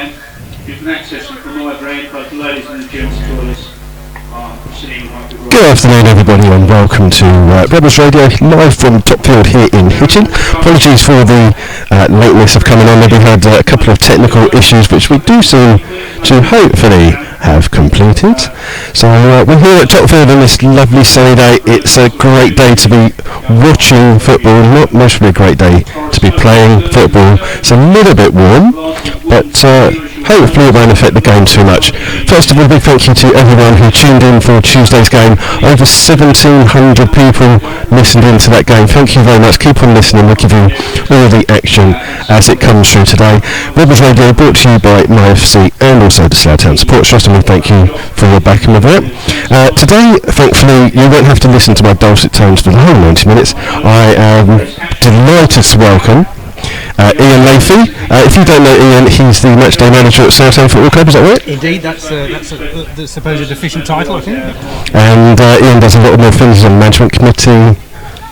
online. You can access them from either end, both ladies and gents' toilets. Good afternoon everybody and welcome to Rebels Radio live from Topfield here in Hitchin. Apologies for the lateness of coming on. We had a couple of technical issues which we do seem to hopefully have completed. So we're here at Topfield on this lovely sunny day. It's a great day to be watching football, not necessarily a great day to be playing football. It's a little bit warm, but hopefully it won't affect the game too much. First of all, a big thank you to everyone who tuned in for Tuesday's game. Over 1,700 people listened into that game. Thank you very much. Keep on listening. We'll give you all the action as it comes through today. Rebels Radio brought to you by MyFC and also the Slough Town Support Trust, and we thank you for your backing of that. Today, thankfully, you won't have to listen to my dulcet tones for the whole 90 minutes. I am delighted to welcome Ian Lathey. If you don't know Ian, he's the matchday manager at Slough Town Football Club, is that right? Indeed, that's the supposed official title, I think. And Ian does a lot more things on management committee.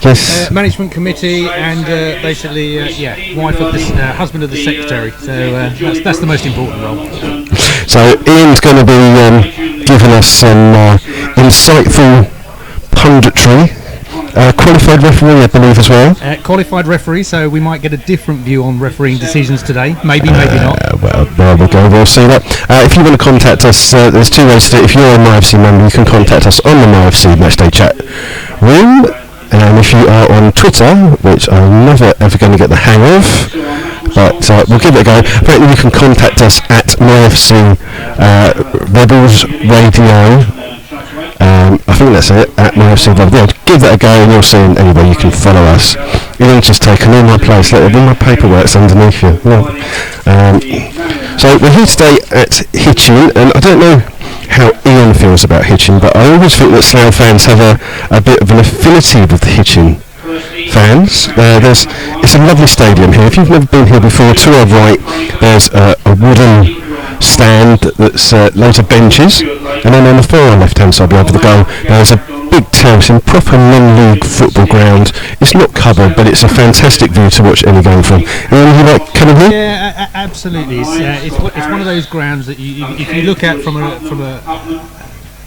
Yes. Management committee and basically, wife of the husband of the secretary. So that's the most important role. So Ian's going to be giving us some insightful punditry. Qualified referee, I believe, as well. Qualified referee, so we might get a different view on refereeing decisions today. Maybe not. Well, there we go. We'll see that. If you want to contact us, there's two ways to do it. If you're a MyFC member, you can contact us on the MyFC Matchday Chat room. And if you are on Twitter, which I'm never ever going to get the hang of, but we'll give it a go. Apparently you can contact us at MyFC Rebels Radio. I think that's it, at MyFC Radio. Give that a go and you'll see anyway you can follow us. Ian's just taken all my place, all my paperwork's underneath you. Yeah. So we're here today at Hitchin, and I don't know how Ian feels about Hitchin, but I always think that Slough fans have a bit of an affinity with the Hitchin fans. It's a lovely stadium here. If you've never been here before, to our right there's a wooden stand that's loads of benches, and then on the far left hand side over the goal there's a big terrace in proper non-league football ground. It's not covered, but it's a fantastic view to watch any game from. And you like coming here? Yeah, absolutely. It's one of those grounds that if you look at from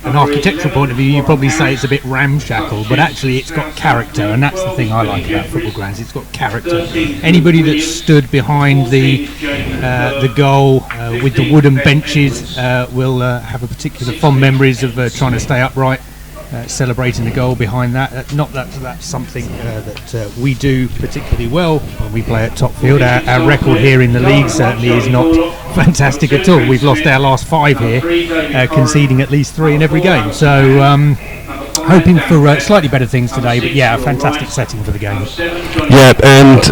an architectural point of view, you probably say it's a bit ramshackle, but actually it's got character, and that's the thing I like about football grounds. It's got character. Anybody that's stood behind the goal with the wooden benches will have a particular fond memories of trying to stay upright, celebrating the goal behind that. Not that that's something that we do particularly well when we play at Topfield. Our record here in the league certainly is not fantastic at all. We've lost our last 5 here, conceding at least 3 in every game. So hoping for slightly better things today, but yeah, a fantastic setting for the game. Yeah, and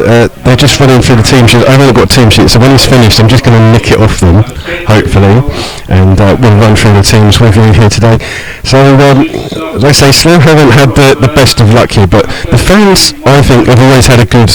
they're just running through the team sheet. I've only got team sheet, so when it's finished I'm just going to nick it off them, hopefully, and we'll run through the teams with you here today. So as I say, Slough haven't had the best of luck here, but the fans, I think, have always had a good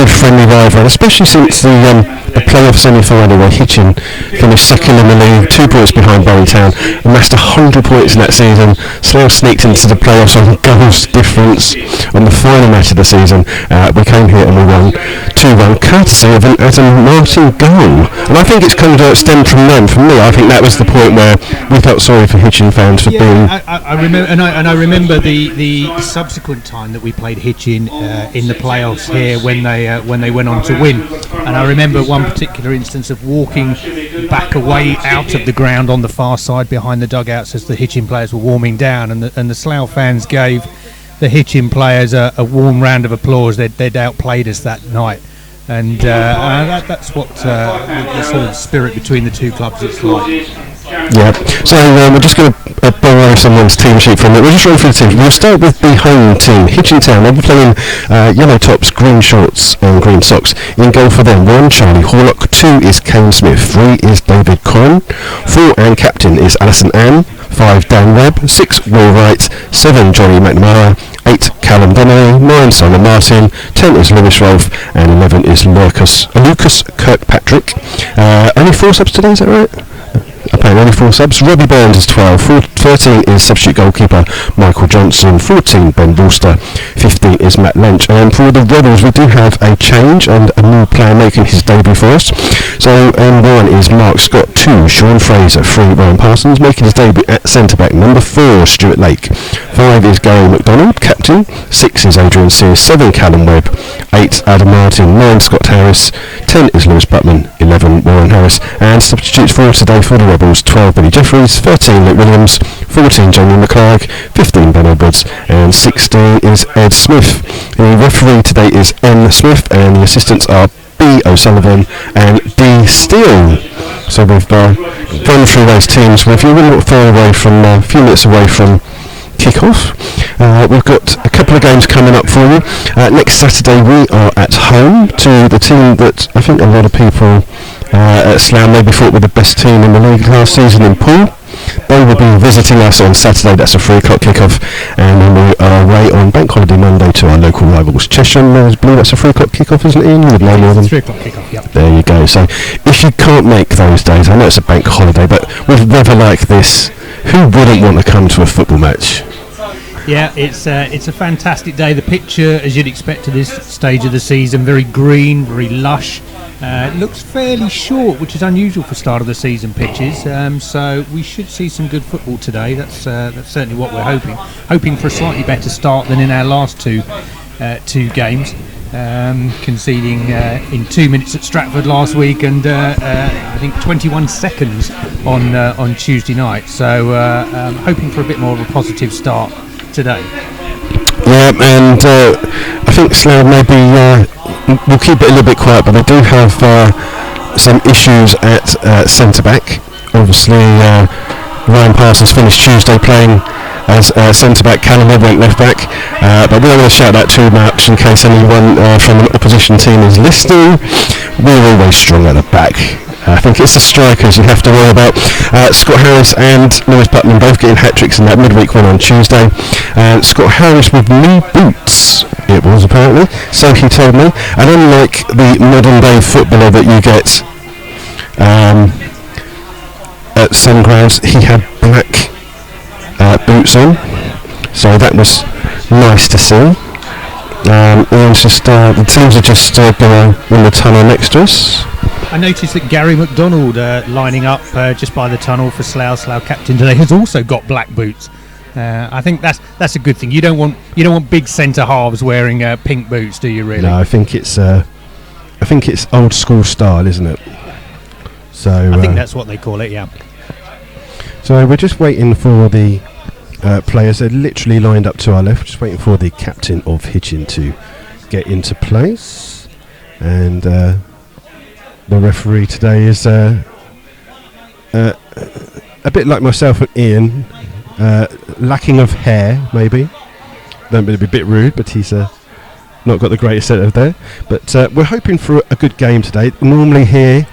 friendly rivalry, especially since the playoff semi-final where Hitchin finished second in the league, 2 points behind Bury Town, amassed 100 points in that season. Slough sneaked into the playoffs on goals difference on the final match of the season. We came here and we won 2-1, courtesy of an Adam Martin goal, and I think it's kind of stemmed from them. For me, I think that was the point where we felt sorry for Hitchin fans for being. I remember, and I remember the subsequent time that we played Hitchin in the playoffs here when they went on to win, and I remember one particular instance of walking back away out of the ground on the far side behind the dugouts as the Hitchin players were warming down, and the Slough fans gave the Hitchin players a warm round of applause. They'd outplayed us that night, and that's what the sort of spirit between the two clubs is like. Yeah, so we're just going to borrow someone's team sheet from it. We'll just run through the team. We'll start with the home team, Hitchin Town. They'll be playing yellow tops, green shorts and green socks. In goal for them, 1 Charlie Horlock, 2 is Kane Smith, 3 is David Corrin, 4 and captain is Alison Ann, 5 Dan Webb, 6 Will Wright, 7 Johnny McNamara, 8 Callum Donnelly, 9 Simon Martin, 10 is Lewis Rolfe, and 11 is Lucas Kirkpatrick. Only 4 subs today, is that right? Apparently only 4 subs. Robbie Burns is 12, 13 is substitute goalkeeper Michael Johnson. 14 Ben Worcester. 15 is Matt Lynch. And for the Rebels, we do have a change and a new player making his debut for us. So 1 is Mark Scott. 2 Sean Fraser. 3 Ryan Parsons making his debut at centre back. Number 4 Stuart Lake. 5 is Gary McDonald, captain. 6 is Adrian Sears. 7 Callum Webb. 8 Adam Martin. 9 Scott Harris. 10 is Lewis Butman. 11 Warren Harris. And substitutes for today for the Rebels: 12 Billy Jeffries. 13 Luke Williams. 14 Jamie McClark. 15 Ben Edwards. And 16 is Ed Smith. The referee today is M Smith, and the assistants are B O'Sullivan and D Steele. So we've gone through those teams. If you're really not far away from a few minutes away from kick-off, we've got a couple of games coming up for you. Next Saturday we are at home to the team that I think a lot of people at Slough maybe thought were the best team in the league last season, in Poole. They will be visiting us on Saturday. That's a 3 o'clock kick-off, and then we are away on Bank Holiday Monday to our local rivals Chesham. I believe that's a 3 o'clock kick-off, isn't it, Ian? You would know more than 3 o'clock kick-off, yep. There you go. So if you can't make those days, I know it's a bank holiday, but with weather like this, who wouldn't want to come to a football match? Yeah, it's a fantastic day. The picture, as you'd expect at this stage of the season, very green, very lush. It looks fairly short, which is unusual for start of the season pitches. So we should see some good football today. That's certainly what we're hoping. Hoping for a slightly better start than in our last two games. Conceding in 2 minutes at Stratford last week, and I think 21 seconds on Tuesday night. So hoping for a bit more of a positive start today. Yeah, and I think Slough maybe we'll keep it a little bit quiet, but they do have some issues at centre back. Obviously, Ryan Parsons finished Tuesday playing as centre back. Callum Webb went left back, but we don't want to shout that too much in case anyone from an opposition team is listening. We're always strong at the back. I think it's the strikers you have to worry about. Scott Harris and Lewis Butman both getting hat-tricks in that midweek win on Tuesday. Scott Harris with new boots, it was apparently, so he told me. And unlike the modern-day footballer that you get at some grounds, he had black boots on, so that was nice to see. Ian's just, the teams are just going in the tunnel next to us. I noticed that Gary McDonald lining up just by the tunnel for Slough captain today has also got black boots. I think that's a good thing. You don't want big centre halves wearing pink boots, do you? Really? No, I think it's old school style, isn't it? So I think that's what they call it. Yeah. So we're just waiting for the players. They're literally lined up to our left. Just waiting for the captain of Hitchin to get into place, and the referee today is a bit like myself and Ian, lacking of hair, maybe. Don't be a bit rude, but he's not got the greatest set of there. But we're hoping for a good game today. Normally here,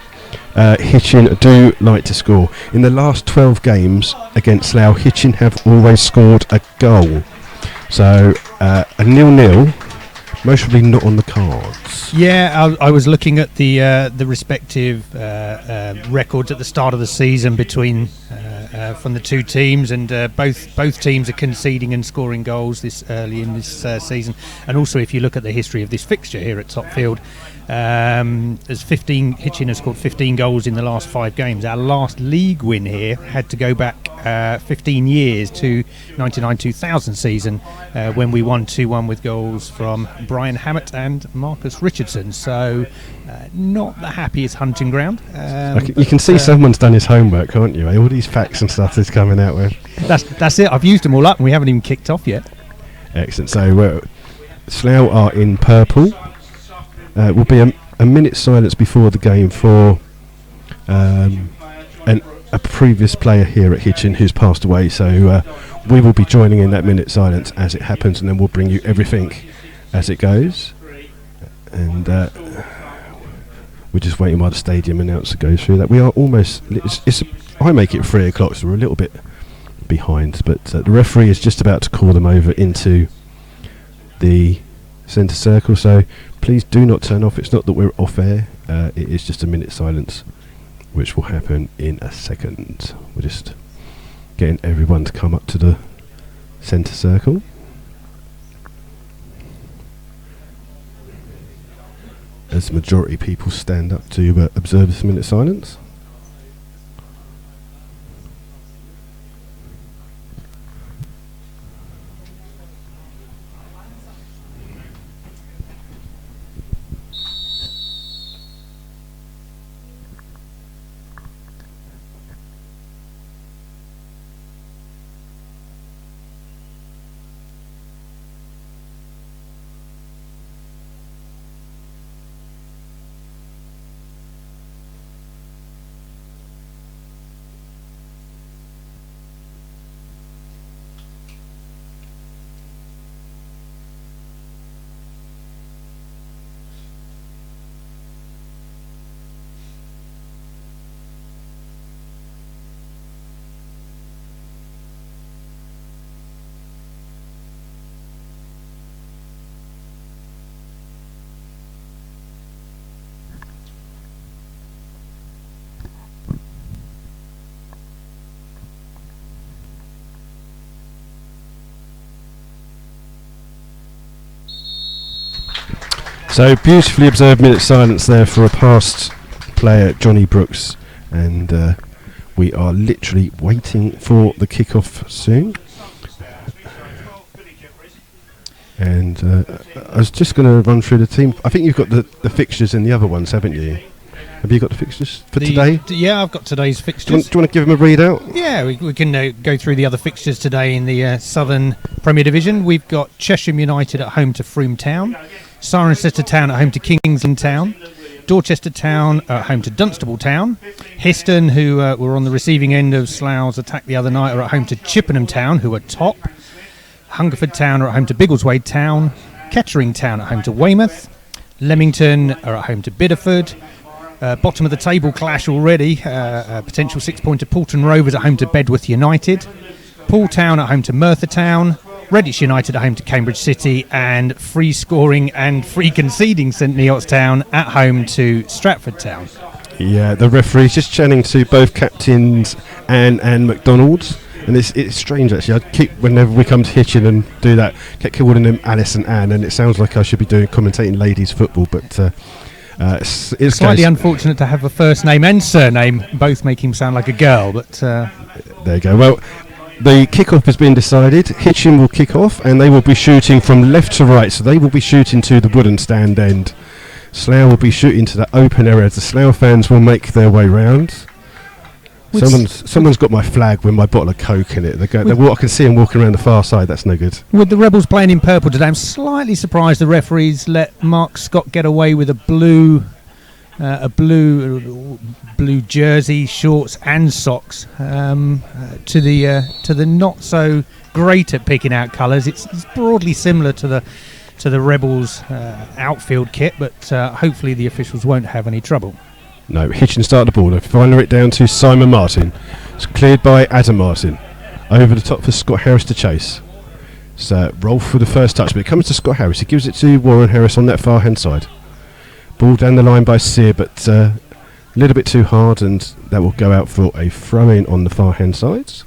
Hitchin do like to score. In the last 12 games against Slough, Hitchin have always scored a goal. So a 0-0, most probably not on the cards. Yeah, I was looking at the respective records at the start of the season between from the two teams, and both teams are conceding and scoring goals this early in this season. And also, if you look at the history of this fixture here at Topfield, Hitchin has scored 15 goals in the last 5 games. Our last league win here had to go back 15 years to 99-2000 season when we won 2-1 with goals from Brian Hammett and Marcus Richardson. So not the happiest hunting ground. You can see someone's done his homework, can't you? All these facts and stuff he's coming out with. That's it. I've used them all up and we haven't even kicked off yet. Excellent. So Slough are in purple. Will be a minute's silence before the game for a previous player here at Hitchin who's passed away. So we will be joining in that minute's silence as it happens, and then we'll bring you everything as it goes. And we're just waiting while the stadium announcer goes through that. We are almost. I make it 3 o'clock, so we're a little bit behind. But the referee is just about to call them over into the centre circle. So please do not turn off. It's not that we're off air. It is just a minute's silence, which will happen in a second. We're just Getting everyone to come up to the centre circle. As the majority of people stand up to observe this minute silence. So beautifully observed minute silence there for a past player, Johnny Brooks, and we are literally waiting for the kick-off soon. And I was just going to run through the team. I think you've got the fixtures in the other ones, haven't you? Have you got the fixtures for today? Yeah, I've got today's fixtures. Do you want to give them a readout? Yeah, we can go through the other fixtures today in the Southern Premier Division. We've got Cheshire United at home to Frome Town, Cirencester Town at home to Kingsland Town, Dorchester Town at home to Dunstable Town, Histon, who were on the receiving end of Slough's attack the other night, are at home to Chippenham Town, who are top, Hungerford Town are at home to Biggleswade Town, Kettering Town at home to Weymouth, Leamington are at home to Bideford. Bottom of the table clash already. Potential 6-pointer Poulton Rovers at home to Bedworth United. Poole Town at home to Merthyr Town. Redditch United at home to Cambridge City. And free scoring and free conceding St Neots Town at home to Stratford Town. Yeah, the referee's just chatting to both captains and McDonald's. And it's strange actually. I keep, whenever we come to Hitchin and do that, keep calling them Alice and Anne, and it sounds like I should be commentating ladies football, but it's slightly unfortunate to have a first name and surname both make him sound like a girl, but there you go. Well, the kick-off has been decided. Hitchin will kick off and they will be shooting from left to right, so they will be shooting to the wooden stand end. Slough will be shooting to the open area. The Slough fans will make their way round. Someone's got my flag with my bottle of Coke in it. I can see them walking around the far side. That's no good. With the Rebels playing in purple today, I'm slightly surprised the referees let Mark Scott get away with a blue jersey, shorts, and socks. To the not so great at picking out colours. It's broadly similar to the Rebels outfield kit, but hopefully the officials won't have any trouble. No, Hitchin start the ball. They finally it down to Simon Martin. It's cleared by Adam Martin. Over the top for Scott Harris to chase. So roll for the first touch, but it comes to Scott Harris. He gives it to Warren Harris on that far hand side. Ball down the line by Sear, but a little bit too hard, and that will go out for a throw in on the far hand sides.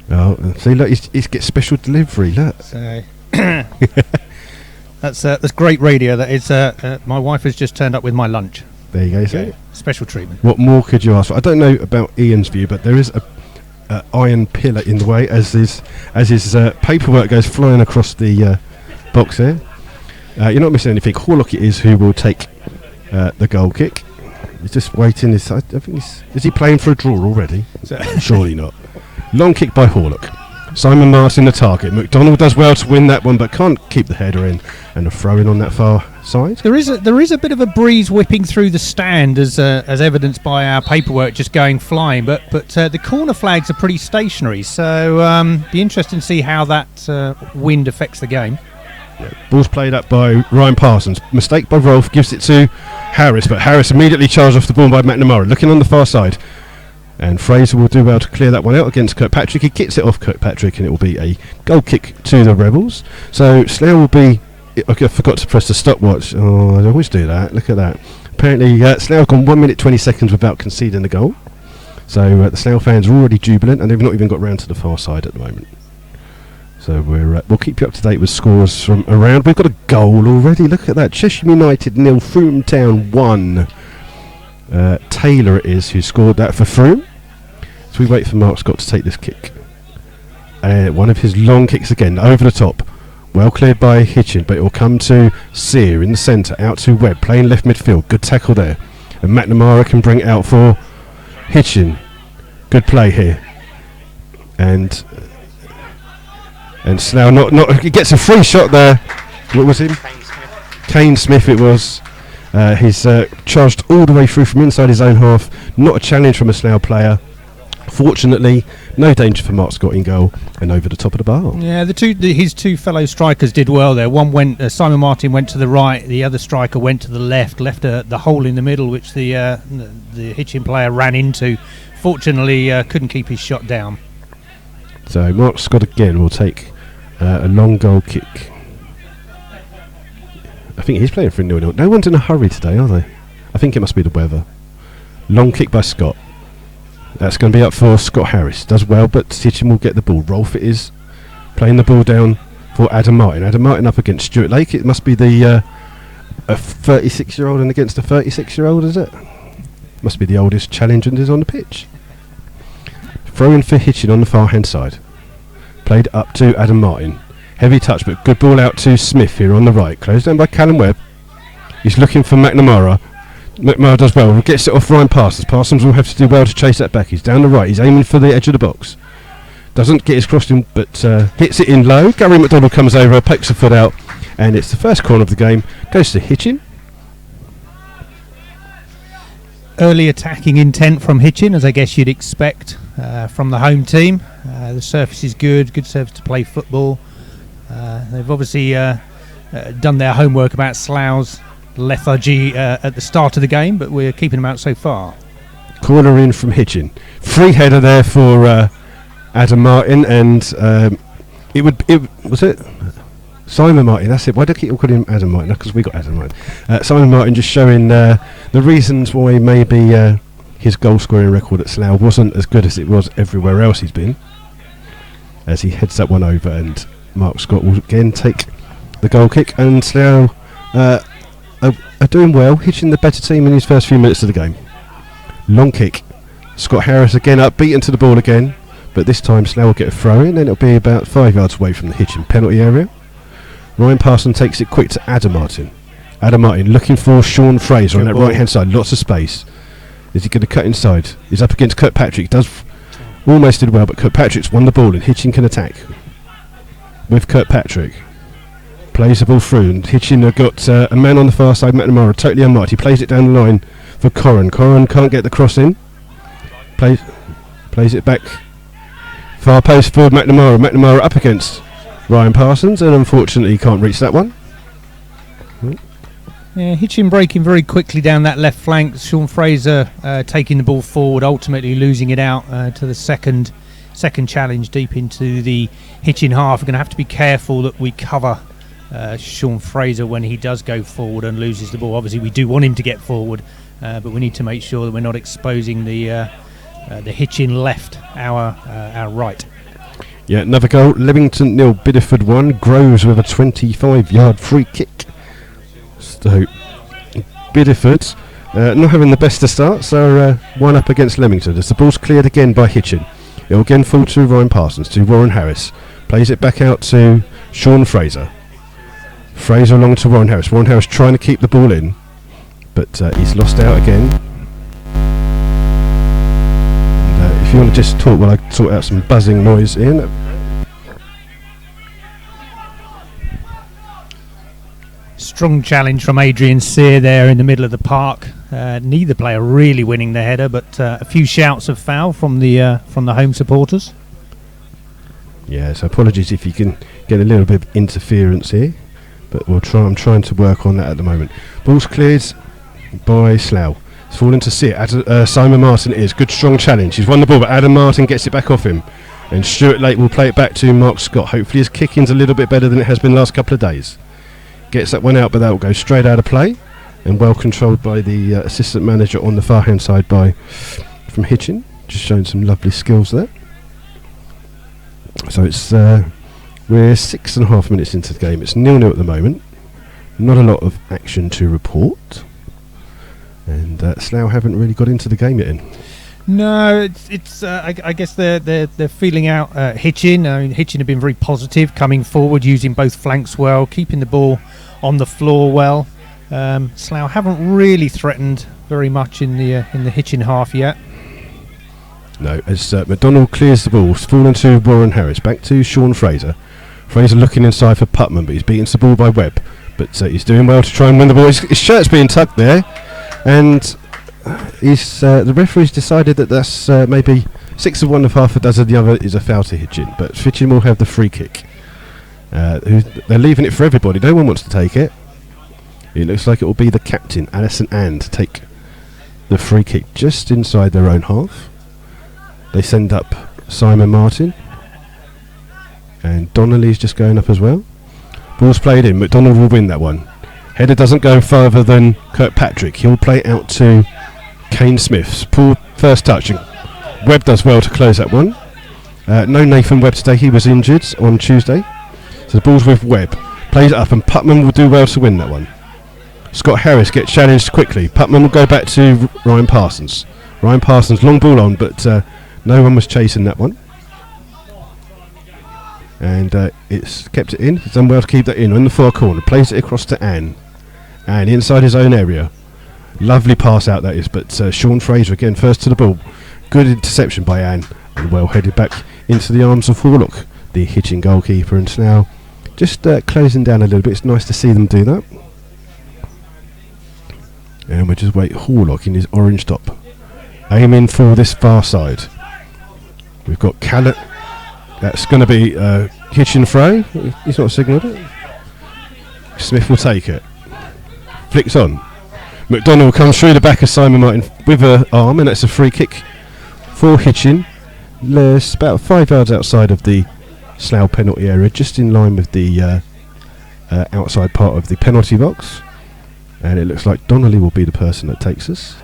Oh, see, look, he's get special delivery. Look. So That's great radio. That is. My wife has just turned up with my lunch. There you go. So special treatment. What more could you ask for? I don't know about Ian's view, but there is a iron pillar in the way as his paperwork goes flying across the box there. You're not missing anything. Horlock it is who will take the goal kick. He's just waiting. I think is he playing for a draw already? Surely not. Long kick by Horlock. Simon Martin the target. McDonald does well to win that one, but can't keep the header in, and a throw in on that far side. There is a bit of a breeze whipping through the stand as evidenced by our paperwork just going flying, but the corner flags are pretty stationary, so be interesting to see how that wind affects the game. Yeah. Ball's played up by Ryan Parsons. Mistake by Rolfe, gives it to Harris, but Harris immediately charged off the ball by McNamara. Looking on the far side. And Fraser will do well to clear that one out against Kirkpatrick. He gets it off Kirkpatrick, and it will be a goal kick to the Rebels. So Slough will be... I forgot to press the stopwatch. Oh, I always do that. Look at that. Apparently Slough have gone 1 minute 20 seconds without conceding the goal. So the Slough fans are already jubilant, and they've not even got round to the far side at the moment. So we'll keep you up to date with scores from around. We've got a goal already. Look at that. Cheshire United 0, Frome Town 1. Taylor it is who scored that for Frome. So we wait for Mark Scott to take this kick. One of his long kicks again, over the top. Well cleared by Hitchin, but it will come to Sear in the centre, out to Webb, playing left midfield. Good tackle there. And McNamara can bring it out for Hitchin. Good play here. And Slough not he gets a free shot there. What was him? Kane Smith it was. He's charged all the way through from inside his own half. Not a challenge from a Slough player. Fortunately, no danger for Mark Scott in goal and over the top of the bar. Yeah, his two fellow strikers did well there. One went, Simon Martin went to the right, the other striker went to the left the hole in the middle, which the Hitchin player ran into. Fortunately, couldn't keep his shot down. So Mark Scott again will take a long goal kick. I think he's playing for 0-0. No one's in a hurry today, are they? I think it must be the weather. Long kick by Scott. That's going to be up for Scott Harris. Does well, but Hitchin will get the ball. Rolfe it is. Playing the ball down for Adam Martin. Adam Martin up against Stuart Lake. It must be a 36-year-old and against a 36-year-old, is it? Must be the oldest challengers on the pitch. Throw in for Hitchin on the far-hand side. Played up to Adam Martin. Heavy touch, but good ball out to Smith here on the right. Closed down by Callum Webb. He's looking for McNamara. McNamara does well. Gets it off Ryan Parsons. Parsons will have to do well to chase that back. He's down the right. He's aiming for the edge of the box. Doesn't get his cross in, but hits it in low. Gary McDonald comes over, pokes a foot out, and it's the first corner of the game. Goes to Hitchin. Early attacking intent from Hitchin, as I guess you'd expect from the home team. The surface is good surface to play football. They've obviously done their homework about Slough's lethargy at the start of the game, but we're keeping them out so far. Corner in from Hitchin. Free header there for Adam Martin, and was it Simon Martin? That's it. Why do I keep calling him Adam Martin? Because we got Adam Martin. Simon Martin just showing the reasons why maybe his goal scoring record at Slough wasn't as good as it was everywhere else he's been. As he heads that one over, and Mark Scott will again take the goal kick, and Slough are doing well, Hitchin the better team in his first few minutes of the game. Long kick. Scott Harris again up, beaten to the ball again, but this time Slough will get a throw in, and it'll be about 5 yards away from the Hitchin penalty area. Ryan Parsons takes it quick to Adam Martin. Adam Martin looking for Sean Fraser on that right hand side, lots of space. Is he going to cut inside? He's up against Kirkpatrick, almost did well, but Kirkpatrick's won the ball and Hitchin can attack with Kirkpatrick. Plays the ball through, and Hitchin have got a man on the far side, McNamara, totally unmarked. He plays it down the line for Corran. Corran can't get the cross in. Plays it back. Far post for McNamara. McNamara up against Ryan Parsons, and unfortunately can't reach that one. Yeah, Hitchin breaking very quickly down that left flank. Sean Fraser taking the ball forward, ultimately losing it out to the second challenge deep into the Hitchin half. We're going to have to be careful that we cover Sean Fraser when he does go forward and loses the ball. Obviously we do want him to get forward, but we need to make sure that we're not exposing the Hitchin left, our right. Yeah, another goal. Leamington 0, Bideford 1. Groves with a 25-yard free kick. So Bideford not having the best of starts, so one up against Leamington as the ball's cleared again by Hitchin. It will again fall to Ryan Parsons, to Warren Harris. Plays it back out to Sean Fraser. Fraser along to Warren Harris. Warren Harris trying to keep the ball in, but he's lost out again. And, if you want to just talk while I sort out some buzzing noise in. Strong challenge from Adrian Sear there in the middle of the park. Neither player really winning the header, but a few shouts of foul from the home supporters. Yeah, so apologies if you can get a little bit of interference here, but I'm trying to work on that at the moment. Ball's cleared by Slough. It's fallen to Sear. Simon Martin is good, strong challenge. He's won the ball, but Adam Martin gets it back off him, and Stuart Lake will play it back to Mark Scott. Hopefully his kicking's a little bit better than it has been the last couple of days. Gets that one out, but that will go straight out of play, and well controlled by the assistant manager on the far hand side from Hitchin. just showing some lovely skills there. So it's we're 6.5 minutes into the game. It's 0-0 at the moment. Not a lot of action to report, and Slough haven't really got into the game yet. No, it's. I guess they're feeling out Hitchin. I mean, Hitchin have been very positive, coming forward, using both flanks well, keeping the ball on the floor well. Slough haven't really threatened very much in the Hitchin half yet. No, as McDonald clears the ball, it's fallen to Warren Harris, back to Sean Fraser. Fraser looking inside for Putman, but he's beaten the ball by Webb. But he's doing well to try and win the ball. His shirt's being tucked there, and the referee's decided that that's maybe 6 of one of half a dozen the other is a foul to Hitchin. But Hitchin will have the free kick. They're leaving it for everybody. No one wants to take it. It looks like it will be the captain, Alison Ann, to take the free kick just inside their own half. They send up Simon Martin, and Donnelly's just going up as well. Ball's played in. McDonald will win that one. Header doesn't go further than Kirkpatrick. He'll play out to Kane Smith's. Poor first touch. And Webb does well to close that one. No Nathan Webb today. He was injured on Tuesday. So the ball's with Webb. Plays it up, and Putman will do well to win that one. Scott Harris gets challenged quickly. Putman will go back to Ryan Parsons. Ryan Parsons, long ball on, but no one was chasing that one. And it's kept it in. He's done well to keep that in the far corner. Plays it across to Ann. Ann inside his own area. Lovely pass out that is, but Sean Fraser again first to the ball. Good interception by Ann, and well headed back into the arms of Horlock, the Hitchin goalkeeper. And now just closing down a little bit. It's nice to see them do that. And we just wait. Horlock in his orange top, aiming for this far side. We've got Callett. That's going to be Hitchin throw. He's not signalled it. Smith will take it. Flicks on. McDonald comes through the back of Simon Martin with her arm, and that's a free kick for Hitchin. It's about 5 yards outside of the Slough penalty area, just in line with the outside part of the penalty box. And it looks like Donnelly will be the person that takes us.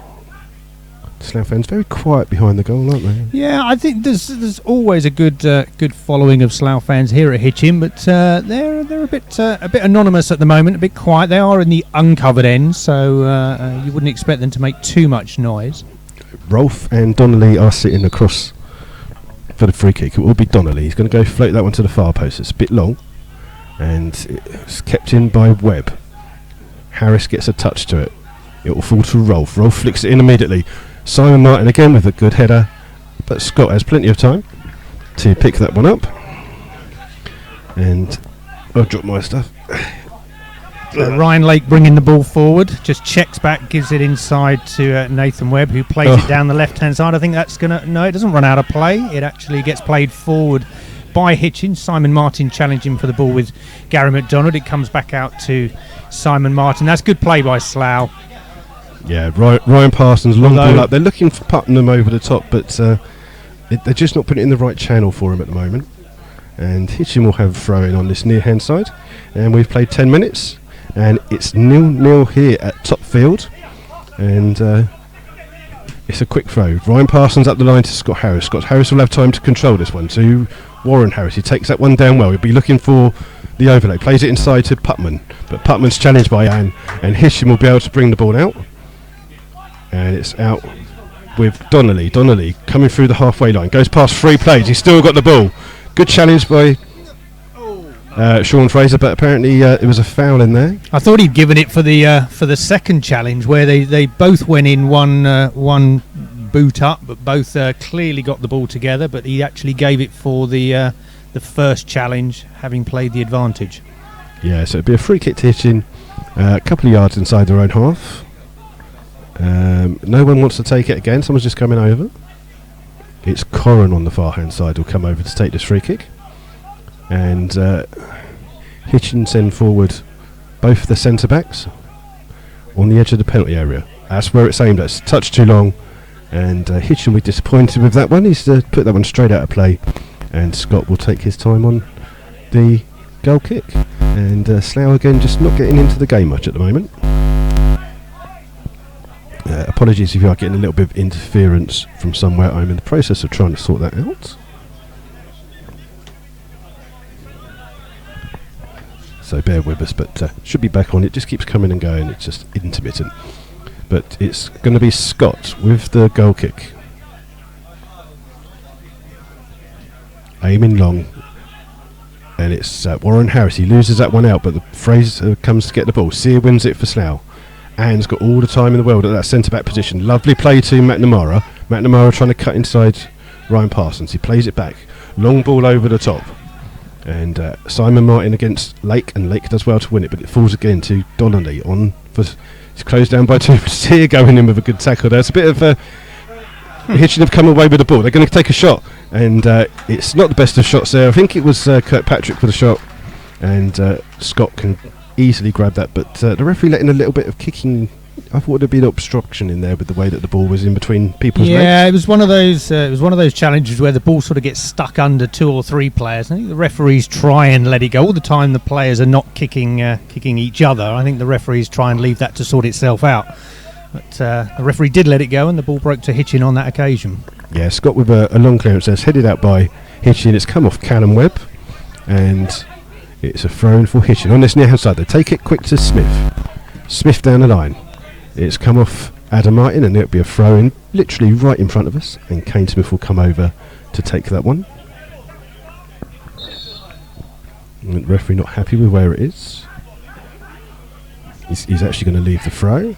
Slough fans very quiet behind the goal, aren't they? Yeah, I think there's always a good following of Slough fans here at Hitchin, but they're a bit anonymous at the moment, a bit quiet. They are in the uncovered end, so you wouldn't expect them to make too much noise. Rolfe and Donnelly are sitting across for the free kick. It will be Donnelly. He's going to go float that one to the far post. It's a bit long, and it's kept in by Webb. Harris gets a touch to it. It will fall to Rolfe. Rolfe flicks it in immediately. Simon Martin again with a good header, but Scott has plenty of time to pick that one up. And I'll drop my stuff. Ryan Lake bringing the ball forward, just checks back, gives it inside to Nathan Webb, who plays it down the left-hand side. I think that's it doesn't run out of play. It actually gets played forward by Hitchin. Simon Martin challenging for the ball with Gary McDonald. It comes back out to Simon Martin. That's good play by Slough. Yeah, Ryan Parsons, long ball up. They're looking for Putnam over the top, but they're just not putting it in the right channel for him at the moment. And Hitchin will have a throw in on this near-hand side. And we've played 10 minutes, and it's 0-0 here at top field. And it's a quick throw. Ryan Parsons up the line to Scott Harris. Scott Harris will have time to control this one to Warren Harris. He takes that one down well. He'll be looking for the overlay. Plays it inside to Putman, but Putman's challenged by Ann, and Hitchin will be able to bring the ball out. And it's out with Donnelly. Donnelly coming through the halfway line. Goes past 3 plays. He's still got the ball. Good challenge by Sean Fraser, but apparently it was a foul in there. I thought he'd given it for the second challenge, where they both went in one boot up, but both clearly got the ball together. But he actually gave it for the first challenge, having played the advantage. Yeah, so it'd be a free kick to Hitchin, a couple of yards inside their own half. No one wants to take it again. Someone's just coming over. It's Corran on the far hand side will come over to take this free kick, and Hitchin send forward both the centre backs on the edge of the penalty area. That's where it's aimed at. It's touched too long, and Hitchin will be disappointed with that one. He's put that one straight out of play, and Scott will take his time on the goal kick. And Slough again just not getting into the game much at the moment. Apologies if you are getting a little bit of interference from somewhere. I'm in the process of trying to sort that out. So bear with us, but should be back on. It just keeps coming and going. It's just intermittent. But it's going to be Scott with the goal kick. Aiming long. And it's Warren Harris. He loses that one out, but the Fraser comes to get the ball. Sear wins it for Slough. Anne's got all the time in the world at that centre-back position. Lovely play to McNamara. McNamara trying to cut inside Ryan Parsons. He plays it back. Long ball over the top. And Simon Martin against Lake, and Lake does well to win it, but it falls again to Donnelly. It's closed down by two. Sear going in with a good tackle there. It's a bit of Hitchin have come away with the ball. They're going to take a shot, and it's not the best of shots there. I think it was Kirkpatrick for the shot, and Scott can easily grab that, but the referee letting a little bit of kicking. I thought there'd be an obstruction in there with the way that the ball was in between people's legs. Yeah, it was one of those challenges where the ball sort of gets stuck under 2 or 3 players. I think the referees try and let it go all the time. The players are not kicking each other. I think the referees try and leave that to sort itself out. But the referee did let it go, and the ball broke to Hitchin on that occasion. Yeah, Scott with a long clearance there. It's headed out by Hitchin. It's come off Callum Webb, and it's a throw-in for Hitchin. On this near-hand side, they take it quick to Smith. Smith down the line. It's come off Adam Martin, and it'll be a throw-in literally right in front of us, and Kane Smith will come over to take that one. And the referee not happy with where it is. He's actually going to leave the throw.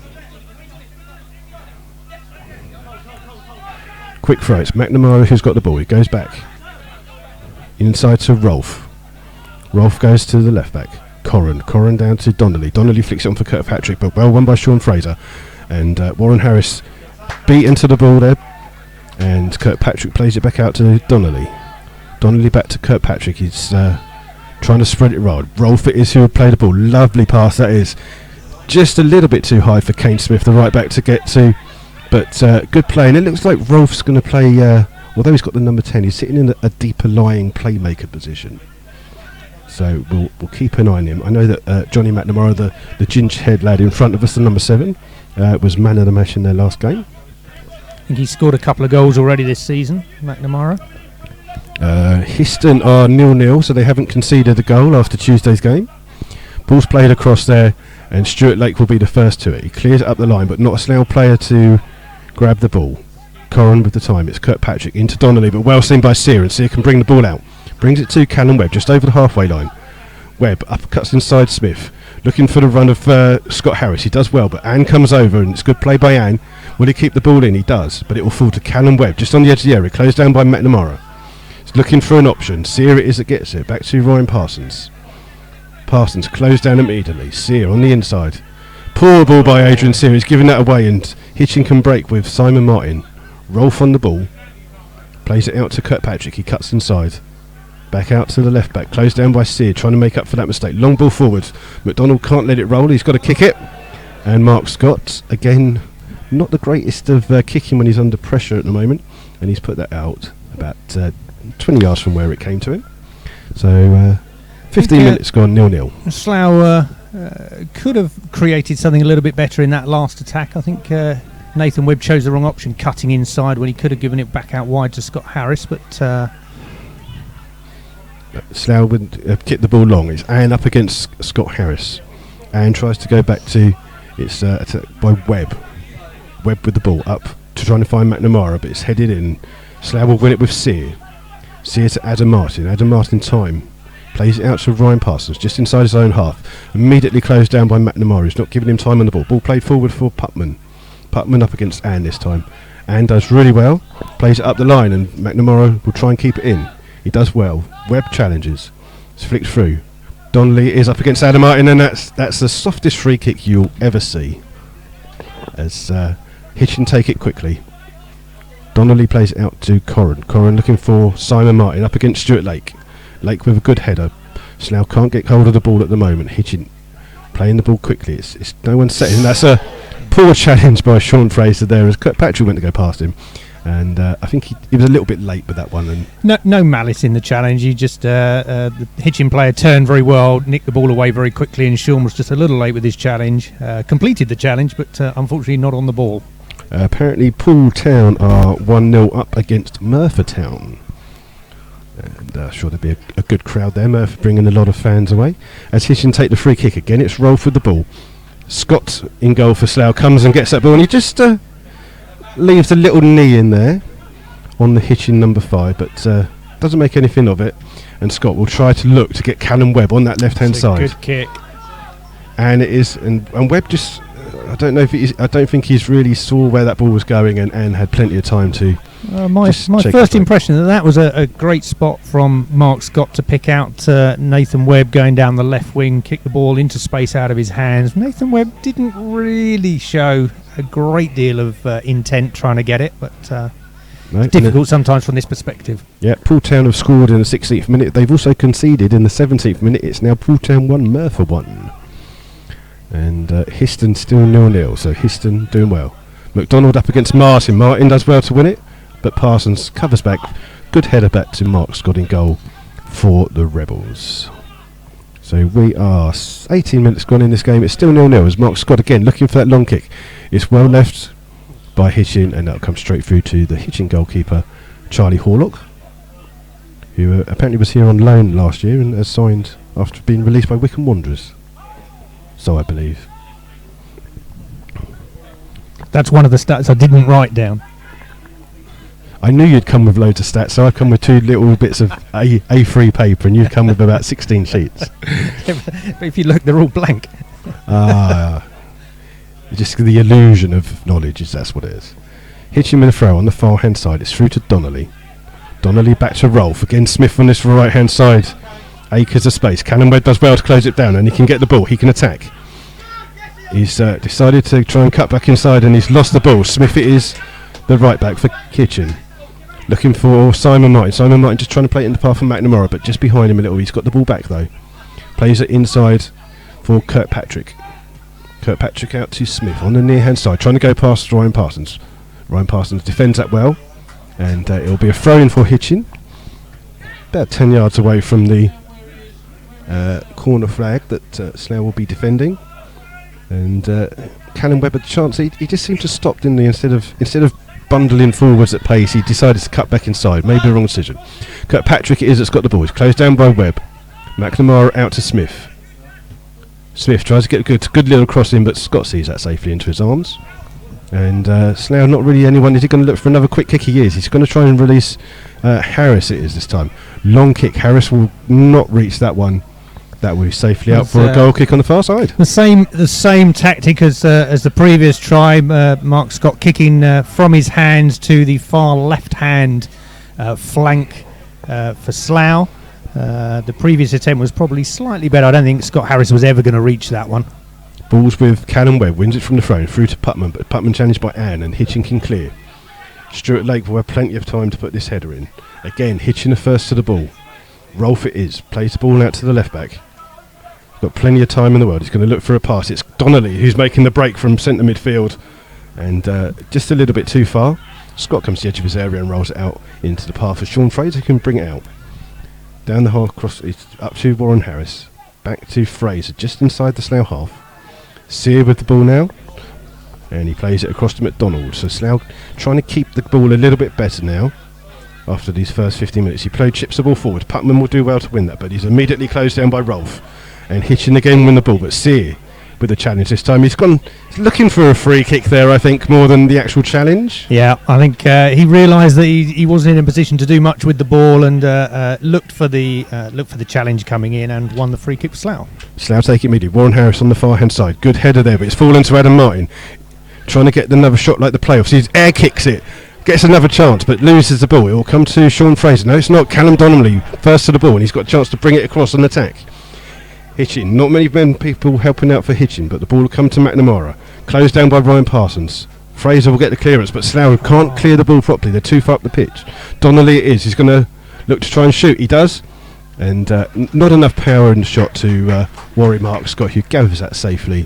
Quick throw. It's McNamara who's got the ball. He goes back inside to Rolfe. Rolfe goes to the left back. Corran down to Donnelly. Donnelly flicks it on for Kirkpatrick, but well won by Sean Fraser. And Warren Harris beaten to the ball there, and Kirkpatrick plays it back out to Donnelly. Donnelly back to Kirkpatrick. He's trying to spread it around. Rolfe it is who would play the ball. Lovely pass that is. Just a little bit too high for Kane Smith, the right back, to get to. But good play, and it looks like Rolfe's going to play, although he's got the number 10, he's sitting in a deeper lying playmaker position. So we'll keep an eye on him. I know that Johnny McNamara, the ginger-haired lad in front of us, the number 7, was man of the match in their last game. I think he's scored a couple of goals already this season, McNamara. Histon are 0-0, so they haven't conceded a goal after Tuesday's game. Ball's played across there, and Stuart Lake will be the first to it. He clears it up the line, but not a Slough player to grab the ball. Corran with the time. It's Kirkpatrick into Donnelly, but well seen by Sear, and Sear can bring the ball out. Brings it to Callum Webb, just over the halfway line. Webb uppercuts inside Smith, looking for the run of Scott Harris. He does well, but Anne comes over, and it's good play by Anne. Will he keep the ball in? He does, but it will fall to Callum Webb, just on the edge of the area, closed down by McNamara. He's looking for an option. Sear it is that gets it. Back to Ryan Parsons. Parsons closed down immediately. Sear on the inside. Poor ball by Adrian Sear. He's giving that away, and Hitchin can break with Simon Martin. Rolfe on the ball. Plays it out to Kirkpatrick. He cuts inside. Back out to the left back. Closed down by Sear, trying to make up for that mistake. Long ball forward. McDonald can't let it roll. He's got to kick it. And Mark Scott, again, not the greatest of kicking when he's under pressure at the moment. And he's put that out about 20 yards from where it came to him. So 15 minutes gone, 0-0. Slough could have created something a little bit better in that last attack. I think Nathan Webb chose the wrong option, cutting inside when he could have given it back out wide to Scott Harris, but Slough would kick the ball long. It's Anne up against Scott Harris. Anne tries to go back to it's attacked by Webb. Webb with the ball up to trying to find McNamara, but it's headed in. Slough will win it with Sear. Sear to Adam Martin. Adam Martin time. Plays it out to Ryan Parsons, just inside his own half. Immediately closed down by McNamara, who's not giving him time on the ball. Ball played forward for Putman. Putman up against Anne this time. Anne does really well. Plays it up the line, and McNamara will try and keep it in. He does well. Webb challenges. It's flicked through. Donnelly is up against Adam Martin, and that's the softest free kick you'll ever see. As Hitchin take it quickly. Donnelly plays it out to Corran. Corran looking for Simon Martin up against Stuart Lake. Lake with a good header. Slough can't get hold of the ball at the moment. Hitchin playing the ball quickly. It's no one setting. That's a poor challenge by Sean Fraser there as Kirkpatrick went to go past him. And I think he was a little bit late with that one. And no malice in the challenge. He just the Hitchin player turned very well, nicked the ball away very quickly, and Sean was just a little late with his challenge. Completed the challenge, but unfortunately not on the ball. Apparently Poole Town are 1-0 up against Merthyr Town. And sure there'll be a good crowd there. Merthyr bringing a lot of fans away. As Hitchin take the free kick again, it's Rolfe with the ball. Scott in goal for Slough comes and gets that ball, and he just leaves a little knee in there on the Hitchin number 5, but doesn't make anything of it. And Scott will try to look to get Callum Webb on that left hand side. Good kick. And it is, and Webb just, I don't think he's really saw where that ball was going, and had plenty of time to. My first impression that was a great spot from Mark Scott to pick out Nathan Webb going down the left wing, kick the ball into space out of his hands. Nathan Webb didn't really show a great deal of intent trying to get it, but it's difficult sometimes from this perspective. Yeah, Poole Town have scored in the 16th minute. They've also conceded in the 17th minute. It's now Poole Town 1, Merthyr 1. And Histon still 0-0, so Histon doing well. McDonald up against Martin. Martin does well to win it, but Parsons covers back. Good header back to Mark Scott in goal for the Rebels. So we are 18 minutes gone in this game. It's still 0-0 as Mark Scott again looking for that long kick. It's well left by Hitchin, and that'll come straight through to the Hitchin goalkeeper, Charlie Horlock, who apparently was here on loan last year and has signed after being released by Wycombe Wanderers. So I believe. That's one of the stats I didn't write down. I knew you'd come with loads of stats, so I've come with 2 little bits of A3 paper, and you've come with about 16 sheets. But if you look, they're all blank. Just the illusion of knowledge, that's what it is. Hitchin with a throw on the far hand side. It's through to Donnelly. Donnelly back to Rolfe. Again, Smith on this right hand side. Acres of space. Callum Webb does well to close it down, and he can get the ball. He can attack. He's decided to try and cut back inside, and he's lost the ball. Smith, it is the right back for Hitchin. Looking for Simon Martin. Simon Martin just trying to play it in the path of McNamara, but just behind him a little. He's got the ball back though. Plays it inside for Kirkpatrick. Kirkpatrick out to Smith on the near hand side, trying to go past Ryan Parsons. Ryan Parsons defends that well, and it'll be a throw in for Hitchin. About 10 yards away from the corner flag that Slough will be defending. And Callum Webb had a chance. He just seemed to stop, didn't he? Instead of bundling forwards at pace, he decided to cut back inside. Made the wrong decision. Kirkpatrick it is that's got the ball. He's closed down by Webb. McNamara out to Smith. Smith tries to get a good little cross in, but Scott sees that safely into his arms. And Slough not really anyone. Is he going to look for another quick kick? He is. He's going to try and release Harris. It is this time. Long kick. Harris will not reach that one. That will be safely out for a goal kick on the far side. The same tactic as the previous try. Mark Scott kicking from his hands to the far left hand flank for Slough. The previous attempt was probably slightly better. I don't think Scott Harris was ever going to reach that one. Balls with Callum Webb, wins it from the throw through to Putman, but Putman challenged by Anne, and Hitchin can clear. Stuart Lake will have plenty of time to put this header in. Again, Hitchin the first to the ball. Rolfe it is, plays the ball out to the left back. Got plenty of time in the world. He's going to look for a pass. It's Donnelly who's making the break from centre midfield, and just a little bit too far. Scott comes to the edge of his area and rolls it out into the path of Sean Fraser, who can bring it out. Down the half cross, it's up to Warren Harris. Back to Fraser, just inside the Slough half. Sear with the ball now, and he plays it across to McDonald. So Slough trying to keep the ball a little bit better now. After these first 15 minutes, he played chips the ball forward. Putman will do well to win that, but he's immediately closed down by Rolfe. And Hitchin again win the ball, but Sear with the challenge this time. He's looking for a free kick there, I think, more than the actual challenge. Yeah, I think he realised that he wasn't in a position to do much with the ball, and looked for the challenge coming in and won the free kick for Slough. Slough take it immediately. Warren Harris on the far hand side. Good header there, but it's fallen to Adam Martin. Trying to get another shot like the playoffs. He air kicks it. Gets another chance, but loses the ball. It will come to Sean Fraser. No, it's not. Callum Donnelly first to the ball, and he's got a chance to bring it across on attack. Hitchin, not many people helping out for Hitchin, but the ball will come to McNamara. Closed down by Ryan Parsons. Fraser will get the clearance, but Slough can't clear the ball properly. They're too far up the pitch. Donnelly it is. He's going to look to try and shoot. He does. And not enough power in the shot to worry Mark Scott, who gathers that safely.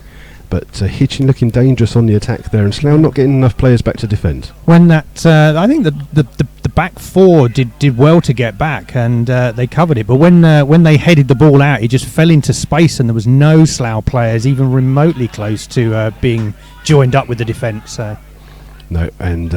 But Hitchin looking dangerous on the attack there, and Slough not getting enough players back to defend. When that, I think the back four did well to get back, and they covered it. But when they headed the ball out, it just fell into space, and there was no Slough players even remotely close to being joined up with the defence. No, and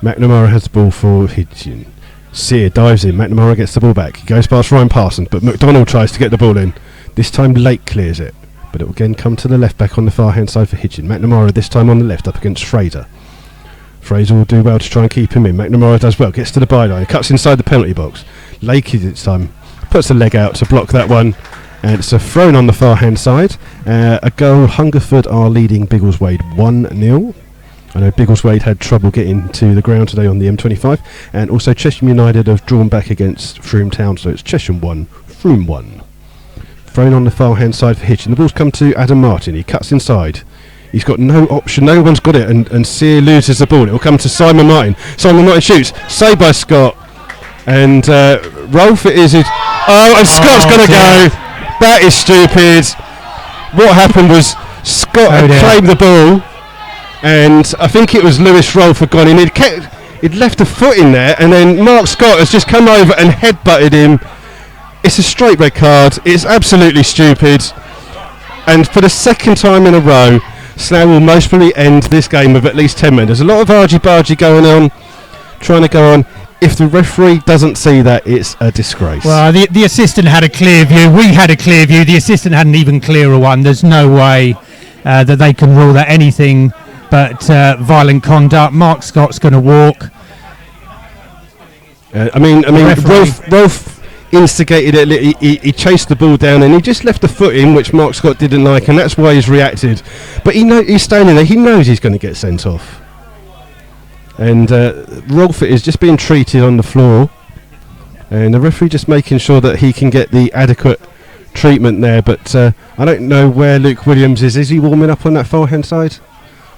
McNamara has the ball for Hitchin. Sear dives in, McNamara gets the ball back. He goes past Ryan Parsons, but McDonald tries to get the ball in. This time Lake clears it, but it will again come to the left back on the far hand side for Hitchin. McNamara this time on the left up against Fraser. Fraser will do well to try and keep him in. McNamara does well, gets to the byline, cuts inside the penalty box. Lakey this time puts a leg out to block that one, and it's a thrown on the far hand side. A goal. Hungerford are leading Biggleswade 1-0. I know Biggleswade had trouble getting to the ground today on the M25, and also Chesham United have drawn back against Frome Town, so it's Chesham 1, Frome 1. Thrown on the far hand side for Hitchin. The ball's come to Adam Martin. He cuts inside. He's got no option. No one's got it, and Sear loses the ball. It will come to Simon Martin. Simon Martin shoots. Saved by Scott. And Rolf it is. And Scott's going to go. That is stupid. What happened was Scott had claimed the ball, and I think it was Lewis Rolf had gone in. He'd left a foot in there, and then Mark Scott has just come over and headbutted him. It's a straight red card. It's absolutely stupid. And for the second time in a row, Slough will most probably end this game with at least 10 men. There's a lot of argy-bargy going on, trying to go on. If the referee doesn't see that, it's a disgrace. Well, the assistant had a clear view. We had a clear view. The assistant had an even clearer one. There's no way that they can rule that anything but violent conduct. Mark Scott's going to walk. Rolf instigated it. He chased the ball down and he just left the foot in, which Mark Scott didn't like, and that's why he's reacted. But he's standing there. He knows he's going to get sent off. And Rolf is just being treated on the floor, and the referee just making sure that he can get the adequate treatment there. But I don't know where Luke Williams is. Is he warming up on that far hand side?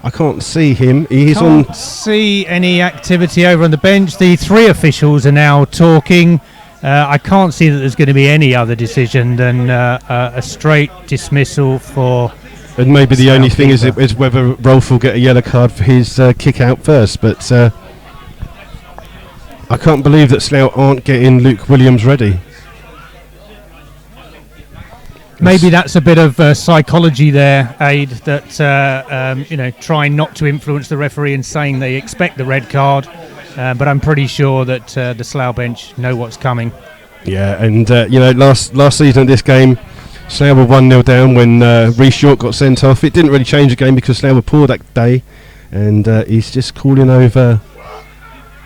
I can't see him. Can't see any activity over on the bench. The three officials are now talking. I can't see that there's going to be any other decision than a straight dismissal for. And maybe the only thing is whether Rolf will get a yellow card for his kick out first. But I can't believe that Slough aren't getting Luke Williams ready. Maybe that's a bit of psychology there, Aid, that trying not to influence the referee and saying they expect the red card. But I'm pretty sure that the Slough bench know what's coming. Yeah, and last season at this game, Slough were 1-0 down when Reece York got sent off. It didn't really change the game because Slough were poor that day, and he's just calling over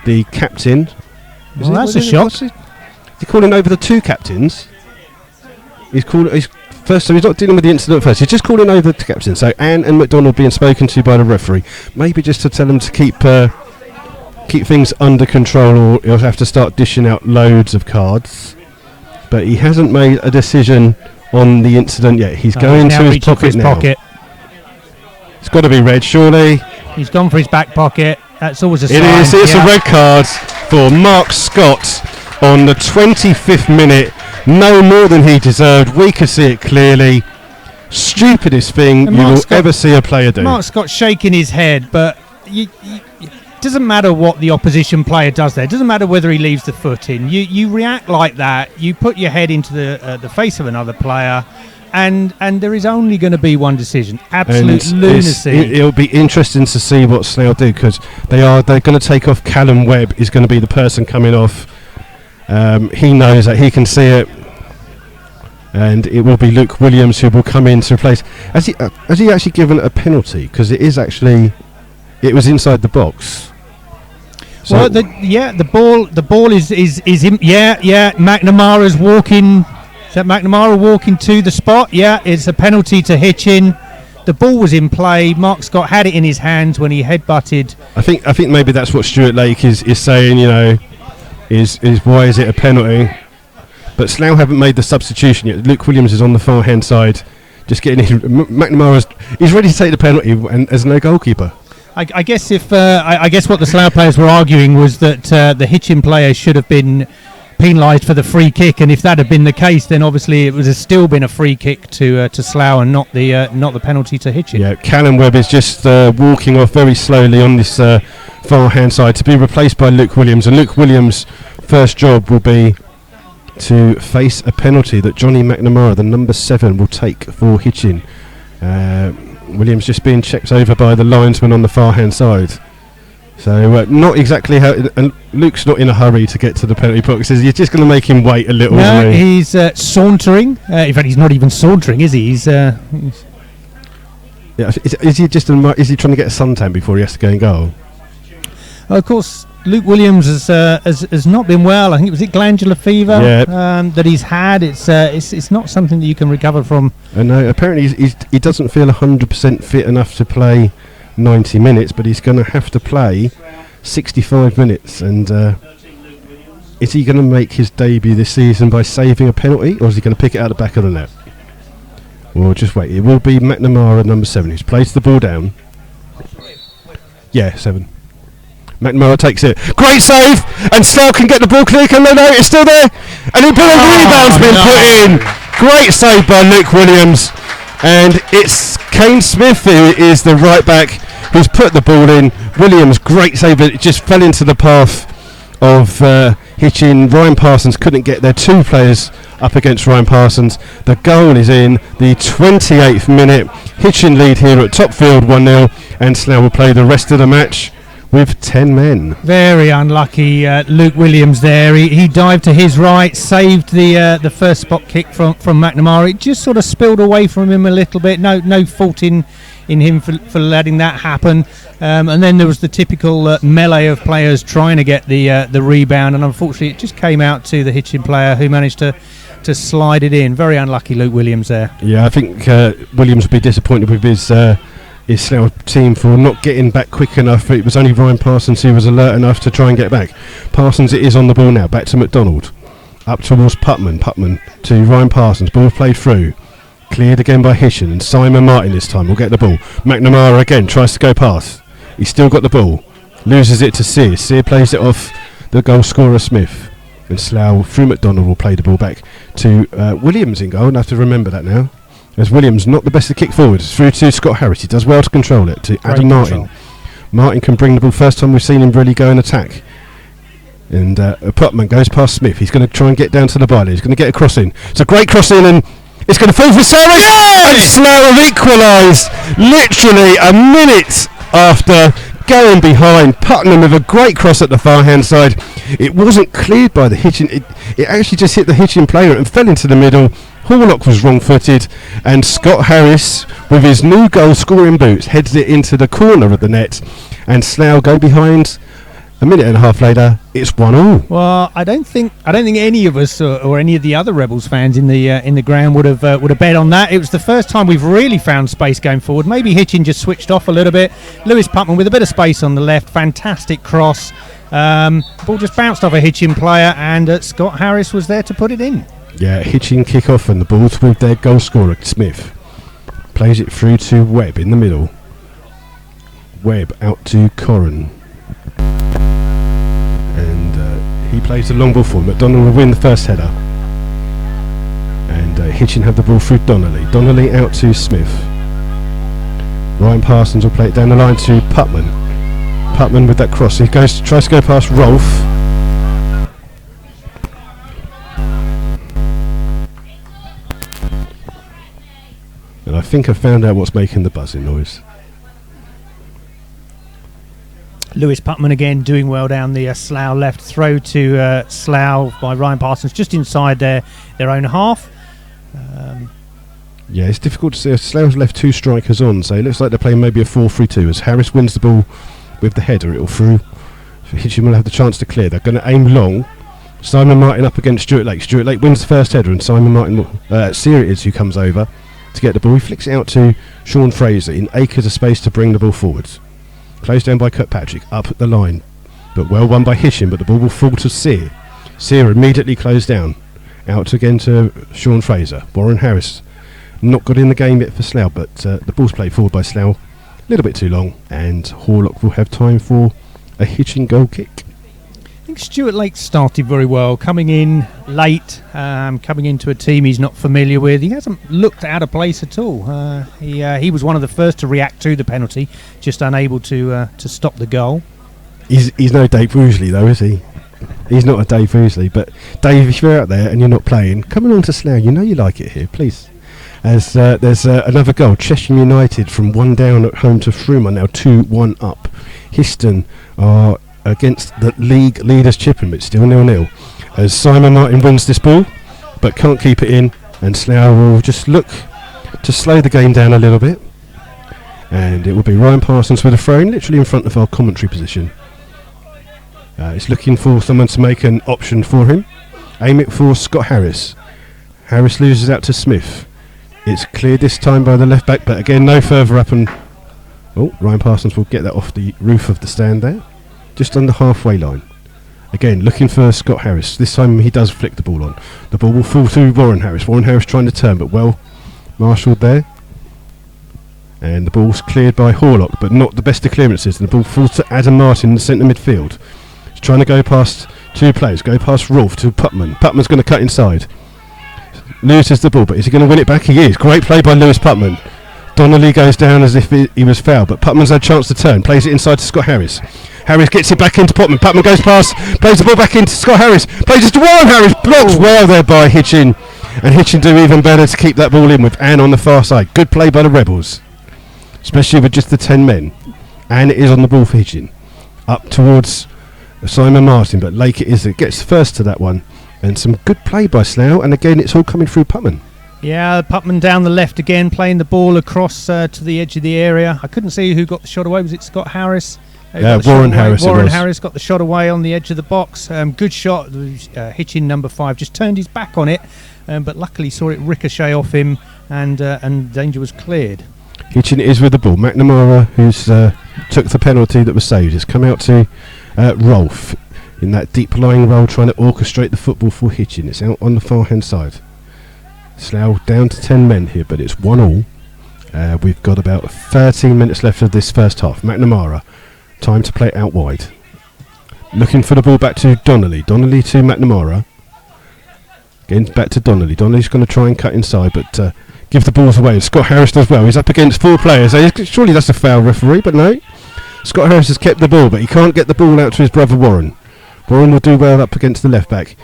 the captain. Well, that's a shock. He's calling over the two captains. He's first, so he's not dealing with the incident first. He's just calling over the captain. So Anne and McDonald being spoken to by the referee, maybe just to tell them to keep things under control, or he'll have to start dishing out loads of cards. But he hasn't made a decision on the incident yet. He's going to his pocket now. It's got to be red, surely. He's gone for his back pocket. That's always a sign. It is. It's a red card for Mark Scott on the 25th minute. No more than he deserved. We could see it clearly. Stupidest thing you will ever see a player do. Mark Scott shaking his head, but it doesn't matter what the opposition player does there. It doesn't matter whether he leaves the foot in. You react like that. You put your head into the face of another player, and there is only going to be one decision. Absolute lunacy. It'll be interesting to see what Slough do, because they're going to take off Callum Webb. Is going to be the person coming off. He knows that he can see it, and it will be Luke Williams who will come in to replace. Has he actually given a penalty? Because it was inside the box. So well, the ball is in. Yeah. McNamara's walking. Is that McNamara walking to the spot? Yeah, it's a penalty to Hitchin. The ball was in play. Mark Scott had it in his hands when he headbutted. I think maybe that's what Stuart Lake is saying. Is why is it a penalty? But Slough haven't made the substitution yet. Luke Williams is on the far hand side, just getting in. He's ready to take the penalty, and there's no goalkeeper. I guess what the Slough players were arguing was that the Hitchin player should have been penalised for the free kick, and if that had been the case, then obviously it would have still been a free kick to Slough and not the penalty to Hitchin. Yeah, Callum Webb is just walking off very slowly on this far hand side to be replaced by Luke Williams, and Luke Williams' first job will be to face a penalty that Johnny McNamara, the number 7, will take for Hitchin. Williams just being checked over by the linesman on the far hand side. So not exactly how. And Luke's not in a hurry to get to the penalty box. You're just going to make him wait a little. No, he's sauntering. In fact, he's not even sauntering, is he? He's yeah. Is he just? Is he trying to get a suntan before he has to go and goal? Of course, Luke Williams has not been well. I think it was glandular fever that he's had. It's not something that you can recover from. And apparently he doesn't feel 100% fit enough to play 90 minutes, but he's going to have to play 65 minutes. And is he going to make his debut this season by saving a penalty, or is he going to pick it out the back of the net? Well, just wait. It will be McNamara, number 7, who's placed the ball down. Yeah, 7. McNamara takes it. Great save! And Slough can get the ball clear. Can they know it's still there? And a rebound's been put in. Great save by Luke Williams. And it's Kane Smith who is the right back who's put the ball in. Williams, great save, but it just fell into the path of Hitchin. Ryan Parsons couldn't get there. 2 players up against Ryan Parsons. The goal is in the 28th minute. Hitchin lead here at Topfield 1-0, and Slough will play the rest of the match with 10 men. Very unlucky, Luke Williams there. He dived to his right, saved the first spot kick from McNamara. It just sort of spilled away from him a little bit. No fault in him for letting that happen. And then there was the typical melee of players trying to get the rebound, and unfortunately it just came out to the Hitchin player who managed to slide it in. Very unlucky, Luke Williams there. Yeah, I think Williams will be disappointed with his Slough team for not getting back quick enough. It was only Ryan Parsons who was alert enough to try and get back. Parsons, it is on the ball now, back to McDonald, up towards Putman to Ryan Parsons, ball played through, cleared again by Histon, and Simon Martin this time will get the ball. McNamara again tries to go past, he's still got the ball, loses it to Sear plays it off the goal scorer Smith, and Slough through McDonald will play the ball back to Williams in goal, and I have to remember that now. As Williams, not the best to kick forward, through to Scott Harris. He does well to control it, to Adam Martin. Martin can bring the ball, first time we've seen him really go and attack. And Putman goes past Smith. He's going to try and get down to the byline. He's going to get a cross in. It's a great cross in, and it's going to fall for Sarris. And Slough have equalised literally a minute after going behind. Putnam with a great cross at the far hand side. It wasn't cleared by the Hitchin. It actually just hit the Hitchin player and fell into the middle. Horlock was wrong-footed, and Scott Harris, with his new goal-scoring boots, heads it into the corner of the net, and Slough go behind. A minute and a half later, it's 1-1. Well, I don't think any of us or any of the other Rebels fans in the ground would have bet on that. It was the first time we've really found space going forward. Maybe Hitchin just switched off a little bit. Lewis Putman with a bit of space on the left, fantastic cross. Ball just bounced off a Hitchin player, and Scott Harris was there to put it in. Yeah, Hitchin kick off, and the ball's with their goal scorer Smith. Plays it through to Webb in the middle. Webb out to Corran. And he plays the long ball for McDonald will win the first header. And Hitchin have the ball through Donnelly. Donnelly out to Smith. Ryan Parsons will play it down the line to Putman. Putman with that cross. He tries to go past Rolfe. And I think I found out what's making the buzzing noise. Lewis Putman again doing well down the Slough left. Throw to Slough by Ryan Parsons just inside their own half. Yeah, it's difficult to see. Slough's left 2 strikers on, so it looks like they're playing maybe a 4-3-2. As Harris wins the ball with the header, it'll through. Hitchin will have the chance to clear. They're going to aim long. Simon Martin up against Stuart Lake. Stuart Lake wins the first header, and Simon Martin, Sear it is who comes over to get the ball. He flicks it out to Sean Fraser in acres of space to bring the ball forwards. Closed down by Kirkpatrick, up at the line, but well won by Histon, but the ball will fall to Sear. Sear immediately closed down. Out again to Sean Fraser. Warren Harris not got in the game yet for Slough, but the ball's played forward by Slough. A little bit too long, and Horlock will have time for a Hitchin goal kick. I think Stuart Lake started very well, coming in late, coming into a team he's not familiar with. He hasn't looked out of place at all. He was one of the first to react to the penalty, just unable to stop the goal. He's no Dave Woosley though, is he? He's not a Dave Woosley. But Dave, if you're out there and you're not playing, come along to Slough. You know you like it here, please. As there's another goal. Cheshire United from 1 down at home to Froome are now 2-1 up. Histon are against the league leaders Chipping, but still 0-0. As Simon Martin wins this ball, but can't keep it in, and Slough will just look to slow the game down a little bit. And it will be Ryan Parsons with a throw in, literally in front of our commentary position. It's looking for someone to make an option for him. Aim it for Scott Harris. Harris loses out to Smith. It's cleared this time by the left back, but again no further up, and Ryan Parsons will get that off the roof of the stand there, just on the halfway line. Again looking for Scott Harris. This time he does flick the ball on. The ball will fall to Warren Harris. Warren Harris trying to turn, but well marshalled there. And the ball's cleared by Horlock, but not the best of clearances. And the ball falls to Adam Martin in the centre midfield. He's trying to go past two players, go past Rolfe to Putman. Putman's going to cut inside. Loses the ball, but is he going to win it back? He is. Great play by Lewis Putman. Donnelly goes down as if he was fouled, but Putman's had a chance to turn. Plays it inside to Scott Harris. Harris gets it back into Putman. Putman goes past, plays the ball back into Scott Harris. Plays it to Warren Harris. Blocked well there by Hitchin. And Hitchin do even better to keep that ball in with Anne on the far side. Good play by the Rebels, especially with just the 10 men. And it is on the ball for Hitchin. Up towards Simon Martin, but Lake gets first to that one. And some good play by Slough, and again it's all coming through Putman. Yeah, Putman down the left again, playing the ball across to the edge of the area. I couldn't see who got the shot away. Was it Scott Harris? Warren Harris. Warren Harris got the shot away on the edge of the box. Good shot. Hitchin number 5 just turned his back on it, but luckily saw it ricochet off him, and danger was cleared. Hitchin is with the ball. McNamara, who's took the penalty that was saved, has come out to Rolfe in that deep lying role, trying to orchestrate the football for Hitchin. It's out on the far hand side. Slough down to 10 men here, but it's 1-1. We've got about 13 minutes left of this first half. McNamara, time to play it out wide. Looking for the ball back to Donnelly. Donnelly to McNamara. Again back to Donnelly. Donnelly's going to try and cut inside, but give the balls away. Scott Harris does well. He's up against 4 players. Surely that's a foul, referee, but no. Scott Harris has kept the ball, but he can't get the ball out to his brother Warren. Warren will do well up against the left back,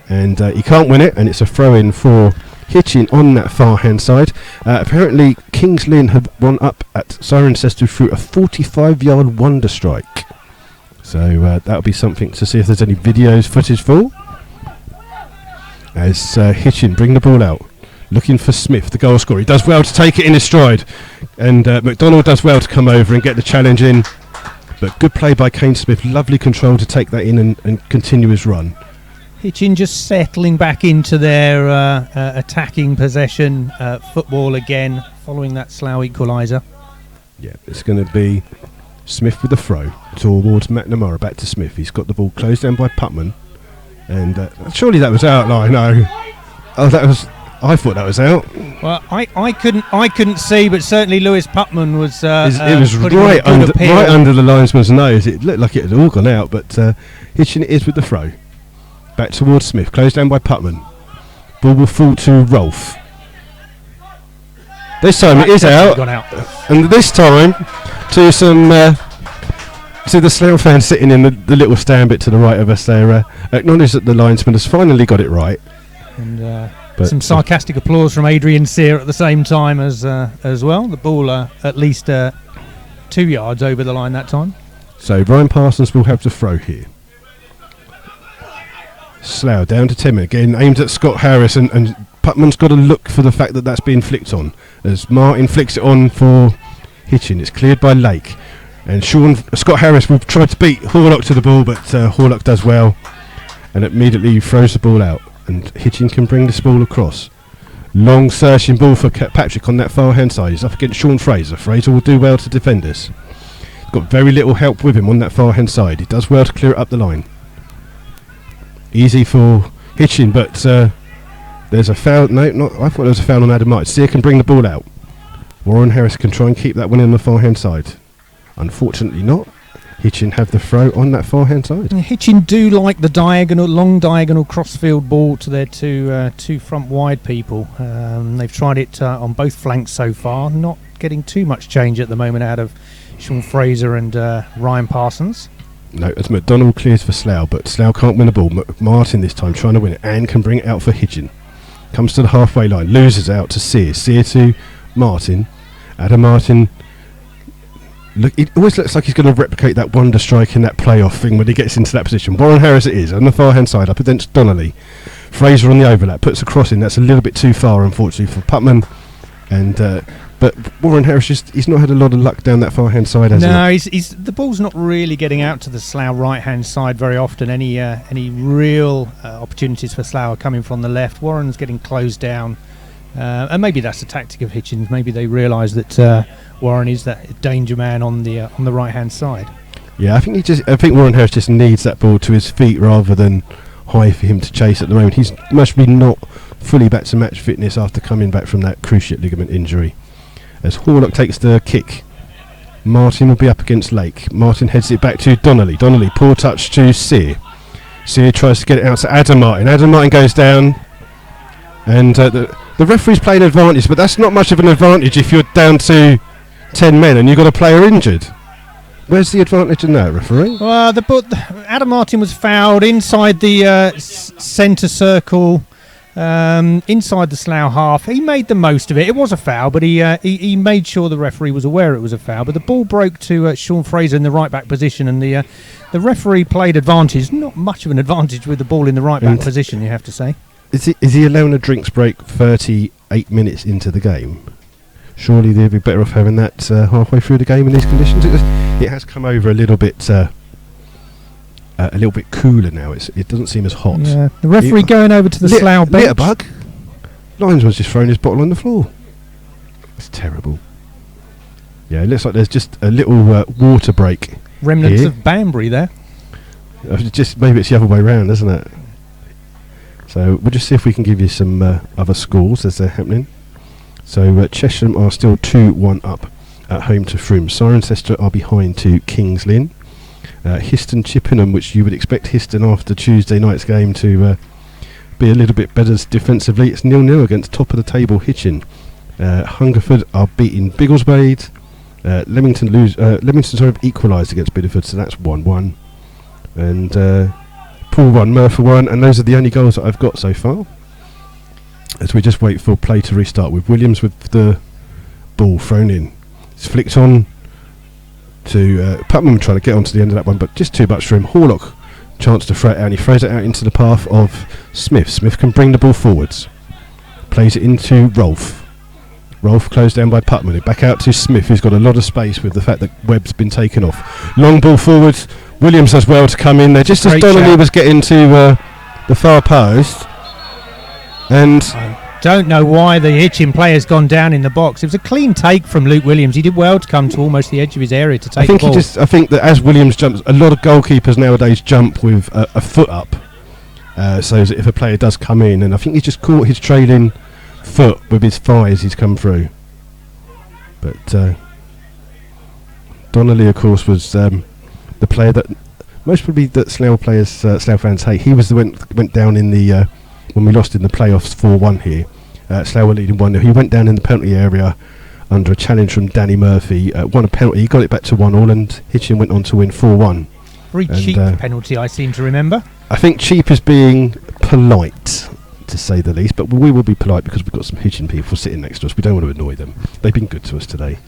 and he can't win it, and it's a throw in for Hitchin on that far hand side. Apparently Kings Lynn have won up at Cirencester through a 45-yard wonder strike, so that'll be something to see if there's any videos footage for, as Hitchin bring the ball out looking for Smith, the goal scorer. He does well to take it in his stride, and McDonald does well to come over and get the challenge in. But good play by Kane Smith, lovely control to take that in and continue his run. Hitchin just settling back into their attacking possession football again, following that Slough equaliser. Yeah, it's going to be Smith with the throw towards McNamara, back to Smith. He's got the ball closed down by Putman, and surely that was out. No. Oh, that was. I thought that was out. Well, I couldn't see, but certainly Lewis Putman was. It was right under the linesman's nose. It looked like it had all gone out, but Hitchin it is with the throw. Back towards Smith, closed down by Putman. Ball will fall to Rolfe. This time it is out, and this time to some to the Slough fans sitting in the little stand bit to the right of us. They acknowledge that the linesman has finally got it right. And some sarcastic applause from Adrian Sear at the same time as well. The ball at least 2 yards over the line that time. So Ryan Parsons will have to throw here. Slough down to 10 again, aimed at Scott Harris, and Putman's got to look for the fact that that's being flicked on. As Martin flicks it on for Hitchin, it's cleared by Lake. And Scott Harris will try to beat Horlock to the ball, but Horlock does well and immediately throws the ball out. And Hitchin can bring this ball across. Long searching ball for Patrick on that far hand side. He's up against Sean Fraser. Fraser will do well to defend this. He's got very little help with him on that far hand side. He does well to clear it up the line. Easy for Hitchin, but there's a foul. No, not. I thought there was a foul on Adam Martin. Sear can bring the ball out. Warren Harris can try and keep that one in the far hand side. Unfortunately not. Hitchin have the throw on that far hand side. Hitchin do like the long diagonal crossfield ball to their two front wide people. They've tried it on both flanks so far, not getting too much change at the moment out of Sean Fraser and Ryan Parsons. No, as McDonald clears for Slough, but Slough can't win the ball. Martin this time trying to win it and can bring it out for Hitchin. Comes to the halfway line, loses out to Sear. Sear to Martin. Adam Martin Look, it always looks like he's going to replicate that wonder strike in that playoff thing when he gets into that position. Warren Harris it is, on the far-hand side, up against Donnelly. Fraser on the overlap, puts a cross in. That's a little bit too far, unfortunately, for Putman. And but Warren Harris, he's not had a lot of luck down that far-hand side, has he? No, he's the ball's not really getting out to the Slough right-hand side very often. Any real opportunities for Slough are coming from the left. Warren's getting closed down. And maybe that's the tactic of Hitchins. Maybe they realise that Warren is that danger man on the right hand side. Yeah, I think Warren Harris just needs that ball to his feet rather than high for him to chase at the moment. He's must be not fully back to match fitness after coming back from that cruciate ligament injury. As Horlock takes the kick, Martin will be up against Lake. Martin heads it back to Donnelly. Donnelly, poor touch to Sear. Sear tries to get it out to Adam Martin. Adam Martin goes down, and the referee's playing advantage, but that's not much of an advantage if you're down to 10 men and you've got a player injured. Where's the advantage in that, referee? Well, Adam Martin was fouled inside the centre circle, inside the Slough half. He made the most of it. It was a foul, but he made sure the referee was aware it was a foul. But the ball broke to Sean Fraser in the right back position, and the referee played advantage. Not much of an advantage with the ball in the right back position, you have to say. Is he allowing a drinks break 38 minutes into the game? Surely they'd be better off having that halfway through the game in these conditions. It has come over a little bit cooler now. It doesn't seem as hot. Yeah, the referee going over to the Slough bench. Litterbug. Linesman's just thrown his bottle on the floor. It's terrible. Yeah, it looks like there's just a little water break. Remnants here. of Banbury there. Maybe it's the other way round, isn't it? So we'll just see if we can give you some other scores as they're happening. So Chesham are still 2-1 up at home to Frome. Cirencester are behind to Kings Lynn. Histon Chippenham, which you would expect Histon after Tuesday night's game to be a little bit better defensively. It's 0-0 against top of the table Hitchin. Hungerford are beating Biggleswade. Leamington have equalised against Bideford, so that's 1-1. And Paul 1, Murphy 1, and those are the only goals that I've got so far. As we just wait for play to restart with Williams with the ball thrown in. It's flicked on to Putman trying to get onto the end of that one, but just too much for him. Horlock, chance to throw it out, and he throws it out into the path of Smith. Smith can bring the ball forwards. Plays it into Rolfe. Rolfe closed down by Putman. Back out to Smith, who's got a lot of space with the fact that Webb's been taken off. Long ball forward. Williams has well to come in there, just as Donnelly was getting to the far post. And I don't know why the Hitchin player's gone down in the box. It was a clean take from Luke Williams. He did well to come to almost the edge of his area to take the ball. I think that as Williams jumps, a lot of goalkeepers nowadays jump with a foot up, so that if a player does come in, and I think he's just caught his trailing foot with his thigh as he's come through. But Donnelly, of course, was the player that most probably that Slough players, Slough fans hate. He was the went down in the when we lost in the playoffs 4-1 here. Slough were leading 1-0. He went down in the penalty area under a challenge from Danny Murphy. Won a penalty. He got it back to 1-1, and Hitchin went on to win 4-1. Very cheap penalty, I seem to remember. I think cheap is being polite, to say the least, but we will be polite because we've got some Hitchin people sitting next to us. We don't want to annoy them. They've been good to us today.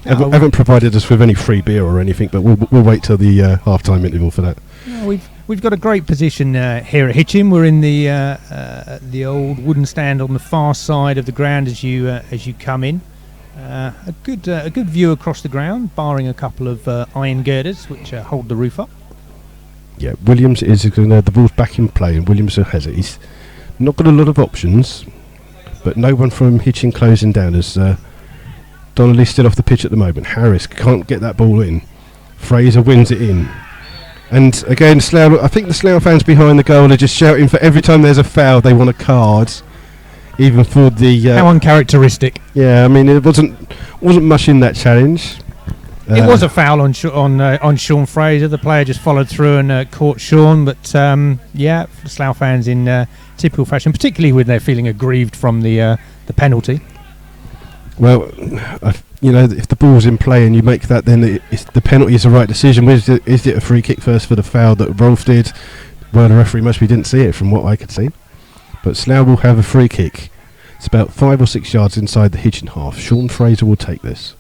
Haven't provided us with any free beer or anything, but we'll wait till the half-time interval for that. No, we've got a great position here at Hitchin. We're in the old wooden stand on the far side of the ground as you come in. A good view across the ground, barring a couple of iron girders which hold the roof up. Yeah, Williams is the ball's back in play, and Williams has it. He's not got a lot of options, but no one from Hitchin closing down as Donnelly's still off the pitch at the moment. Harris can't get that ball in. Fraser wins it in. And again, Slough, I think the Slough fans behind the goal are just shouting for every time there's a foul they want a card, even for the how uncharacteristic. Yeah, I mean it wasn't much in that challenge. It was a foul on Sean Fraser. The player just followed through and caught Sean, but the Slough fans in typical fashion, particularly when they're feeling aggrieved from the penalty. Well, if the ball's in play and you make that, then the penalty is the right decision. Is it a free kick first for the foul that Rolfe did? Well, the referee must be didn't see it from what I could see. But Slough will have a free kick. It's about 5 or 6 yards inside the Hitchin half. Sean Fraser will take this.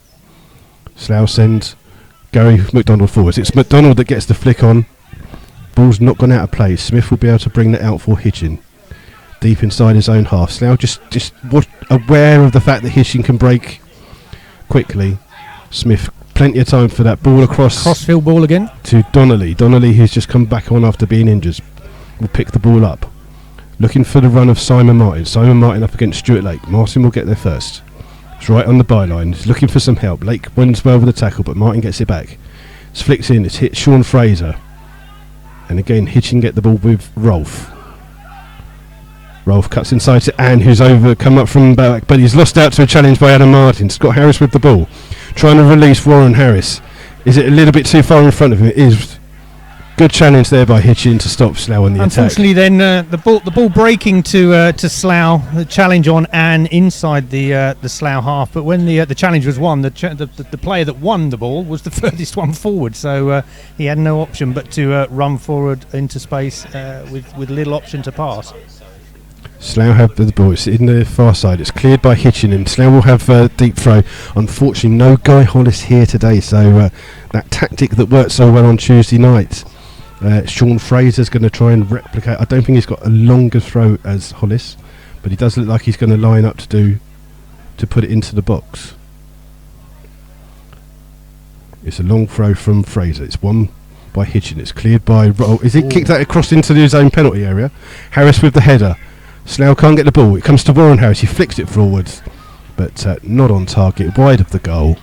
Slough send Gary McDonald forwards. It's McDonald that gets the flick on. Ball's not gone out of play. Smith will be able to bring that out for Hitchin. Deep inside his own half. Slough just aware of the fact that Hitchin can break quickly. Smith, plenty of time for that ball across. Crossfield ball again. To Donnelly. Donnelly, who's just come back on after being injured, will pick the ball up. Looking for the run of Simon Martin. Simon Martin up against Stuart Lake. Martin will get there first. It's right on the byline. He's looking for some help. Lake wins well with the tackle, but Martin gets it back. It's flicked in. It's hit Sean Fraser. And again, Hitchin get the ball with Rolfe. Rolfe cuts inside to Anne, who's come up from back, but he's lost out to a challenge by Adam Martin. Scott Harris with the ball, trying to release Warren Harris. Is it a little bit too far in front of him? It is. Good challenge there by Hitchin to stop Slough on the attack. Unfortunately, then the ball breaking to Slough. The challenge on Anne inside the Slough half. But when the challenge was won, the player that won the ball was the furthest one forward. So he had no option but to run forward into space with little option to pass. Slough have the ball. It's in the far side. It's cleared by Hitchin, and Slough will have a deep throw. Unfortunately, no Guy Hollis here today. So that tactic that worked so well on Tuesday night. Sean Fraser's going to try and replicate. I don't think he's got a longer throw as Hollis, but he does look like he's going to line up to put it into the box. It's a long throw from Fraser. It's won by Hitchin. It's cleared by Is it kicked that across into his own penalty area? Harris with the header. Slough can't get the ball. It comes to Warren Harris. He flicks it forwards, but not on target, wide of the goal,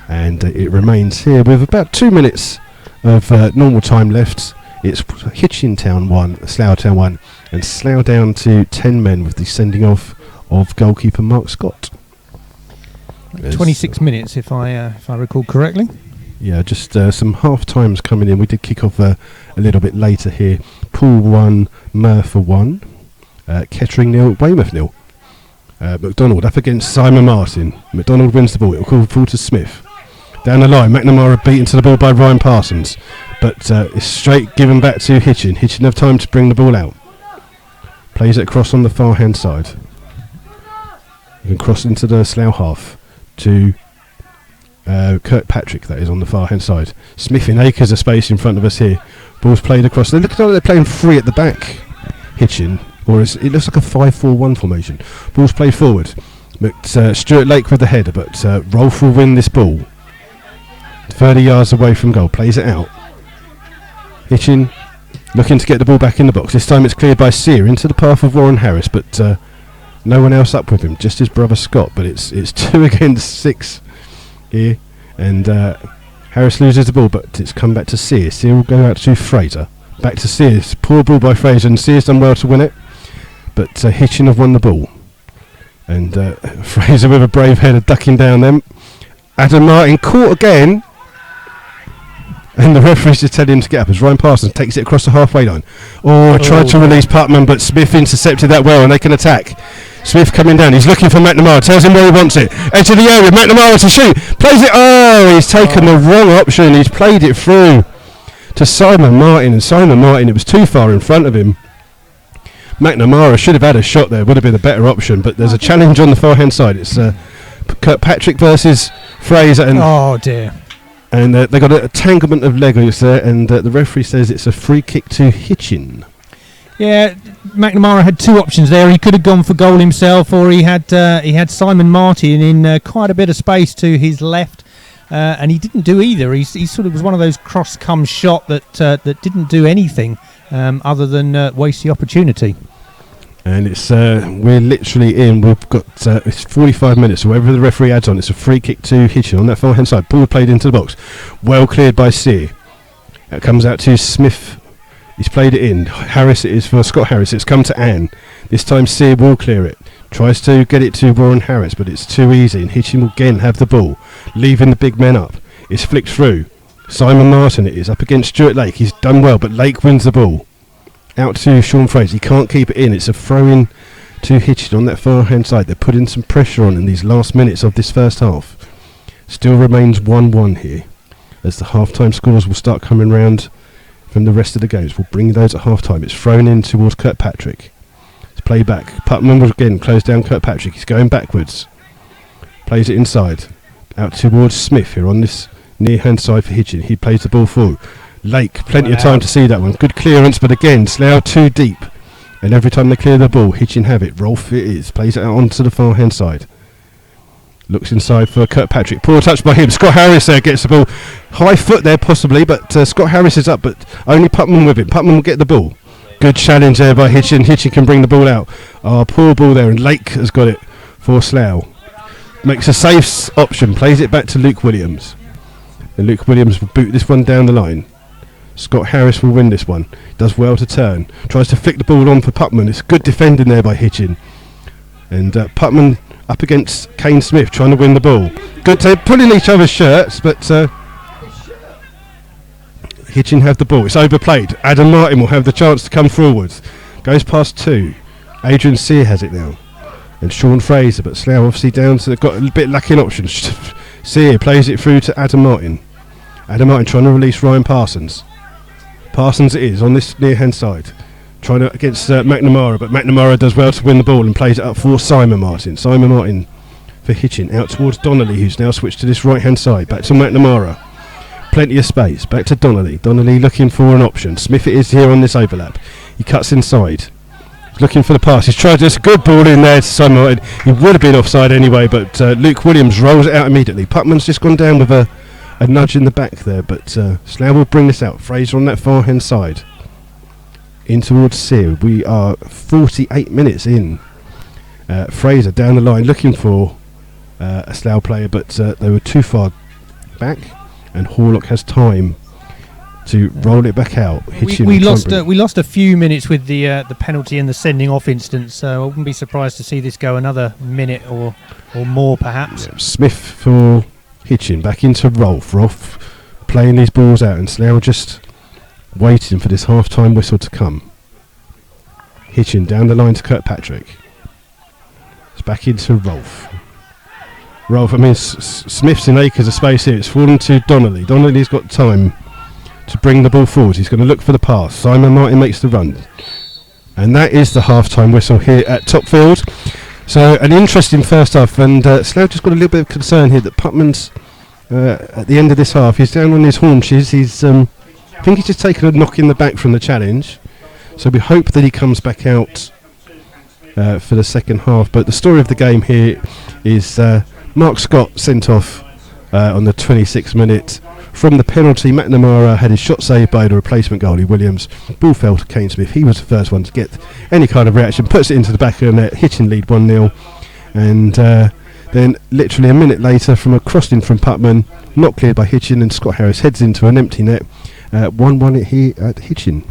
and it remains here with about 2 minutes of normal time left. It's Hitchin Town 1, Slough Town 1, and Slough down to 10 men with the sending off of goalkeeper Mark Scott. 26 minutes, if I recall correctly. Yeah, just some half times coming in. We did kick off a little bit later here. Poole 1, Merthyr 1, Kettering 0, Weymouth 0. McDonald up against Simon Martin. McDonald wins the ball. It will call forward to Smith. Down the line, McNamara beaten to the ball by Ryan Parsons, but it's straight given back to Hitchin. Hitchin have time to bring the ball out. Plays it across on the far hand side. You can cross into the Slough half to Kirkpatrick, that is on the far hand side. Smith in acres of space in front of us here. Ball's played across. They look like they're playing free at the back, Hitchin, or it looks like a 5-4-1 formation. Ball's played forward. But Stuart Lake with the header, but Rolfe will win this ball. 30 yards away from goal, plays it out. Hitchin looking to get the ball back in the box. This time it's cleared by Sear into the path of Warren Harris, but no one else up with him, just his brother Scott. But it's 2 against 6 here, and Harris loses the ball, but it's come back to Sear. Sear will go out to Fraser. Back to Sear. Poor ball by Fraser, and Sear's done well to win it, but Hitchin have won the ball. And Fraser with a brave header ducking down them. Adam Martin caught again. And the referee's just telling him to get up as Ryan Parsons takes it across the halfway line. Tried to release Putman, but Smith intercepted that well, and they can attack. Smith coming down. He's looking for McNamara. Tells him where he wants it. Edge of the area. McNamara to shoot. Plays it. He's taken the wrong option. He's played it through to Simon Martin. And Simon Martin, it was too far in front of him. McNamara should have had a shot there. Would have been a better option. But there's a challenge on the far hand side. It's Kirkpatrick versus Fraser. And oh, dear. And they got a entanglement of Legos there, and the referee says it's a free kick to Hitchin. Yeah, McNamara had 2 options there. He could have gone for goal himself, or he had Simon Martin in quite a bit of space to his left, and he didn't do either. He sort of was one of those cross-come shot that didn't do anything other than waste the opportunity. And it's we're literally in. We've got it's 45 minutes. So whatever the referee adds on, it's a free kick to Hitchin on that far hand side. Ball played into the box, well cleared by Sear. It comes out to Smith. He's played it in. Harris, it is for Scott Harris. It's come to Anne. This time Sear will clear it. Tries to get it to Warren Harris, but it's too easy. And Hitchin will again have the ball, leaving the big men up. It's flicked through. Simon Martin it is up against Stuart Lake. He's done well, but Lake wins the ball. Out to Sean Fraser. He can't keep it in. It's a throw-in to Hitchin on that far-hand side. They're putting some pressure on in these last minutes of this first half. Still remains 1-1 here, as the half-time scores will start coming round from the rest of the games. We'll bring those at half-time. It's thrown in towards Kirkpatrick. It's play back. Putman will again close down Kirkpatrick. He's going backwards. Plays it inside. Out towards Smith here on this near hand side for Hitchin. He plays the ball forward. Lake, plenty of time to see that one. Good clearance, but again, Slough too deep. And every time they clear the ball, Hitchin have it. Rolf it is. Plays it out onto the far hand side. Looks inside for Kirkpatrick. Poor touch by him. Scott Harris there gets the ball. High foot there possibly, but Scott Harris is up, but only Putman with him. Putman will get the ball. Good challenge there by Hitchin. Hitchin can bring the ball out. Poor ball there, and Lake has got it for Slough. Makes a safe option. Plays it back to Luke Williams. And Luke Williams will boot this one down the line. Scott Harris will win this one. Does well to turn. Tries to flick the ball on for Putman. It's good defending there by Hitchin. And Putman up against Kane Smith trying to win the ball. Good to pulling each other's shirts, but Hitchin have the ball. It's overplayed. Adam Martin will have the chance to come forwards. Goes past two. Adrian Sear has it now. And Sean Fraser, but Slough obviously down, so they've got a bit lacking options. Sear plays it through to Adam Martin. Adam Martin trying to release Ryan Parsons. Parsons it is on this near hand side. Trying to against McNamara, but McNamara does well to win the ball and plays it up for Simon Martin. Simon Martin for Hitchin, out towards Donnelly, who's now switched to this right hand side. Back to McNamara. Plenty of space. Back to Donnelly. Donnelly looking for an option. Smith it is here on this overlap. He cuts inside. He's looking for the pass. He's tried this good ball in there to Simon Martin. He would have been offside anyway, but Luke Williams rolls it out immediately. Putman's just gone down with a nudge in the back there, but Slough will bring this out. Fraser on that far hand side. In towards Sear. We are 48 minutes in. Fraser down the line looking for a Slough player, but they were too far back, and Horlock has time to roll it back out. We lost a few minutes with the penalty and the sending off instance, so I wouldn't be surprised to see this go another minute or more perhaps. Yeah, Smith for Hitchin, back into Rolf. Rolf playing these balls out, and Slough just waiting for this half-time whistle to come. Hitchin down the line to Kirkpatrick. It's back into Rolf. Smith's in acres of space here. It's fallen to Donnelly. Donnelly's got time to bring the ball forward. He's going to look for the pass. Simon Martin makes the run. And that is the half-time whistle here at Topfield. So an interesting first half, and Slough just got a little bit of concern here that Putman's at the end of this half, he's down on his haunches. I think he's just taken a knock in the back from the challenge, so we hope that he comes back out for the second half. But the story of the game here is Mark Scott sent off on the 26th minute from the penalty. McNamara had his shot saved by the replacement goalie Williams. Ball fell to Kane Smith. He was the first one to get any kind of reaction, puts it into the back of the net. Hitchin lead 1-0, and then literally a minute later, from a crossing from Putman, not cleared by Hitchin, and Scott Harris heads into an empty net. 1-1 here at Hitchin.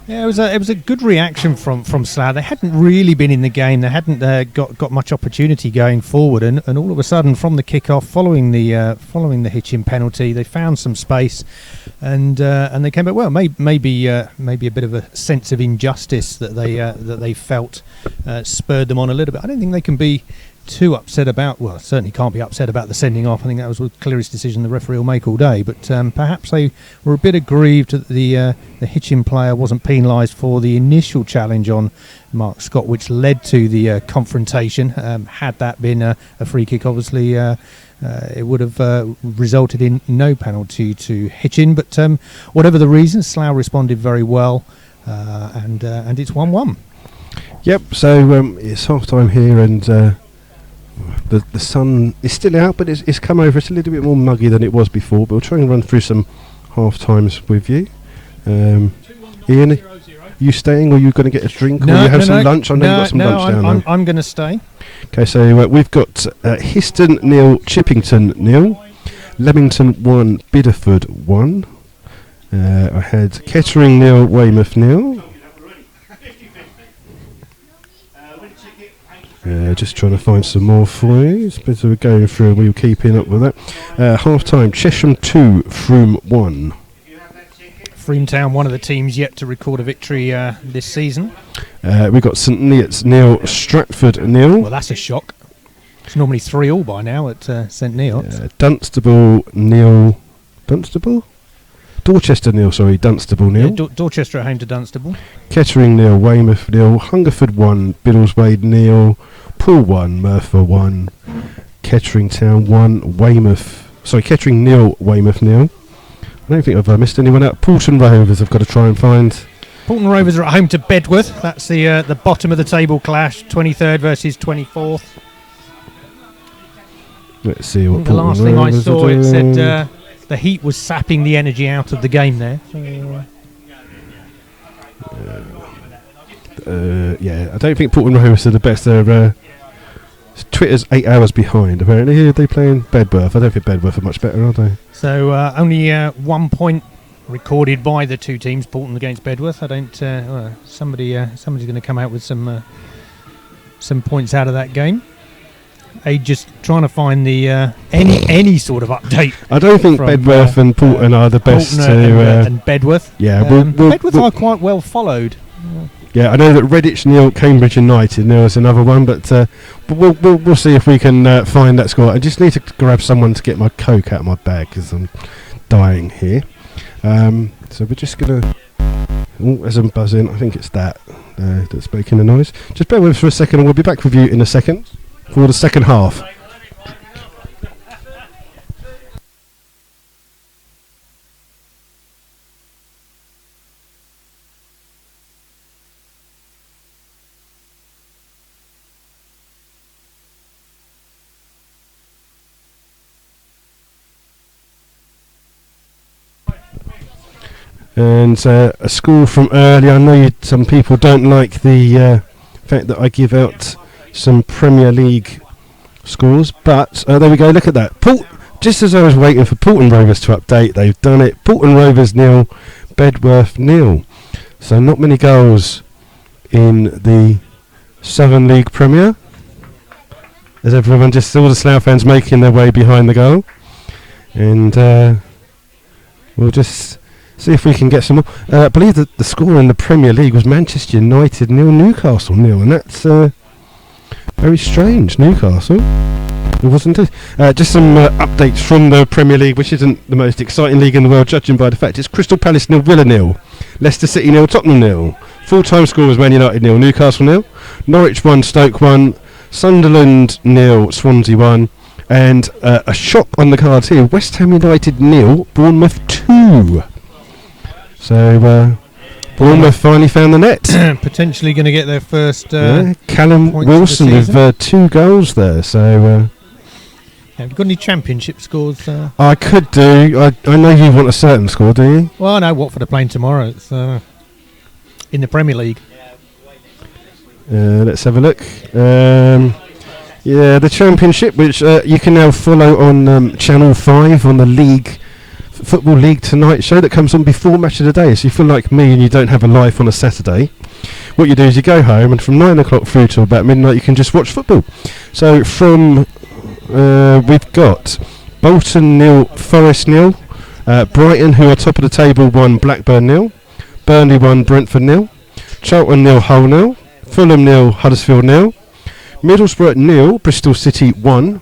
Yeah, it was a good reaction from Slough. They hadn't really been in the game. They hadn't got much opportunity going forward, and all of a sudden, from the kick-off, following the Hitchin penalty, they found some space, and they came back. Well, maybe a bit of a sense of injustice that they felt spurred them on a little bit. I don't think they can be too upset about, well, certainly can't be upset about the sending off. I think that was the clearest decision the referee will make all day, but perhaps they were a bit aggrieved that the Hitchin player wasn't penalised for the initial challenge on Mark Scott, which led to the confrontation. Had that been a free kick, obviously it would have resulted in no penalty to Hitchin, but whatever the reason, Slough responded very well, and it's 1-1. Yep, so it's half time here, and the sun is still out, but it's come over. It's a little bit more muggy than it was before, but we'll try and run through some half times with you. Ian, are you staying, or are you going to get a drink, or you have some lunch? I know you've got some lunch down there. I'm going to stay. Okay, so we've got Histon 0, Chippington 0, Leamington 1, Bideford 1. I had Kettering 0, Weymouth 0. Just trying to find some more for you. But we're going through and we're keeping up with that. Half time, Chesham 2, Frome 1. Frome Town, one of the teams yet to record a victory this season. We've got St Neots 0, Stratford 0. Well, that's a shock. It's normally 3-3 by now at St Neots. Dunstable 0. Dunstable? Dorchester 0, sorry, Dunstable 0. Yeah, Dorchester at home to Dunstable. Kettering 0, Weymouth 0, Hungerford 1, Biddleswade 0, Poole 1, Merthyr 1. Kettering Town 1, Kettering 0, Weymouth 0. I don't think I've missed anyone out. Porton Rovers I've got to try and find. Porton Rovers are at home to Bedworth. That's the bottom of the table clash, 23rd versus 24th. Let's see what the last thing I saw, it said the heat was sapping the energy out of the game there. I don't think Porton Rovers are the best. Twitter's 8 hours behind, apparently. Are they playing Bedworth? I don't think Bedworth are much better, are they? So only 1 point recorded by the two teams, Porton against Bedworth. I don't. Somebody's going to come out with some points out of that game. Just trying to find the any sort of update. I don't think Bedworth and Porton are the best. And Bedworth. Yeah, Bedworth are quite well followed. Yeah, I know that Redditch 0, Cambridge United 0 is another one, but we'll see if we can find that score. I just need to grab someone to get my Coke out of my bag because I'm dying here. So we're just gonna. Oh, as I'm buzzing, I think it's that's making a noise. Just bear with us for a second, and we'll be back with you in a second for the second half. And a score from earlier. I know some people don't like the fact that I give out some Premier League scores, but there we go. Look at that. Just as I was waiting for Porton Rovers to update, they've done it. Porton Rovers 0, Bedworth 0. So not many goals in the Southern League Premier. As everyone, just all the Slough fans making their way behind the goal, and we'll just see if we can get some more. I believe that the score in the Premier League was Manchester United 0, Newcastle 0, and that's very strange. Newcastle. It wasn't it? Just some updates from the Premier League, which isn't the most exciting league in the world, judging by the fact it's Crystal Palace 0, Villa 0, Leicester City 0, Tottenham 0. Full-time score was Man United 0, Newcastle 0, Norwich 1, Stoke 1, Sunderland 0, Swansea 1, and a shock on the cards here: West Ham United 0, Bournemouth 2. So Bournemouth finally found the net. Potentially going to get their first. Callum Wilson with 2 goals there. So. Have you got any championship scores? I could do. I know you want a certain score, do you? Well, I know Watford are playing tomorrow. It's in the Premier League. Let's have a look. The championship, which you can now follow on Channel 5 on the League. Football League Tonight show that comes on before Match of the Day. So you feel like me and you don't have a life on a Saturday, what you do is you go home, and from 9 o'clock through to about midnight you can just watch football. So from we've got Bolton 0, Forest 0, Brighton, who are top of the table, 1, Blackburn 0, Burnley 1, Brentford 0, Charlton 0, Hull 0, Fulham 0, Huddersfield 0, Middlesbrough 0, Bristol City 1,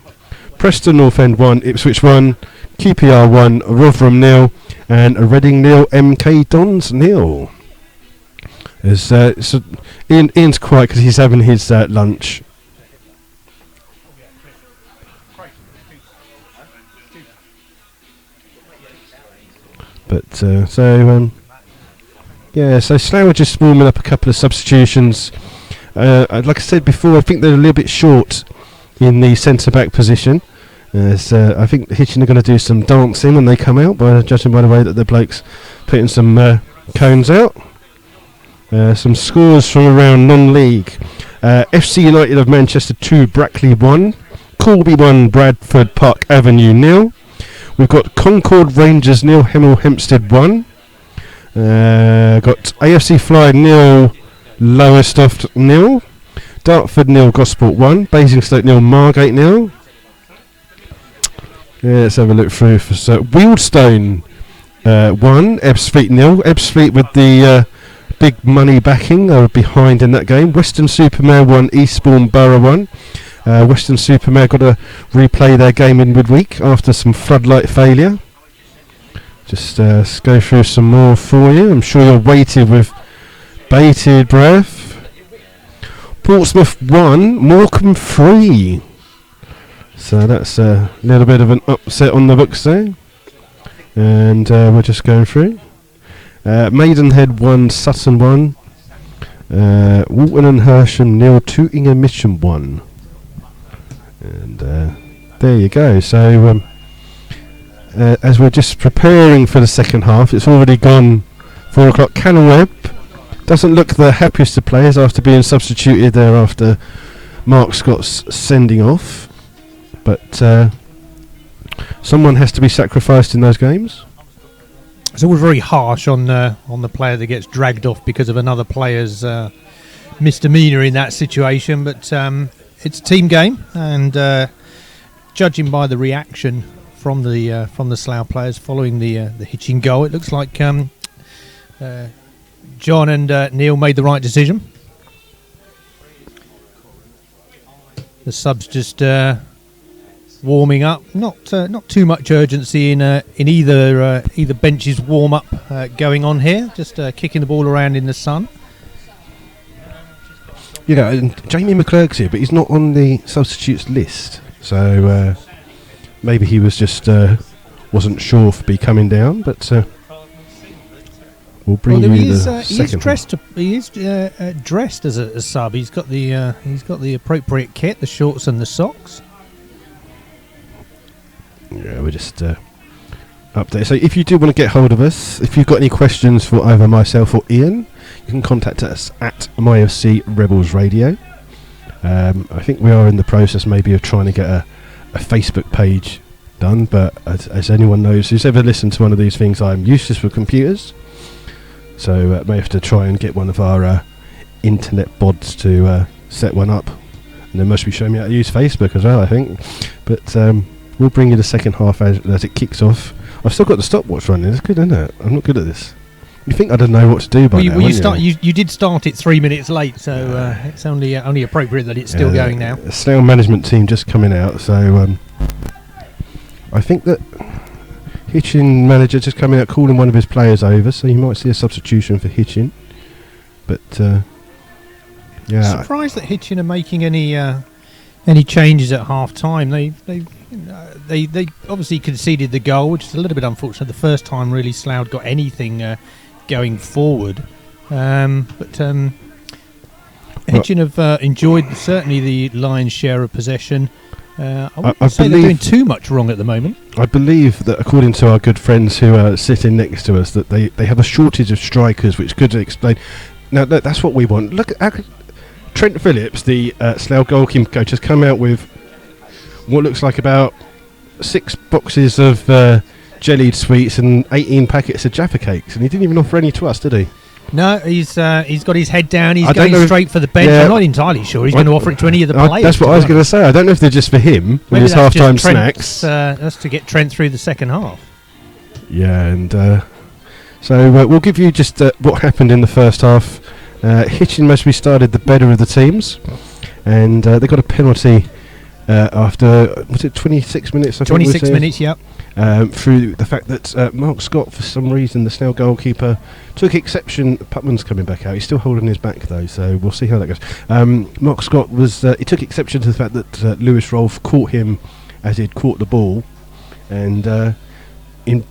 Preston North End 1, Ipswich 1, QPR 1, Rotherham 0, and Reading 0, MK Dons 0. So Ian's quiet because he's having his lunch. But so Slough are just warming up a couple of substitutions. Like I said before, I think they're a little bit short in the centre-back position. So I think Hitchin are going to do some dancing when they come out, judging by the way that the bloke's putting some cones out. Some scores from around non-league. FC United of Manchester 2, Brackley 1, Corby 1, Bradford Park Avenue 0. We've got Concord Rangers 0, Hemel Hempstead 1. Got AFC Fly 0, Lowestoft 0. Dartford 0, Gosport 1. Basingstoke 0, Margate 0. Let's have a look through for Wealdstone 1, Ebbsfleet 0. Ebbsfleet with the big money backing are behind in that game. Western-super-Mare 1, Eastbourne Borough 1. Western-super-Mare got to replay their game in midweek after some floodlight failure. Just go through some more for you. I'm sure you're waiting with bated breath. Portsmouth 1, Morecambe 3. So that's a little bit of an upset on the books there. And we're just going through. Maidenhead 1, Sutton 1. Walton and Hersham 0, Tooting Mission 1. And there you go. So as we're just preparing for the second half, it's already gone 4 o'clock. Cannon Webb doesn't look the happiest of players after being substituted there after Mark Scott's sending off. But someone has to be sacrificed in those games. It's always very harsh on the player that gets dragged off because of another player's misdemeanour in that situation. But it's a team game, and judging by the reaction from the Slough players following the Hitchin goal, it looks like John and Neil made the right decision. The subs just warming up. Not too much urgency in either bench's warm up going on here. Just kicking the ball around in the sun. You know, and Jamie McClurg's here, but he's not on the substitutes list. So maybe he was just wasn't sure if he'd be coming down, but. We'll bring you the second. He is dressed as a sub. He's got the appropriate kit, the shorts and the socks. Yeah, we're just update. So if you do want to get hold of us, if you've got any questions for either myself or Ian, you can contact us at MyFC Rebels Radio. I think we are in the process maybe of trying to get a Facebook page done, but as anyone knows who's ever listened to one of these things, I'm useless with computers. So may have to try and get one of our internet bods to set one up, and they must be showing me how to use Facebook as well, I think. But we'll bring you the second half as it kicks off. I've still got the stopwatch running. It's good, isn't it? I'm not good at this. You think I'd know what to do by now? You did start it 3 minutes late, so it's only appropriate that it's still going now. The Slough management team just coming out, so I think that Hitchin manager just coming out calling one of his players over, so you might see a substitution for Hitchin. But yeah, surprised that Hitchin are making any changes at half time. They obviously conceded the goal, which is a little bit unfortunate. The first time really Slough got anything going forward, but Hitchin have enjoyed certainly the lion's share of possession. I wouldn't say they're doing too much wrong at the moment. I believe that according to our good friends who are sitting next to us, that they have a shortage of strikers, which could explain. Now that's what we want. Look at Trent Phillips, the Slough goalkeeper coach, has come out with what looks like about 6 boxes of jellied sweets and 18 packets of Jaffa cakes, and he didn't even offer any to us, did he? No, he's got his head down. He's going straight for the bench. Yeah. I'm not entirely sure he's going to offer it to any of the players. That's what I was going to say. I don't know if they're just for him with his half-time snacks. That's to get Trent through the second half. Yeah, and so we'll give you just what happened in the first half. Hitchin mostly started the better of the teams, and they got a penalty after, was it 26 minutes? 26 minutes, yep. Through the fact that Mark Scott, for some reason, the Slough goalkeeper, took exception. Putman's coming back out. He's still holding his back though, so we'll see how that goes. Mark Scott he took exception to the fact that Lewis Rolfe caught him as he'd caught the ball, and in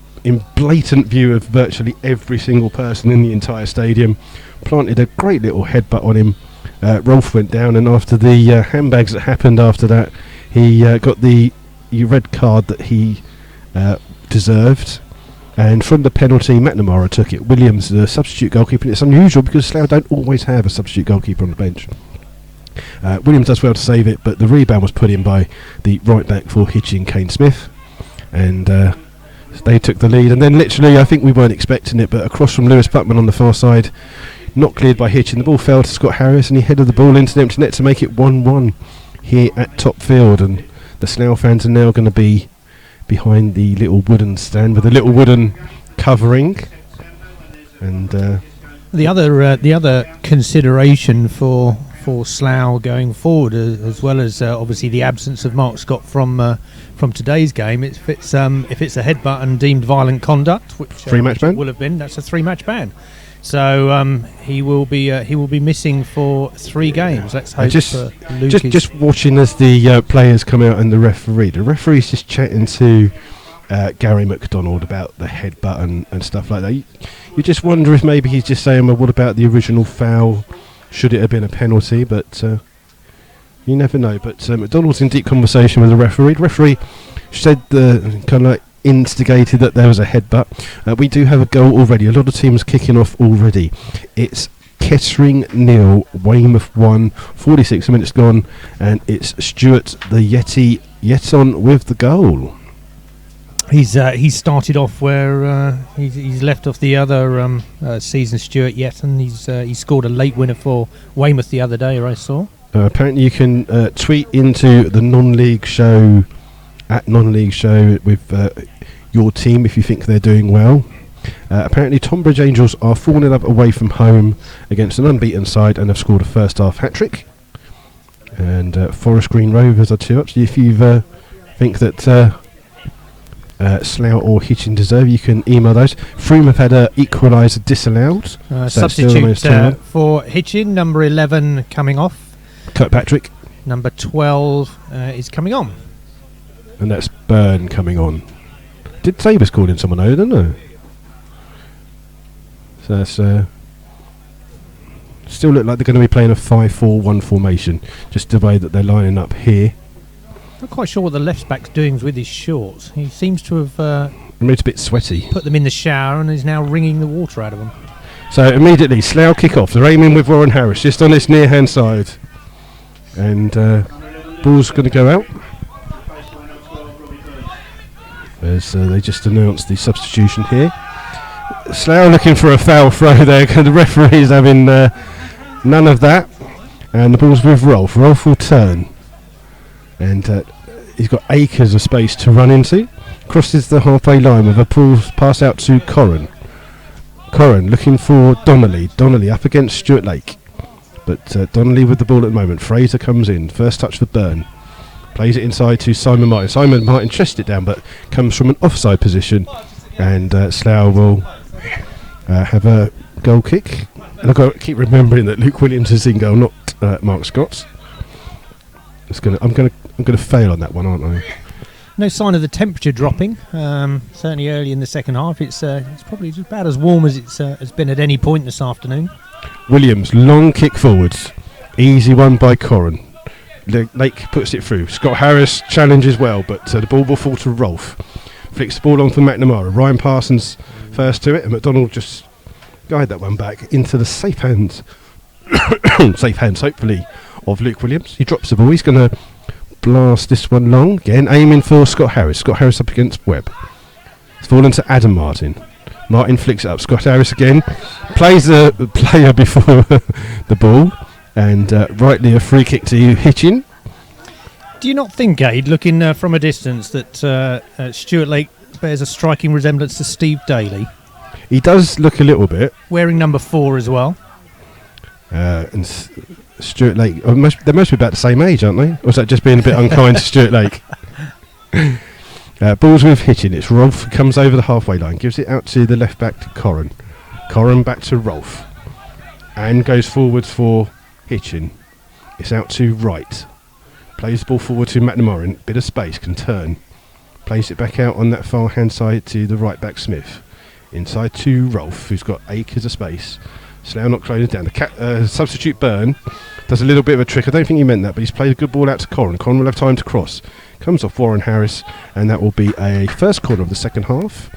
blatant view of virtually every single person in the entire stadium, planted a great little headbutt on him. Rolfe went down, and after the handbags that happened after that, he got the red card that he deserved, and from the penalty McNamara took it. Williams, the substitute goalkeeper, and it's unusual because Slough don't always have a substitute goalkeeper on the bench. Williams does well to save it, but the rebound was put in by the right back for Hitchin, Kane Smith, and they took the lead. And then literally, I think we weren't expecting it, but across from Lewis Putman on the far side, not cleared by Hitchin, the ball fell to Scott Harris, and he headed the ball into the empty net to make it 1-1 here at Top Field. And the Slough fans are now going to be behind the little wooden stand with a little wooden covering. And the other consideration for Slough going forward, as well as obviously the absence of Mark Scott from today's game, if it's a headbutt and deemed violent conduct, which 3-match ban will have been, that's a 3-match ban. So he will be missing for 3 games. Let's hope for Luke. Just watching as the players come out and the referee's just chatting to Gary McDonald about the headbutt and stuff like that. You just wonder if maybe he's just saying, well, what about the original foul? Should it have been a penalty? But you never know. But McDonald's in deep conversation with the referee. The referee said kind of like instigated that there was a headbutt. We do have a goal already. A lot of teams kicking off already. It's Kettering 0, Weymouth 1, 46 minutes gone, and it's Stuart the Yeti Yeton with the goal. He's started off where he's left off the other season, Stuart Yeton. He scored a late winner for Weymouth the other day, I saw. Apparently you can tweet into the non-league show at non-league show with your team if you think they're doing well. Apparently Tonbridge Angels are 4-0 up away from home against an unbeaten side and have scored a first half hat-trick. And Forest Green Rovers are 2 up. So if you think that Slough or Hitchin deserve, you can email those. Froome have had an equaliser disallowed. Substitute for Hitchin, number 11 coming off. Kirkpatrick. Number 12 is coming on. And that's Byrne coming on. Did Sabres call in someone over, didn't they? So that's still look like they're going to be playing a 5-4-1 formation, just the way that they're lining up here. Not quite sure what the left back's doing with his shorts. He seems to have it's a bit sweaty. Put them in the shower and is now wringing the water out of them. So immediately Slough kick off. They're aiming with Warren Harris just on this near hand side, and ball's going to go out. As they just announced the substitution here. Slough looking for a foul throw there. The referee is having none of that, and the ball's with Rolf. Rolf will turn, and he's got acres of space to run into. Crosses the halfway line with a pass out to Corran. Corran looking for Donnelly. Donnelly up against Stuart Lake, but Donnelly with the ball at the moment. Fraser comes in. First touch for Byrne. Plays it inside to Simon Martin. Simon Martin chests it down, but comes from an offside position, and Slough will have a goal kick. And I've got to keep remembering that Luke Williams is in goal, not Mark Scott. I'm going to fail on that one, aren't I? No sign of the temperature dropping. Certainly early in the second half, it's probably about as warm as it's has been at any point this afternoon. Williams, long kick forwards, easy one by Corran. Lake puts it through. Scott Harris challenges well, but the ball will fall to Rolf. Flicks the ball on for McNamara. Ryan Parsons first to it, and McDonald just guide that one back into the safe hands, hopefully, of Luke Williams. He drops the ball. He's going to blast this one long. Again, aiming for Scott Harris. Scott Harris up against Webb. It's fallen to Adam Martin. Martin flicks it up. Scott Harris again. Plays the player before the ball. And rightly a free kick to Hitchin. Do you not think, Aid, looking from a distance, that Stuart Lake bears a striking resemblance to Steve Daly? He does look a little bit. Wearing number 4 as well. And Stuart Lake, they must be about the same age, aren't they? Or is that just being a bit unkind to Stuart Lake? Ball's with Hitchin. It's Rolf who comes over the halfway line, gives it out to the left back to Corran. Corran back to Rolf. And goes forwards for Hitchin. It's out to right. Plays the ball forward to McNamara. Bit of space, can turn. Plays it back out on that far hand side to the right back Smith. Inside to Rolf, who's got acres of space. Slough not closing down. The substitute Byrne does a little bit of a trick. I don't think he meant that, but he's played a good ball out to Corran. Corran will have time to cross. Comes off Warren Harris, and that will be a first corner of the second half.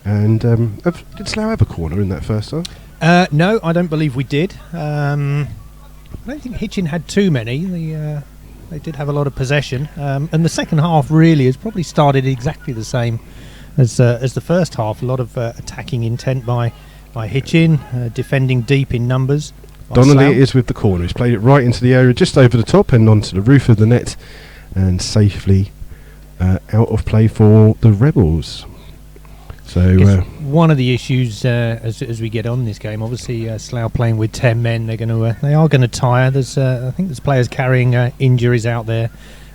And did Slough have a corner in that first half? No, I don't believe we did. I don't think Hitchin had too many. They did have a lot of possession, and the second half really has probably started exactly the same as the first half. A lot of attacking intent by Hitchin, defending deep in numbers. Donnelly is with the corner. He's played it right into the area, just over the top and onto the roof of the net, and safely out of play for the Rebels. So one of the issues as we get on this game, obviously Slough playing with 10 men, they are going to tire. There's I think there's players carrying injuries out there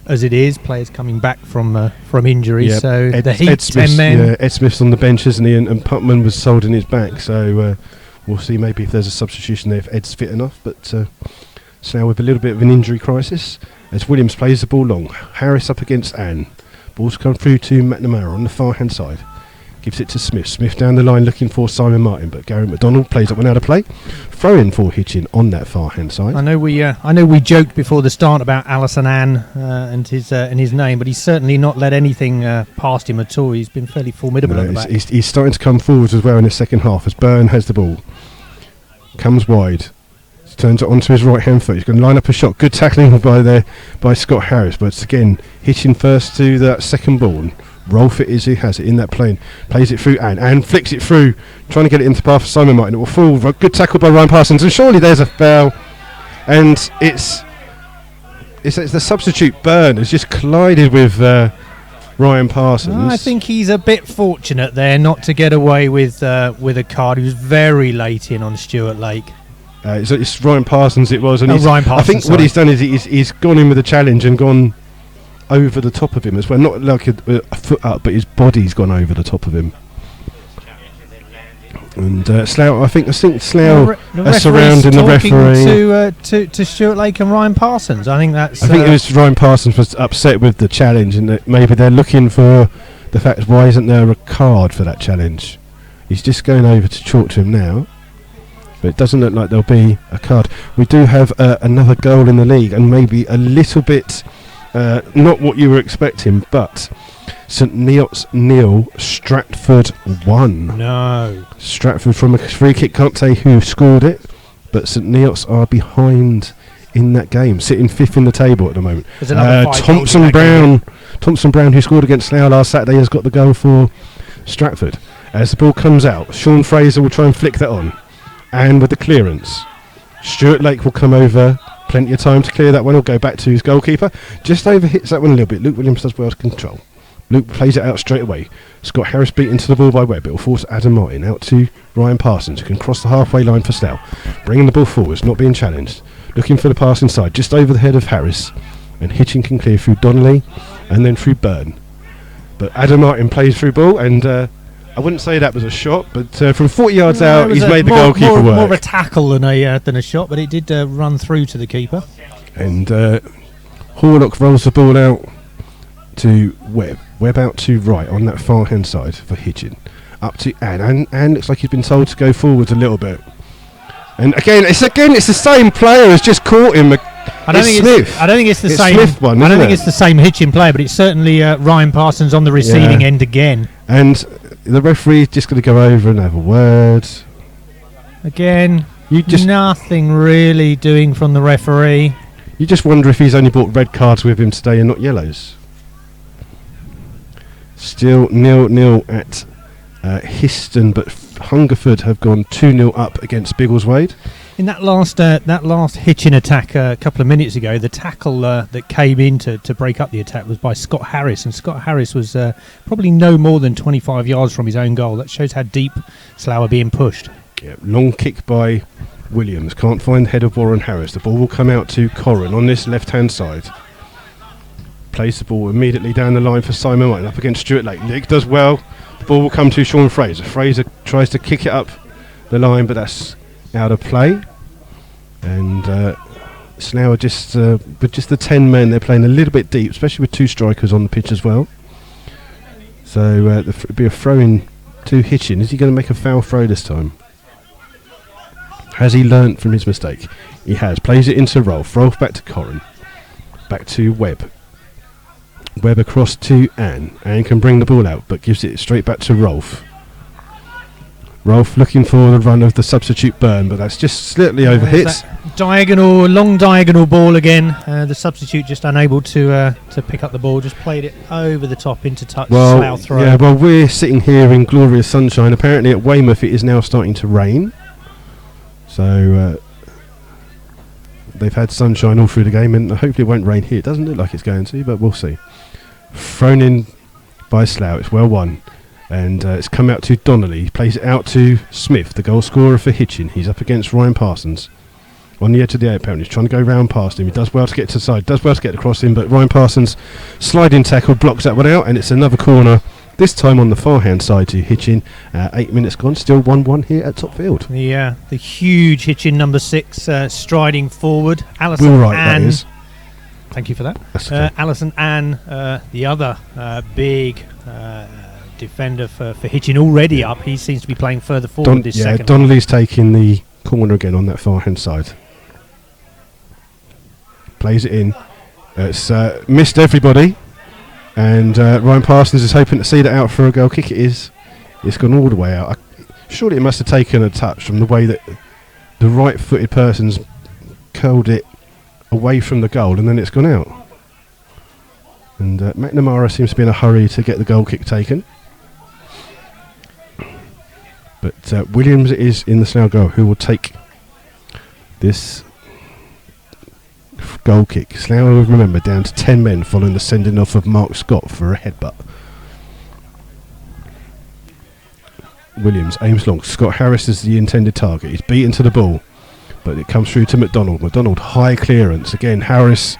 as it is, players coming back from injuries. Yep. So the heat, 10 men. Ed Smith's on the bench, isn't he? And Putman was sold in his back. So We'll see maybe if there's a substitution there if Ed's fit enough, but Slough with a little bit of an injury crisis as Williams plays the ball long. Harris up against Anne. Ball's come through to McNamara on the far hand side. Gives it to Smith. Smith down the line looking for Simon Martin, but Gary McDonald plays that one out of play. Throw in for Hitchin on that far hand side. I know we joked before the start about Alison Ann and his name, but he's certainly not let anything past him at all. He's been fairly formidable at the back. He's starting to come forwards as well in the second half as Byrne has the ball. Comes wide. Turns it onto his right hand foot. He's going to line up a shot. Good tackling by Scott Harris, but it's again Hitchin first to that second ball. And Rolf it is who has it in that plane. Plays it through Anne flicks it through, trying to get it into the path of Simon Martin. It will fall. Good tackle by Ryan Parsons, and surely there's a foul. And it's the substitute Byrne has just collided with Ryan Parsons. I think he's a bit fortunate there not to get away with a card. He was very late in on Stuart Lake. It's Ryan Parsons it was, and Ryan Parsons, I think what he's done is he's gone in with a challenge and gone over the top of him as well. Not like a foot up, but his body's gone over the top of him. And Slough, I think Slough are surrounding the referee to Stuart Lake and Ryan Parsons. I think that's. I think it was Ryan Parsons was upset with the challenge, and that maybe they're looking for the fact why isn't there a card for that challenge. He's just going over to talk to him now. But it doesn't look like there'll be a card. We do have another goal in the league, and maybe a little bit not what you were expecting, but St Neots 0, Stratford 1. No. Stratford from a free kick, can't say who scored it, but St Neots are behind in that game, sitting fifth in the table at the moment. Thompson Brown, who scored against Slough last Saturday, has got the goal for Stratford. As the ball comes out, Sean Fraser will try and flick that on. And with the clearance, Stuart Lake will come over. Plenty of time to clear that one. He'll go back to his goalkeeper. Just overhits that one a little bit. Luke Williams does well to control. Luke plays it out straight away. Scott Harris beat into the ball by Webb. It will force Adam Martin out to Ryan Parsons, who can cross the halfway line for Slough. Bringing the ball forwards, not being challenged. Looking for the pass inside, just over the head of Harris. And Hitchin can clear through Donnelly and then through Byrne. But Adam Martin plays through ball, and I wouldn't say that was a shot, but from 40 yards out, he's made the goalkeeper work. More of a tackle than a shot, but it did run through to the keeper. And Horlock rolls the ball out to Webb. Webb out to right on that far hand side for Hitchin. Up to Anne. Anne looks like he's been told to go forwards a little bit. And again, it's the same player has just caught him. I don't think it's the same. Smith one, I don't think it's the same Hitchin player, but it's certainly Ryan Parsons on the receiving end again. And the referee's just going to go over and have a word. Again, nothing really doing from the referee. You just wonder if he's only brought red cards with him today and not yellows. Still 0-0 at Histon, but Hungerford have gone 2-0 up against Biggleswade. In that last Hitchin attack a couple of minutes ago, the tackle that came in to break up the attack was by Scott Harris, and Scott Harris was probably no more than 25 yards from his own goal. That shows how deep Slough are being pushed. Yeah, long kick by Williams. Can't find the head of Warren Harris. The ball will come out to Corrin on this left-hand side. Plays the ball immediately down the line for Simon Martin up against Stuart Lake. Nick does well. The ball will come to Sean Fraser. Fraser tries to kick it up the line, but that's out of play. And Slough are just with just the 10 men, they're playing a little bit deep, especially with two strikers on the pitch as well. So it'll be a throw in to Hitchin. Is he going to make a foul throw this time? Has he learnt from his mistake? He has. Plays it into Rolf. Rolf back to Corrin. Back to Webb. Webb across to Anne. Anne can bring the ball out, but gives it straight back to Rolf. Rolf looking for the run of the substitute Byrne, but that's just slightly overhit. Long diagonal ball again. The substitute just unable to pick up the ball. Just played it over the top into touch. Slough throw. Yeah, well, we're sitting here in glorious sunshine. Apparently at Weymouth it is now starting to rain. So they've had sunshine all through the game, and hopefully it won't rain here. It doesn't look like it's going to, but we'll see. Thrown in by Slough. It's well won. And it's come out to Donnelly. He plays it out to Smith, the goal scorer for Hitchin. He's up against Ryan Parsons. On the edge of the area, apparently. He's trying to go round past him. He does well to get to the side. Does well to get across him. But Ryan Parsons, sliding tackle, blocks that one out. And it's another corner This time on the far hand side to Hitchin. 8 minutes gone, still 1-1 here at Topfield. The huge Hitchin number 6 striding forward. Alison Will Wright, Ann. that is. Thank you for that. That's okay. Alison Ann, the other big defender for Hitchin, already up. He seems to be playing further forward this second. Donnelly's taking the corner again on that far hand side. Plays it in. It's missed everybody. And Ryan Parsons is hoping to see that out for a goal kick. It's gone all the way out. Surely it must have taken a touch from the way that the right-footed person's curled it away from the goal, and then it's gone out. And McNamara seems to be in a hurry to get the goal kick taken. But Williams is in the Slough goal, who will take this goal kick. Slough, remember, down to 10 men following the sending off of Mark Scott for a headbutt. Williams aims long. Scott Harris is the intended target. He's beaten to the ball, but it comes through to McDonald. McDonald, high clearance. Again, Harris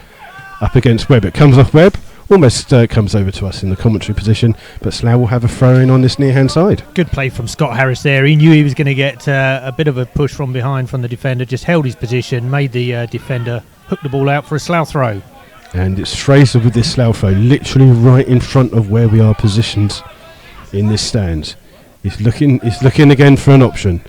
up against Webb. It comes off Webb. Almost comes over to us in the commentary position, but Slough will have a throw-in on this near-hand side. Good play from Scott Harris there. He knew he was going to get a bit of a push from behind from the defender, just held his position, made the defender hook the ball out for a Slough throw. And it's Fraser with this Slough throw, literally right in front of where we are positioned in this stand. He's looking again for an option.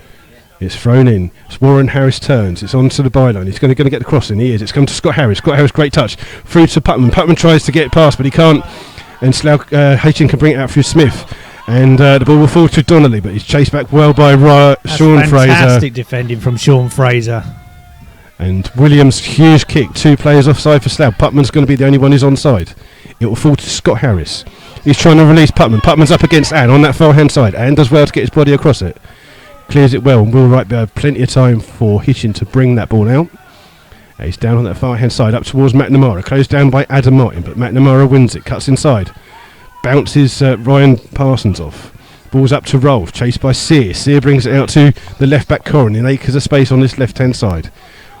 It's thrown in. It's Warren Harris turns. It's onto the byline. He's going to get the crossing. He is. It's come to Scott Harris. Scott Harris, great touch. Through to Putman. Putman tries to get it past, but he can't. And Slough, Hitchin can bring it out through Smith. And the ball will fall to Donnelly, but he's chased back well by Sean Fraser. Fantastic defending from Sean Fraser. And Williams, huge kick. 2 players offside for Slough. Putman's going to be the only one who's onside. It will fall to Scott Harris. He's trying to release Putman. Putman's up against Ann on that far hand side. Ann does well to get his body across it. Clears it well, and Will Wright have plenty of time for Hitchin to bring that ball out. He's down on that far hand side, up towards McNamara, closed down by Adam Martin, but McNamara wins it, cuts inside, bounces Ryan Parsons off. Ball's up to Rolfe, chased by Sear. Sear brings it out to the left back Corrin, in acres of space on this left hand side.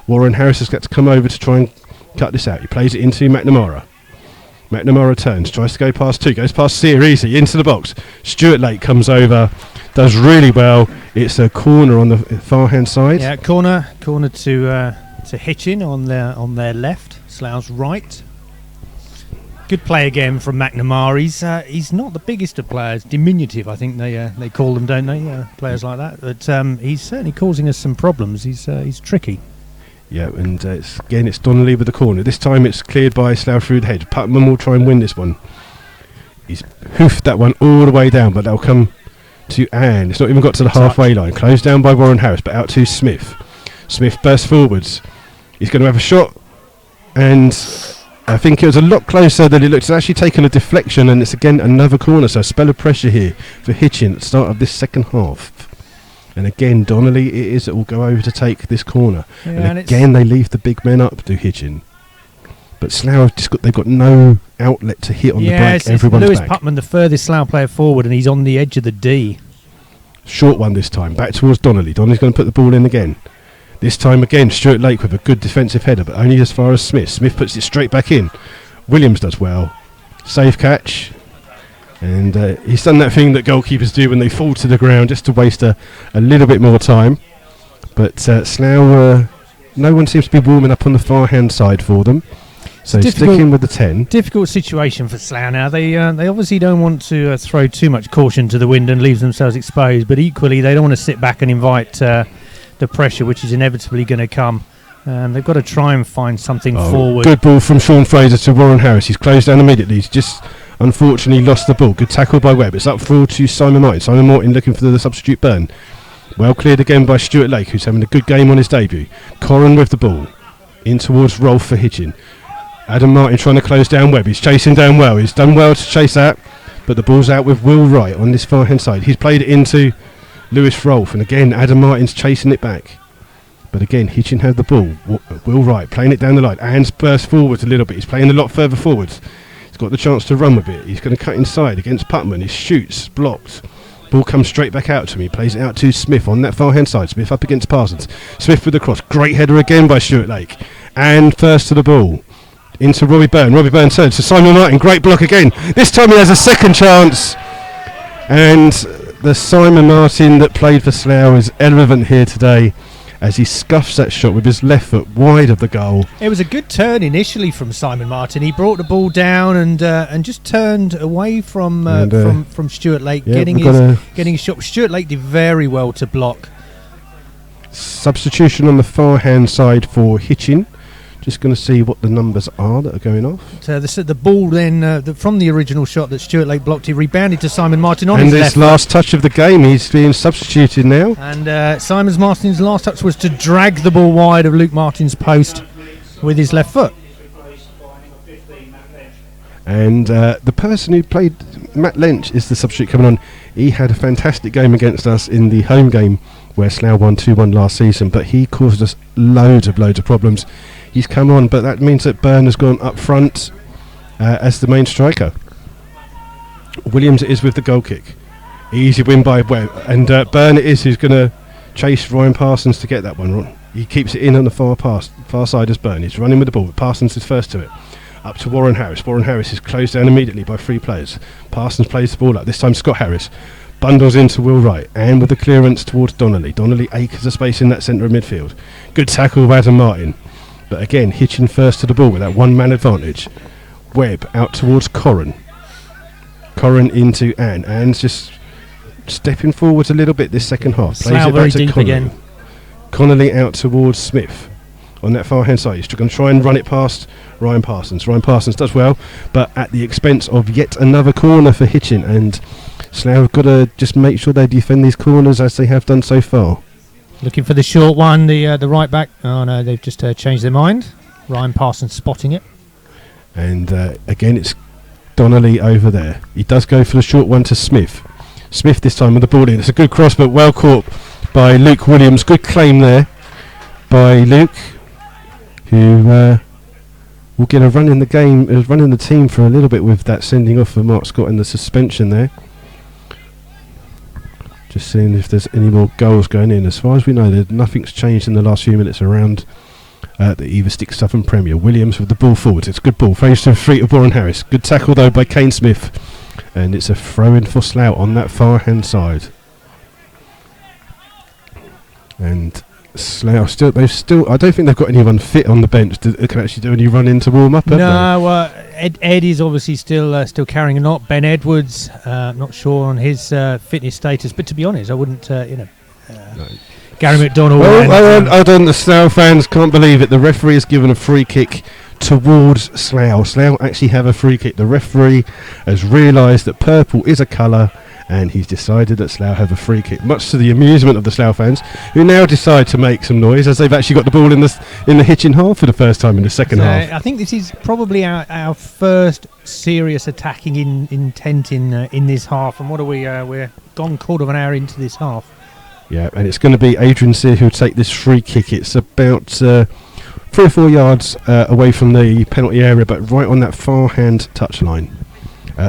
Warren Harris has got to come over to try and cut this out. He plays it into McNamara. McNamara turns, tries to go past 2, goes past Sear easy, into the box. Stuart Lake comes over, does really well. It's a corner on the far hand side. Yeah, corner to Hitchin on their left, Slough's right. Good play again from McNamara. He's not the biggest of players, diminutive I think they call them, don't they? Players like that. But he's certainly causing us some problems. He's tricky. Yeah, and it's Donnelly with the corner. This time it's cleared by Slough through the head. Putman will try and win this one. He's hoofed that one all the way down, but that'll come to Ann. It's not even got to the halfway line. Closed down by Warren Harris, but out to Smith. Smith bursts forwards. He's going to have a shot, and I think it was a lot closer than it looked. It's actually taken a deflection, and it's again another corner. So a spell of pressure here for Hitchin at the start of this second half. And again, Donnelly it is that will go over to take this corner. Yeah, and again, they leave the big men up to Hitchin. But Slough they've got no outlet to hit on the break. Everyone's Lewis back. Putman, the furthest Slough player forward, and he's on the edge of the D. Short one this time, back towards Donnelly. Donnelly's going to put the ball in again. This time again, Stuart Lake with a good defensive header, but only as far as Smith. Smith puts it straight back in. Williams does well. Safe catch. And he's done that thing that goalkeepers do when they fall to the ground, just to waste a little bit more time. But Slough, no one seems to be warming up on the far hand side for them. So sticking with the 10. Difficult situation for Slough now. They obviously don't want to throw too much caution to the wind and leave themselves exposed, but equally they don't want to sit back and invite the pressure which is inevitably going to come. They've got to try and find something forward. Good ball from Sean Fraser to Warren Harris. He's closed down immediately. He's just unfortunately lost the ball. Good tackle by Webb. It's up forward to Simon Martin. Simon Martin looking for the substitute burn. Well cleared again by Stuart Lake, who's having a good game on his debut. Corrin with the ball. In towards Rolfe for Hitchin. Adam Martin trying to close down Webb. He's chasing down well. He's done well to chase that. But the ball's out with Will Wright on this far hand side. He's played it into Lewis Rolfe. And again, Adam Martin's chasing it back. But again, Hitchin had the ball. Will Wright playing it down the line. Anne's burst forwards a little bit. He's playing a lot further forwards. He's got the chance to run with it. He's going to cut inside against Putman. He shoots, blocked. Ball comes straight back out to him. He plays it out to Smith on that far hand side. Smith up against Parsons. Smith with the cross. Great header again by Stuart Lake. And first to the ball. Into Robbie Byrne. Robbie Byrne turns to Simon Martin. Great block again. This time he has a second chance. And the Simon Martin that played for Slough is relevant here today as he scuffs that shot with his left foot wide of the goal. It was a good turn initially from Simon Martin. He brought the ball down and just turned away from Stuart Lake, getting his shot. Stuart Lake did very well to block. Substitution on the far hand side for Hitchin. Just going to see what the numbers are that are going off. The ball then from the original shot that Stuart Lake blocked, he rebounded to Simon Martin on his left. And this last touch of the game, he's being substituted now. And Simon Martin's last touch was to drag the ball wide of Luke Martin's post with his left foot. And the person who played, Matt Lynch, is the substitute coming on. He had a fantastic game against us in the home game where Slough won 2-1 last season, but he caused us loads of problems. He's come on, but that means that Byrne has gone up front as the main striker. Williams is with the goal kick. Easy win by Webb. And Byrne it is who's going to chase Ryan Parsons to get that one. He keeps it in on the far side as Byrne. He's running with the ball, but Parsons is first to it. Up to Warren Harris. Warren Harris is closed down immediately by 3 players. Parsons plays the ball up. This time Scott Harris bundles into Will Wright, and with the clearance towards Donnelly. Donnelly acres of space in that centre of midfield. Good tackle by Adam Martin. But again, Hitchin first to the ball with that one-man advantage. Webb out towards Corrin. Corrin into Anne. Anne's just stepping forwards a little bit this second half. Plays it back to Connolly. Again. Connolly out towards Smith. On that far-hand side, he's going to try and run it past Ryan Parsons. Ryan Parsons does well, but at the expense of yet another corner for Hitchin. And Slough have got to just make sure they defend these corners as they have done so far. Looking for the short one, the right back. Oh no, they've just changed their mind. Ryan Parsons spotting it. And again, it's Donnelly over there. He does go for the short one to Smith. Smith this time with the ball in. It's a good cross, but well caught by Luke Williams. Good claim there by Luke, who will get a run in the game, run in the team for a little bit with that sending off for Mark Scott and the suspension there. Just seeing if there's any more goals going in. As far as we know, nothing's changed in the last few minutes around the Everstick Southern Premier. Williams with the ball forwards. It's a good ball. Throws to the feet of Warren Harris. Good tackle though by Kane Smith. And it's a throw-in for Slough on that far-hand side. And Slough I don't think they've got anyone fit on the bench that can actually do any running to warm up. No, Ed is obviously still carrying a knot. Ben Edwards, not sure on his fitness status, but to be honest, I wouldn't. No. Gary McDonald. Well, the Slough fans can't believe it. The referee has given a free kick towards Slough. Slough actually have a free kick. The referee has realised that purple is a colour, and he's decided that Slough have a free kick, much to the amusement of the Slough fans, who now decide to make some noise as they've actually got the ball in the Hitchin half for the first time in the second half. I think this is probably our first serious attacking intent in this half. And what are we? We're gone quarter of an hour into this half. Yeah, and it's going to be Adrian Sear who'll take this free kick. It's about 3 or 4 yards away from the penalty area, but right on that far hand touchline.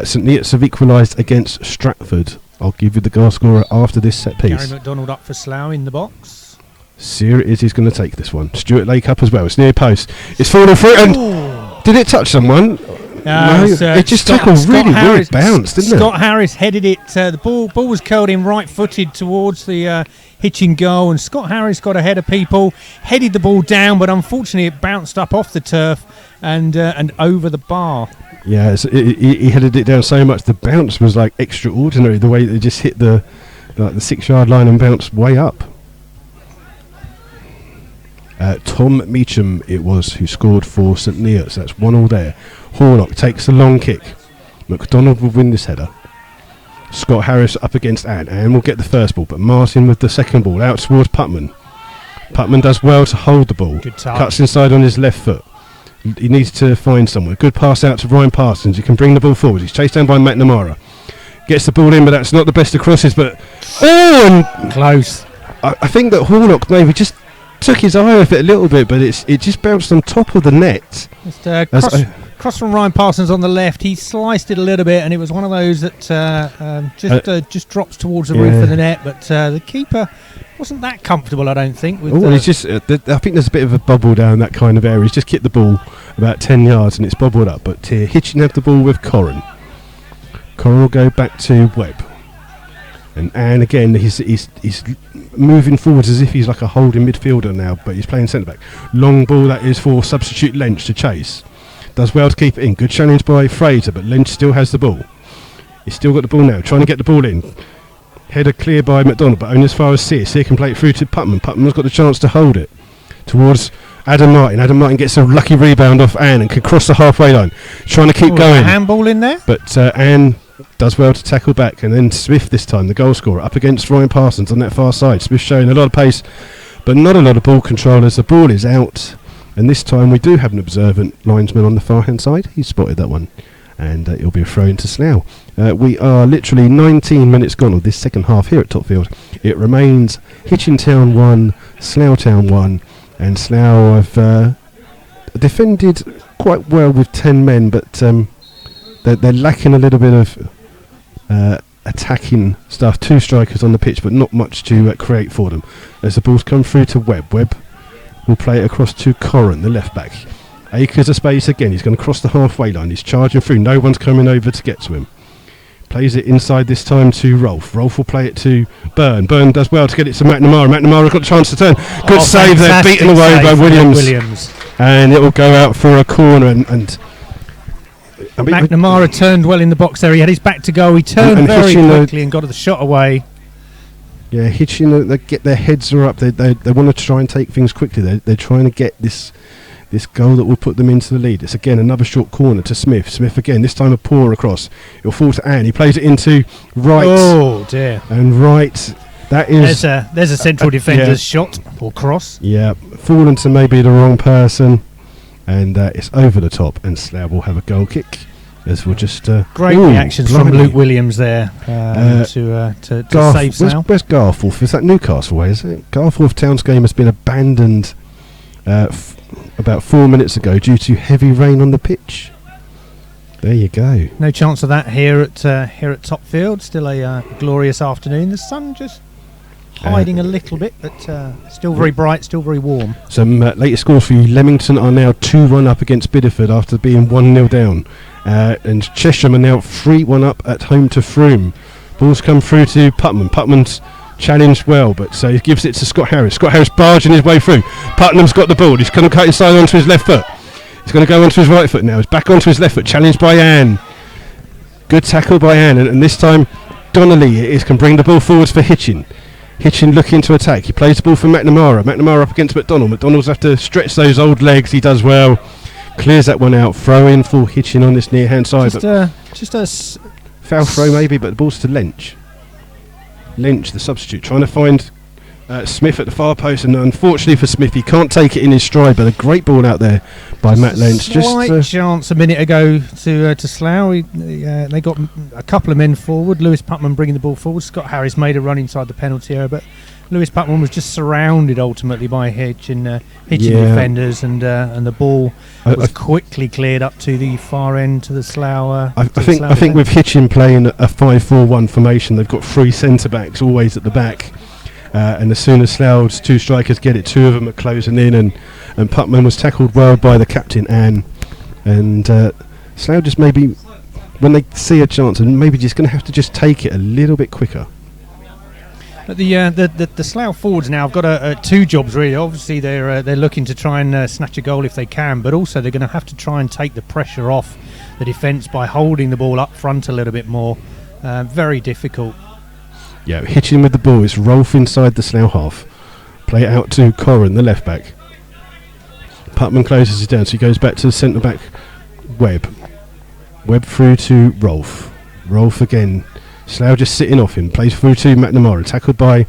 St Neots have equalised against Stratford. I'll give you the goal scorer after this set piece. Gary McDonald up for Slough in the box. Sear he's going to take this one. Stuart Lake up as well. It's near post. It's falling through, and did it touch someone? No, it just took a really weird bounce, didn't it? Scott Harris headed it. The ball was curled in right-footed towards the Hitchin goal, and Scott Harris got ahead of people, headed the ball down, but unfortunately it bounced up off the turf and over the bar. Yeah, he headed it down so much the bounce was like extraordinary. The way that it just hit the 6-yard line and bounced way up. Tom Meacham it was who scored for St Neots. That's 1-1 there. Horlock takes a long kick. McDonald will win this header. Scott Harris up against Anne. Anne will get the first ball, but Martin with the second ball out towards Putman. Putman does well to hold the ball. Cuts inside on his left foot. He needs to find someone. Good pass out to Ryan Parsons. He can bring the ball forward. He's chased down by McNamara. Gets the ball in, but that's not the best of crosses. But and close. I think that Horlock maybe just took his eye off it a little bit, but it just bounced on top of the net. Cross from Ryan Parsons on the left. He sliced it a little bit, and it was one of those that just drops towards the roof of the net. But the keeper wasn't that comfortable, I don't think. It's just I think there's a bit of a bubble down that kind of area. He's just kicked the ball about 10 yards, and it's bubbled up. But Hitchin have the ball with Corrin. Corrin will go back to Webb. And again, he's moving forwards as if he's like a holding midfielder now, but he's playing centre back. Long ball that is for substitute Lynch to chase. Does well to keep it in. Good challenge by Fraser, but Lynch still has the ball. He's still got the ball now, trying to get the ball in. Header clear by McDonald, but only as far as Sear. Sear can play it through to Putman. Putman's got the chance to hold it towards Adam Martin. Adam Martin gets a lucky rebound off Anne and can cross the halfway line. Trying to keep going. A handball in there? But Anne does well to tackle back, and then Smith this time, the goal scorer, up against Ryan Parsons on that far side. Smith showing a lot of pace, but not a lot of ball control as the ball is out. And this time we do have an observant linesman on the far hand side. He spotted that one, and it'll be a throw into Slough. We are literally 19 minutes gone of this second half here at Topfield. It remains Hitchin Town 1, Slough Town 1, and Slough have defended quite well with 10 men, but they're lacking a little bit of attacking stuff. 2 strikers on the pitch, but not much to create for them. As the ball's come through to Webb. Webb will play it across to Corran, the left back. Acres of space again. He's going to cross the halfway line. He's charging through. No one's coming over to get to him. Plays it inside this time to Rolfe. Rolfe will play it to Byrne. Byrne does well to get it to McNamara. McNamara got a chance to turn. Good save there, beaten away by Williams. And it will go out for a corner. And I mean, McNamara turned well in the box there. He had his back to go. He turned very quickly and got the shot away. Yeah, Hitchin, they get their heads are up. They want to try and take things quickly. They're trying to get this goal that will put them into the lead. It's again another short corner to Smith. Smith again, this time a pour across. It'll fall to Anne. He plays it into right. Oh dear. And right, that is... There's a central defender's shot or cross. Yeah, fallen to maybe the wrong person. And it's over the top, and Slough will have a goal kick. As we'll just... Great reactions from Luke Williams there to save Slough. Where's Garforth? Is that Newcastle way, is it? Garforth Town's game has been abandoned about 4 minutes ago due to heavy rain on the pitch. There you go. No chance of that here at Topfield. Still a glorious afternoon. The sun just hiding a little bit, but still very bright, still very warm. Some latest scores for you. Leamington are now 2-1 up against Bideford after being 1-0 down. And Chesham are now 3-1 up at home to Frome. Ball's come through to Putman. Putman's challenged well, but so he gives it to Scott Harris. Scott Harris barging his way through. Putnam's got the ball. He's going to cut inside onto his left foot. He's going to go onto his right foot now. He's back onto his left foot. Challenged by Anne. Good tackle by Anne, and this time Donnelly can bring the ball forwards for Hitchin. Hitchin looking to attack. He plays the ball for McNamara. McNamara up against McDonald. McDonald's have to stretch those old legs. He does well. Clears that one out. Throw in for Hitchin on this near hand side. Foul throw maybe, but the ball's to Lynch. Lynch, the substitute, trying to find Smith at the far post, and unfortunately for Smith, he can't take it in his stride. But a great ball out there by Matt Lynch. Slight chance a minute ago to Slough. They got a couple of men forward. Lewis Putman bringing the ball forward. Scott Harris made a run inside the penalty area, but Lewis Putman was just surrounded ultimately by Hitchin defenders, and the ball was quickly cleared up to the far end to the Slough. I think with Hitchin playing a 5-4-1 formation, they've got 3 centre backs always at the back, and as soon as Slough's 2 strikers get it, 2 of them are closing in, and Putman was tackled well by the captain Anne, and Slough just maybe when they see a chance, and maybe just going to have to just take it a little bit quicker. But the Slough forwards now have got 2 jobs really. Obviously they're looking to try and snatch a goal if they can, but also they're going to have to try and take the pressure off the defence by holding the ball up front a little bit more. Very difficult. Yeah, Hitchin with the ball. It's Rolfe inside the Slough half. Play it out to Corran, the left back. Putman closes it down, so he goes back to the centre back Webb. Webb through to Rolfe. Rolfe again. Slough just sitting off him, plays through to McNamara, tackled by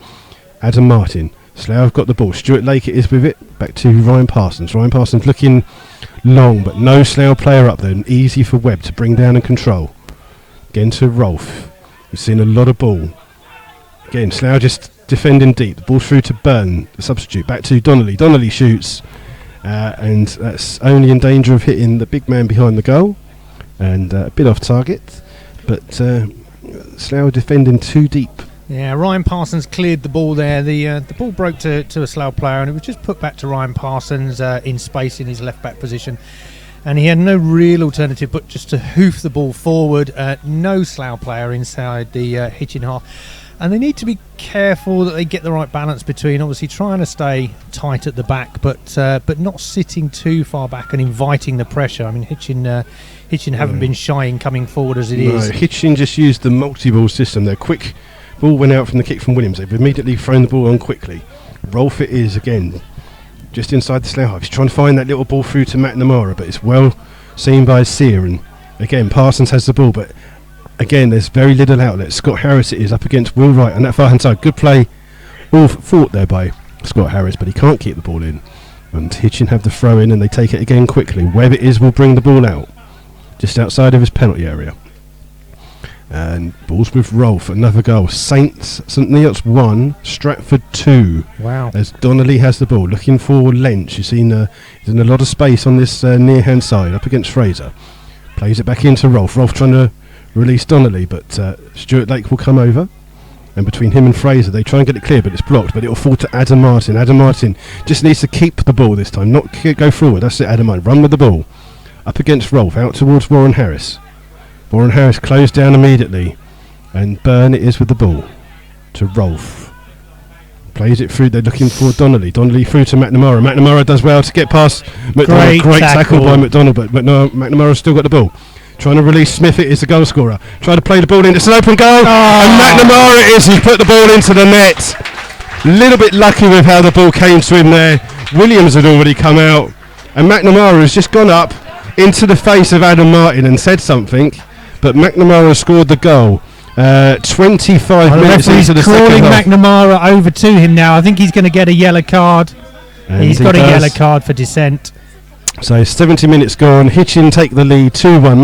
Adam Martin. Slough have got the ball. Stuart Lake it is with it. Back to Ryan Parsons. Ryan Parsons looking long, but no Slough player up there, and easy for Webb to bring down and control. Again to Rolfe. We've seen a lot of ball. Again, Slough just defending deep. The ball through to Byrne, the substitute. Back to Donnelly. Donnelly shoots, and that's only in danger of hitting the big man behind the goal, and a bit off target, but Slough defending too deep. Yeah, Ryan Parsons cleared the ball there. The ball broke to a Slough player, and it was just put back to Ryan Parsons in space in his left back position, and he had no real alternative but just to hoof the ball forward. No Slough player inside the Hitchin half. And they need to be careful that they get the right balance between obviously trying to stay tight at the back, but not sitting too far back and inviting the pressure. I mean, Hitchin haven't been shy in coming forward as it is. Hitchin just used the multi-ball system. Their quick ball went out from the kick from Williams. They've immediately thrown the ball on quickly. Rolf it is again, just inside the Slough half. He's trying to find that little ball through to McNamara, but it's well seen by Sear. And again, Parsons has the ball, but again, there's very little outlet. Scott Harris it is up against Will Wright on that far hand side. Good play, all fought there by Scott Harris, but he can't keep the ball in. And Hitchin have the throw in, and they take it again quickly. Webb it is will bring the ball out, just outside of his penalty area. And balls with Rolf, another goal. St Neots 1, Stratford 2. Wow. As Donnelly has the ball, looking for Lynch. You've seen he's in a lot of space on this near hand side, up against Fraser. Plays it back into Rolf. Rolf trying to release Donnelly, but Stuart Lake will come over, and between him and Fraser they try and get it clear, but it's blocked, but it will fall to Adam Martin. Adam Martin just needs to keep the ball this time, not go forward. That's it, Adam Martin, run with the ball up against Rolf, out towards Warren Harris. Warren Harris closed down immediately, and Byrne it is with the ball to Rolf. Plays it through, they're looking for Donnelly. Donnelly through to McNamara. McNamara does well to get past McDonald. Great tackle by McDonald, but McNamara's still got the ball. Trying to release Smith, it is the goal scorer. Trying to play the ball in, it's an open goal, and McNamara it is, he put the ball into the net. A little bit lucky with how the ball came to him there. Williams had already come out, and McNamara has just gone up into the face of Adam Martin and said something, but McNamara scored the goal. 25 minutes into the second half. Calling McNamara over to him now. I think he's going to get a yellow card. And he's got a yellow card for dissent. So 70 minutes gone. Hitchin take the lead 2-1.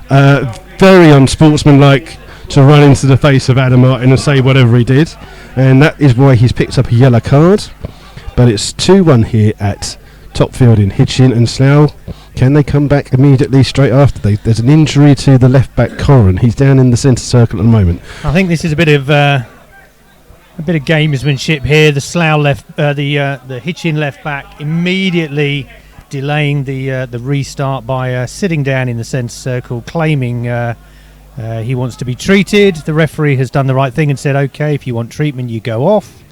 McNamara very unsportsmanlike to run into the face of Adam Martin and say whatever he did, and that is why he's picked up a yellow card. But it's 2-1 here at Topfield in Hitchin and Slough. Can they come back immediately straight after? There's an injury to the left back Corrin. He's down in the centre circle at the moment. I think this is a bit of gamesmanship here. The Slough the Hitchin left back immediately delaying the restart by sitting down in the centre circle, claiming he wants to be treated. The referee has done the right thing and said, "Okay, if you want treatment, you go off."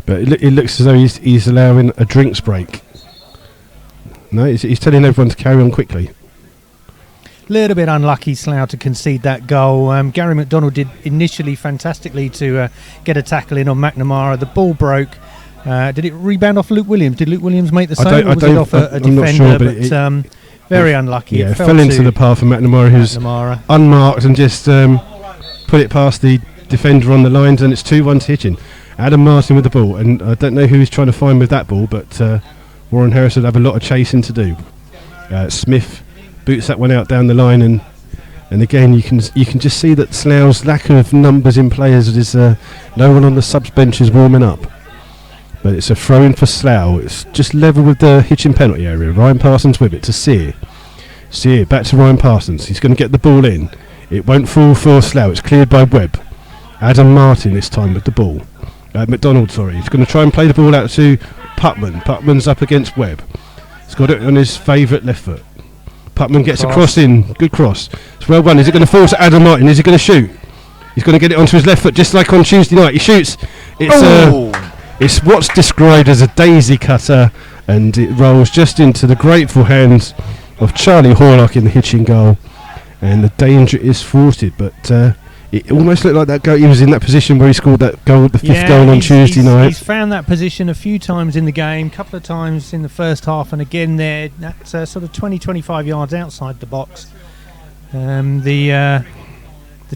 But it looks as though he's allowing a drinks break. No, he's telling everyone to carry on quickly. Little bit unlucky Slough to concede that goal. Gary McDonald did initially fantastically to get a tackle in on McNamara. The ball broke. Did it rebound off Luke Williams? Did Luke Williams make the save, or was it off a defender? Not sure, but very unlucky. Yeah, it fell into the path of McNamara, who's unmarked, and just put it past the defender on the lines, and it's 2-1 to Hitchin. Adam Martin with the ball, and I don't know who he's trying to find with that ball, but Warren Harris would have a lot of chasing to do. Smith boots that one out down the line, and again you can just see that Slough's lack of numbers in players is no one on the subs bench is warming up. But it's a throw in for Slough. It's just level with the Hitchin penalty area. Ryan Parsons with it to Sear. Sear back to Ryan Parsons. He's going to get the ball in. It won't fall for Slough. It's cleared by Webb. Adam Martin this time with the ball. McDonald, sorry. He's going to try and play the ball out to Putman. Putman's up against Webb. He's got it on his favourite left foot. Putman gets a cross in. Good cross. It's well done. Is it going to fall to Adam Martin? Is he going to shoot? He's going to get it onto his left foot, just like on Tuesday night. He shoots. It's what's described as a daisy cutter, and it rolls just into the grateful hands of Charlie Horlock in the Hitchin goal, and the danger is thwarted. But it almost looked like that goal. He was in that position where he scored that goal, the fifth goal on Tuesday night. He's found that position a few times in the game, a couple of times in the first half, and again there, that's sort of 20-25 yards outside the box. The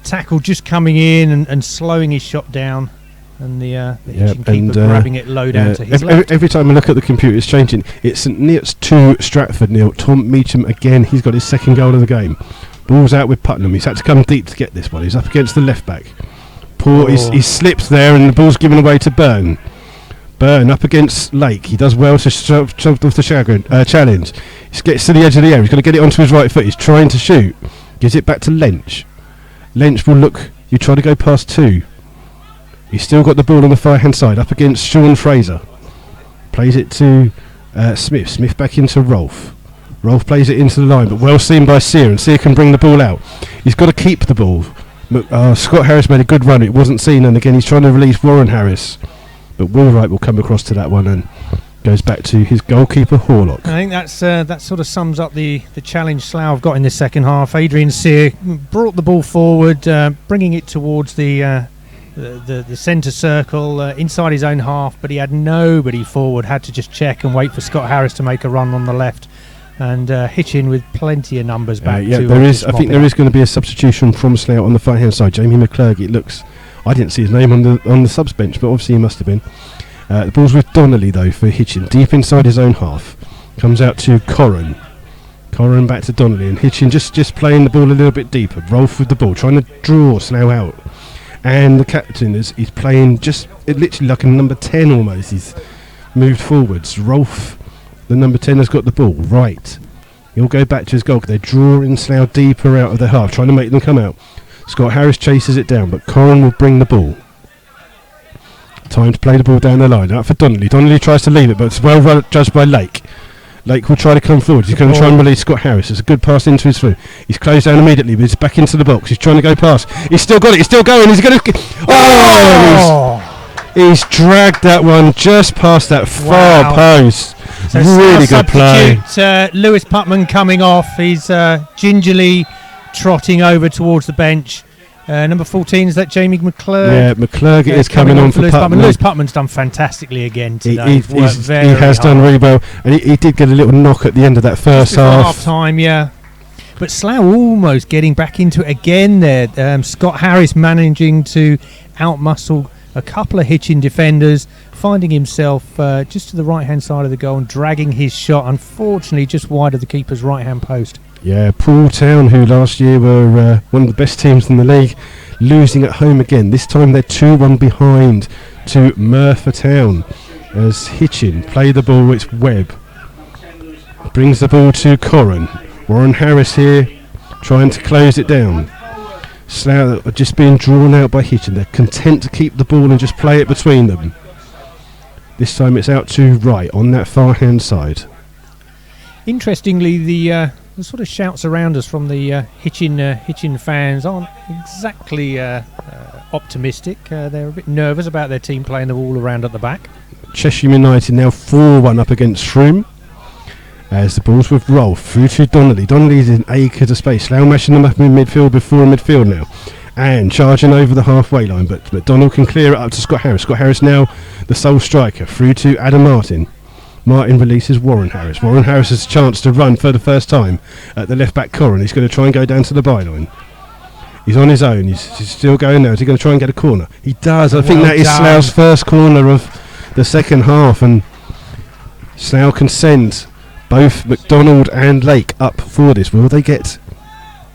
tackle just coming in and slowing his shot down. And the Hitchin keeper grabbing it low down to his left. Every time I look at the computer, it's changing. It's St Neots 2, Stratford 0. Tom Meacham again. He's got his second goal of the game. Ball's out with Putnam. He's had to come deep to get this one. He's up against the left back. He slips there, and the ball's given away to Byrne. Byrne up against Lake. He does well to shove off the challenge. He gets to the edge of the area. He's going to get it onto his right foot. He's trying to shoot. Gives it back to Lynch. Lynch will look. You try to go past two. He's still got the ball on the far hand side, up against Sean Fraser. Plays it to Smith. Smith back into Rolf. Rolf plays it into the line, but well seen by Sear, and Sear can bring the ball out. He's got to keep the ball. Scott Harris made a good run. It wasn't seen, and again he's trying to release Warren Harris, but Wheelwright will come across to that one and goes back to his goalkeeper Horlock. I think that sort of sums up the challenge Slough have got in the second half. Adrian Sear brought the ball forward, bringing it towards the centre circle inside his own half, but he had nobody forward. Had to just check and wait for Scott Harris to make a run on the left. And Hitchin with plenty of numbers back. I think there is going to be a substitution from Slough on the far hand side. Jamie McClurg, it looks. I didn't see his name on the subs bench, but obviously he must have been. The ball's with Donnelly though for Hitchin, deep inside his own half. Comes out to Corran. Corran back to Donnelly, and Hitchin just playing the ball a little bit deeper. Rolf with the ball, trying to draw Slough out. And the captain is playing literally like a number 10 almost. He's moved forwards. Rolf, the number 10, has got the ball. Right. He'll go back to his goal. They're drawing Slough deeper out of their half, trying to make them come out. Scott Harris chases it down, but Corran will bring the ball. Time to play the ball down the line. Out for Donnelly. Donnelly tries to leave it, but it's well judged by Lake. Lake will try to come forward. He's going to try and release Scott Harris. It's a good pass into his foot. He's closed down immediately, but he's back into the box. He's trying to go past. He's still got it. He's still going. He's going to... He's dragged that one just past that far post. So really good play. Lewis Putman coming off. He's gingerly trotting over towards the bench. Number 14, is that Jamie McClurg? Yeah, McClurg is coming on for Lewis Putman. Lewis Putman's done fantastically again today. He has done really well, and he did get a little knock at the end of that first half time, yeah. But Slough almost getting back into it again there. Scott Harris managing to outmuscle a couple of Hitchin defenders, finding himself just to the right-hand side of the goal and dragging his shot, unfortunately just wide of the keeper's right-hand post. Yeah, Poole Town, who last year were one of the best teams in the league, losing at home again. This time they're 2-1 behind to Merthyr Town as Hitchin play the ball. It's Webb. Brings the ball to Corran. Warren Harris here trying to close it down. Slough are just being drawn out by Hitchin. They're content to keep the ball and just play it between them. This time it's out to right on that far hand side. Interestingly, the sort of shouts around us from the Hitchin fans aren't exactly optimistic. They're a bit nervous about their team playing the ball around at the back. Cheshire United now 4-1 up against Shroom. As the ball's with Rolf through to Donnelly. Donnelly's in acres of space. Slough mashing them up in midfield before midfield now. And charging over the halfway line. But McDonald can clear it up to Scott Harris. Scott Harris now the sole striker. Through to Adam Martin. Martin releases Warren Harris. Warren Harris has a chance to run for the first time at the left back corner. He's going to try and go down to the byline. He's on his own. He's still going now. Is he going to try and get a corner? He does. I think that is Slough's first corner of the second half. And Slough can send both McDonald and Lake up for this. Will they get?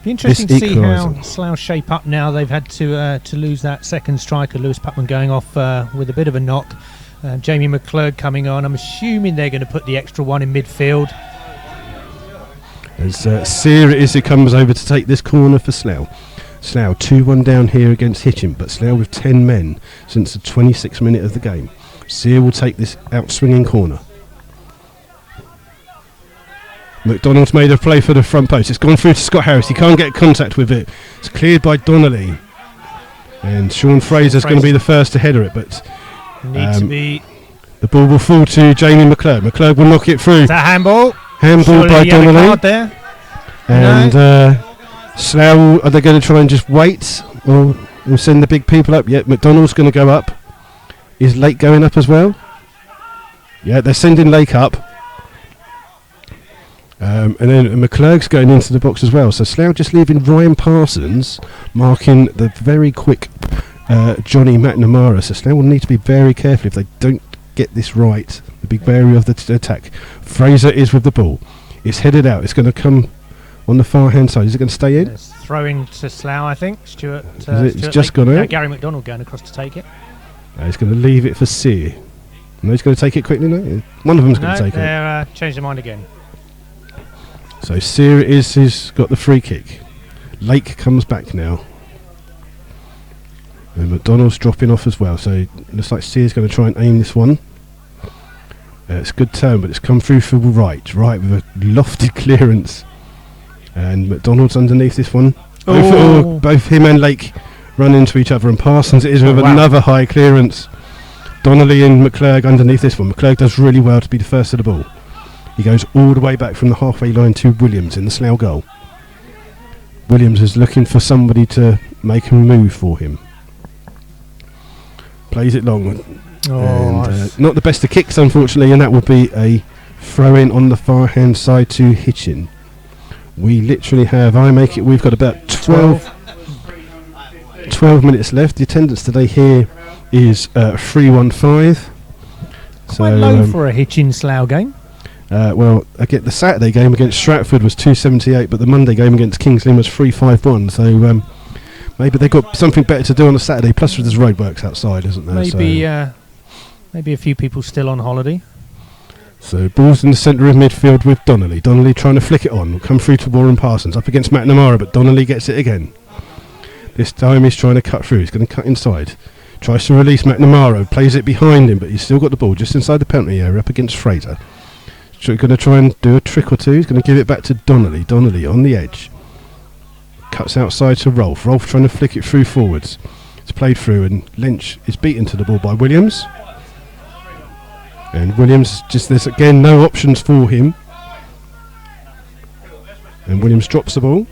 Be interesting to see how Slough shape up now. They've had to lose that second striker, Lewis Putman, going off with a bit of a knock. Jamie McClurg coming on. I'm assuming they're going to put the extra one in midfield. As Sear it is who comes over to take this corner for Slough. Slough 2-1 down here against Hitchin, but Slough with 10 men since the 26th minute of the game. Sear will take this out swinging corner. McDonald's made a play for the front post. It's gone through to Scott Harris. He can't get contact with it. It's cleared by Donnelly. And Sean Fraser's going to be the first to header it, but the ball will fall to Jamie McClurg. McClurg will knock it through. It's a handball. Handball by Donnelly. There. And Slough, are they going to try and just wait? Or we'll send the big people up? Yeah, McDonald's going to go up. Is Lake going up as well? Yeah, they're sending Lake up. And then McClurg's going into the box as well. So Slough just leaving Ryan Parsons marking the very quick Johnny McNamara. So Slough will need to be very careful if they don't get this right. The big barrier of the attack. Fraser is with the ball. It's headed out. It's going to come on the far hand side. Is it going to stay in? It's throwing to Slough, I think. Stuart. It's just gone out. Gary McDonald going across to take it. He's going to leave it for Sear. No, he's going to take it quickly. No, one of them's going to take it. They're changed their mind again. So Sear is who's got the free kick. Lake comes back now. And McDonald's dropping off as well. So it looks like Sear's going to try and aim this one. It's a good turn, but it's come through for right with a lofty clearance. And McDonald's underneath this one. Both him and Lake run into each other, and Parsons is with another high clearance. Donnelly and McClurg underneath this one. McClurg does really well to be the first of the ball. He goes all the way back from the halfway line to Williams in the Slough goal. Williams is looking for somebody to make a move for him. Plays it long. And not the best of kicks, unfortunately, and that will be a throw-in on the far hand side to Hitchin. We literally have, we've got about 12 minutes left. The attendance today here is 315. Quite low for a Hitchin Slough game. Well, again, the Saturday game against Stratford was 278, but the Monday game against Kings Lynn was 351. So maybe they got something better to do on a Saturday. Plus, there's roadworks outside, isn't there? Maybe a few people still on holiday. So ball's in the centre of midfield with Donnelly. Donnelly trying to flick it on. Will come through to Warren Parsons up against McNamara, but Donnelly gets it again. This time he's trying to cut through. He's going to cut inside. Tries to release McNamara. Plays it behind him, but he's still got the ball just inside the penalty area up against Fraser. So he's going to try and do a trick or two. He's going to give it back to Donnelly. Donnelly on the edge. Cuts outside to Rolfe. Rolfe trying to flick it through forwards. It's played through, and Lynch is beaten to the ball by Williams. And Williams, there's again no options for him. And Williams drops the ball.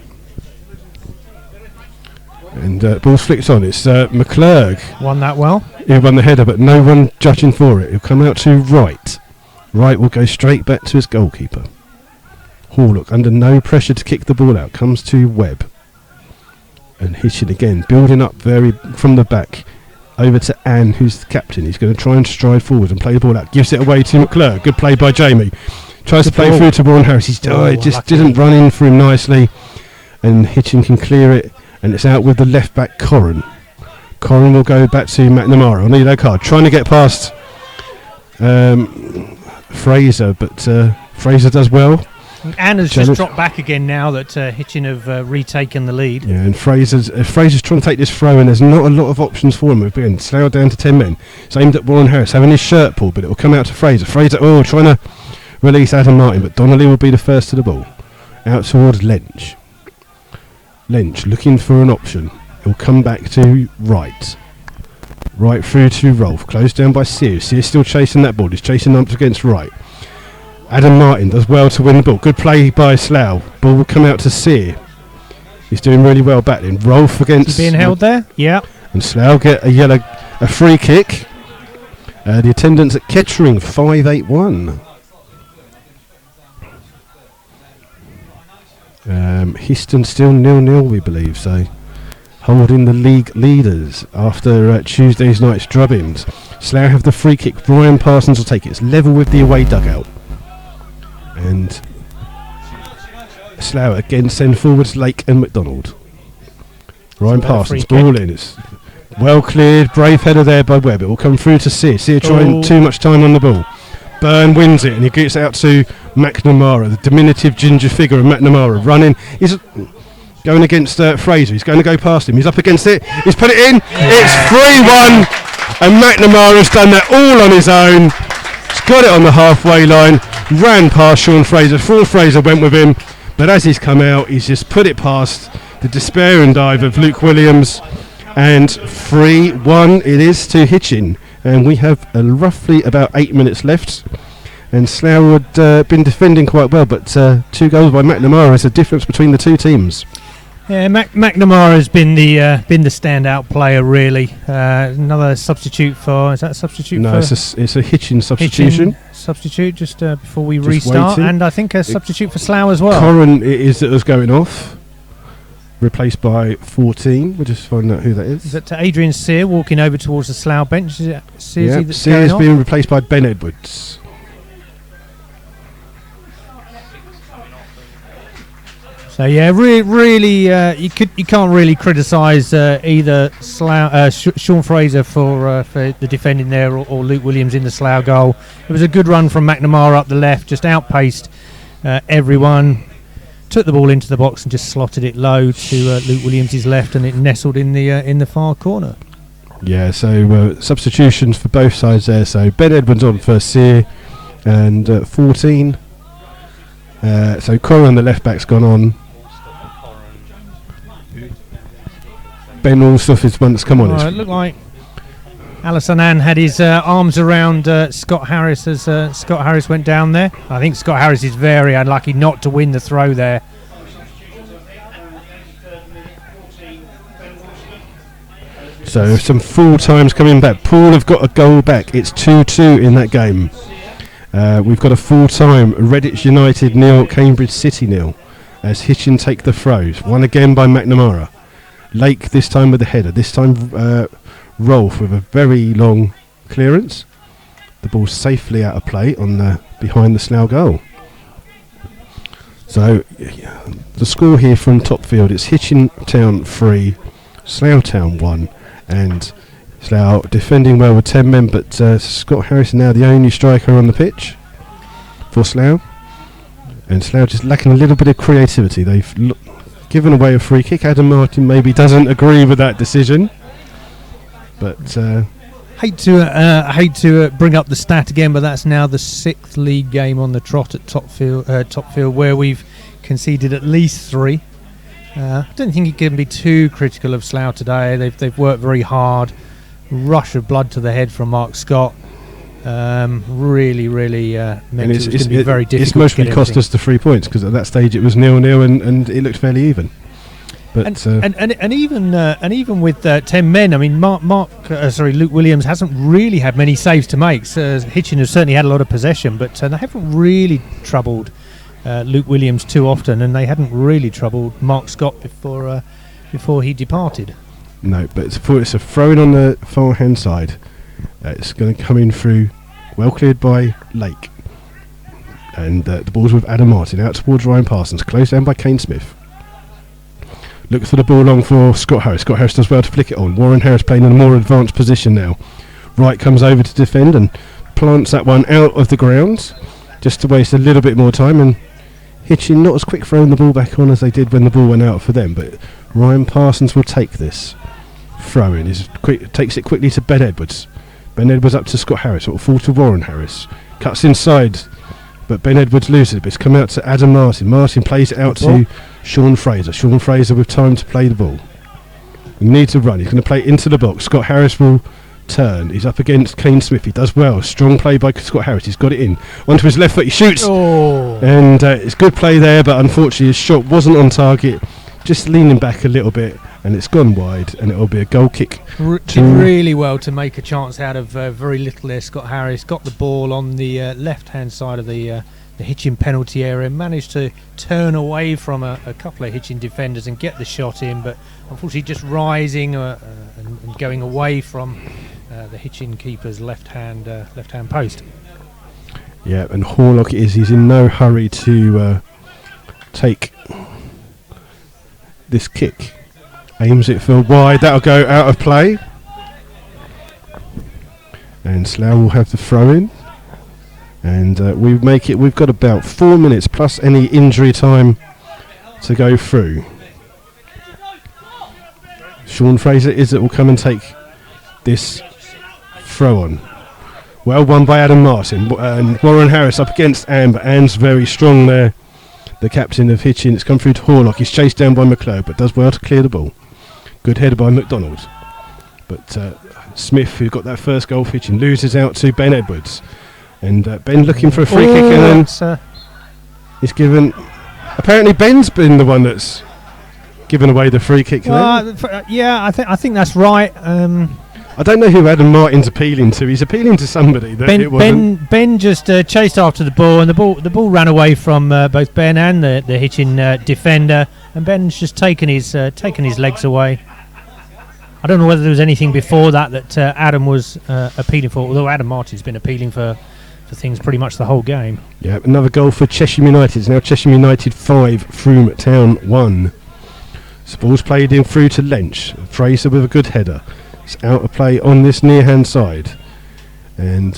And ball's flicked on. It's McClurg. Won that well. He won the header, but no one judging for it. He'll come out to Wright. Wright will go straight back to his goalkeeper. Horlock, under no pressure to kick the ball out, comes to Webb. And Hitchin again, building up from the back. Over to Anne, who's the captain. He's going to try and stride forward and play the ball out. Gives it away to McClurg. Good play by Jamie. Tries to play through to Warren Harris. It just didn't run in for him nicely. And Hitchin can clear it. And it's out with the left back, Corrin. Corrin will go back to McNamara on the yellow card. Trying to get past Fraser, but Fraser does well. Anna's just dropped back again now that Hitchin have retaken the lead. Yeah, and Fraser's trying to take this throw, and there's not a lot of options for him. We've been Slough down to 10 men. It's aimed at Warren Harris, having his shirt pulled, but it will come out to Fraser. Fraser, trying to release Adam Martin, but Donnelly will be the first to the ball. Out towards Lynch. Lynch looking for an option. He'll come back to Wright. Right through to Rolfe. Closed down by Sears. Sears still chasing that ball. He's chasing up against Wright. Adam Martin does well to win the ball. Good play by Slough. Ball will come out to Sear. He's doing really well battling. Rolfe against... being held there? Yeah. And Slough get a free kick. The attendance at Kettering, 581. Histon still 0-0, we believe, so holding the league leaders after Tuesday's night's drubbings. Slough have the free kick. Brian Parsons will take it. It's level with the away dugout. And Slough again send forwards Lake and McDonald. Ryan Parsons, ball in. It's well cleared. Brave header there by Webb. It will come through to Sear. Sear trying too much time on the ball. Byrne wins it, and he gets it out to McNamara, the diminutive ginger figure of McNamara. Running. He's going against Fraser. He's going to go past him. He's up against it. He's put it in. It's 3-1. And McNamara's done that all on his own. He's got it on the halfway line. Ran past Sean Fraser. Sean Fraser went with him. But as he's come out, he's just put it past the despairing dive of Luke Williams. And 3-1 it is to Hitchin. And we have roughly about 8 minutes left. And Slough had been defending quite well, but 2 goals by McNamara is the difference between the two teams. Yeah, McNamara has been the standout player, really. Another substitute for... Is that a substitute? No, it's a Hitchin substitution. Hitchin substitute just before we restart. Waiting. And I think a substitute for Slough as well. Corrin it is that was going off. Replaced by 14. We'll just find out who that is. Is that Adrian Sear walking over towards the Slough bench? Is it Searsy that's Sear's going being replaced by Ben Edwards. So yeah, really, you can't really criticise either Sean Fraser for the defending there, or Luke Williams in the Slough goal. It was a good run from McNamara up the left, just outpaced everyone. Took the ball into the box and just slotted it low to Luke Williams' left, and it nestled in the far corner. Yeah, so substitutions for both sides there. So Ben Edwards on for Sear, and 14. So Corrin, the left back's gone on. Ben Woolsworth is one that's come on. It looked like Alison Ann had his arms around Scott Harris as Scott Harris went down there. I think Scott Harris is very unlucky not to win the throw there. So some full times coming back. Poole have got a goal back. It's 2-2 in that game. We've got a full time. Redditch United 0, Cambridge City 0. As Hitchin take the throws. Won again by McNamara. Lake this time with the header. This time Rolfe with a very long clearance. The ball's safely out of play on the behind the Slough goal. So the score here from Topfield, it's Hitchin Town 3, Slough Town 1, and Slough defending well with 10 men, but Scott Harris now the only striker on the pitch for Slough, and Slough just lacking a little bit of creativity. They've given away a free kick. Adam Martin maybe doesn't agree with that decision, but hate to bring up the stat again, but that's now the 6th league game on the trot at Topfield where we've conceded at least 3. I don't think you can be too critical of Slough today. They've worked very hard. Rush of blood to the head from Mark Scott. Really meant it was going to be very difficult. It's mostly cost us the 3 points, because at that stage it was 0-0 and it looked fairly even. But and even with 10 men, I mean Luke Williams hasn't really had many saves to make. Hitchin has certainly had a lot of possession, but they haven't really troubled Luke Williams too often, and they hadn't really troubled Mark Scott before he departed. No, but it's a throw-in on the far hand side. It's going to come in through, well cleared by Lake, and the ball's with Adam Martin out towards Ryan Parsons, closed down by Kane Smith. Looks for the ball long for Scott Harris. Scott Harris does well to flick it on. Warren Harris playing in a more advanced position now. Wright comes over to defend and plants that one out of the grounds, just to waste a little bit more time. And Hitchin not as quick throwing the ball back on as they did when the ball went out for them. But Ryan Parsons will take this throw in. Takes it quickly to Ben Edwards. Ben Edwards up to Scott Harris. It will fall to Warren Harris. Cuts inside, but Ben Edwards loses it. But it's come out to Adam Martin. Martin plays it out to Sean Fraser. Sean Fraser with time to play the ball. He needs to run. He's going to play it into the box. Scott Harris will turn. He's up against Kane Smith. He does well. Strong play by Scott Harris. He's got it in. Onto his left foot. He shoots. And it's good play there, but unfortunately his shot wasn't on target. Just leaning back a little bit, and it's gone wide, and it will be a goal kick. Did really well to make a chance out of very little there. Scott Harris got the ball on the left-hand side of the Hitchin penalty area, managed to turn away from a couple of Hitchin defenders and get the shot in, but unfortunately just rising and going away from the Hitchin keeper's left-hand post. Yeah, and Horlock he's in no hurry to take this kick. Aims it for wide, that'll go out of play, and Slough will have the throw in, and we've got about 4 minutes plus any injury time to go through. Sean Fraser will come and take this throw on. Well won by Adam Martin, and Warren Harris up against Anne, but Anne's very strong there, the captain of Hitchin. It's come through to Horlock. He's chased down by McClure, but does well to clear the ball. Good header by McDonald, but Smith, who got that first goal for Hitchin, loses out to Ben Edwards, and Ben looking for a free kick, and then he's given. Apparently Ben's been the one that's given away the free kick. I think that's right. I don't know who Adam Martin's appealing to. He's appealing to somebody. Ben just chased after the ball, and the ball ran away from both Ben and the Hitchin defender, and Ben's just taken his legs away. I don't know whether there was anything before that Adam was appealing for, although Adam Martin's been appealing for things pretty much the whole game. Yeah, another goal for Cheshire United. It's now Cheshire United 5, Frome Town 1. So ball's played in through to Lench. Fraser with a good header. It's out of play on this near hand side, and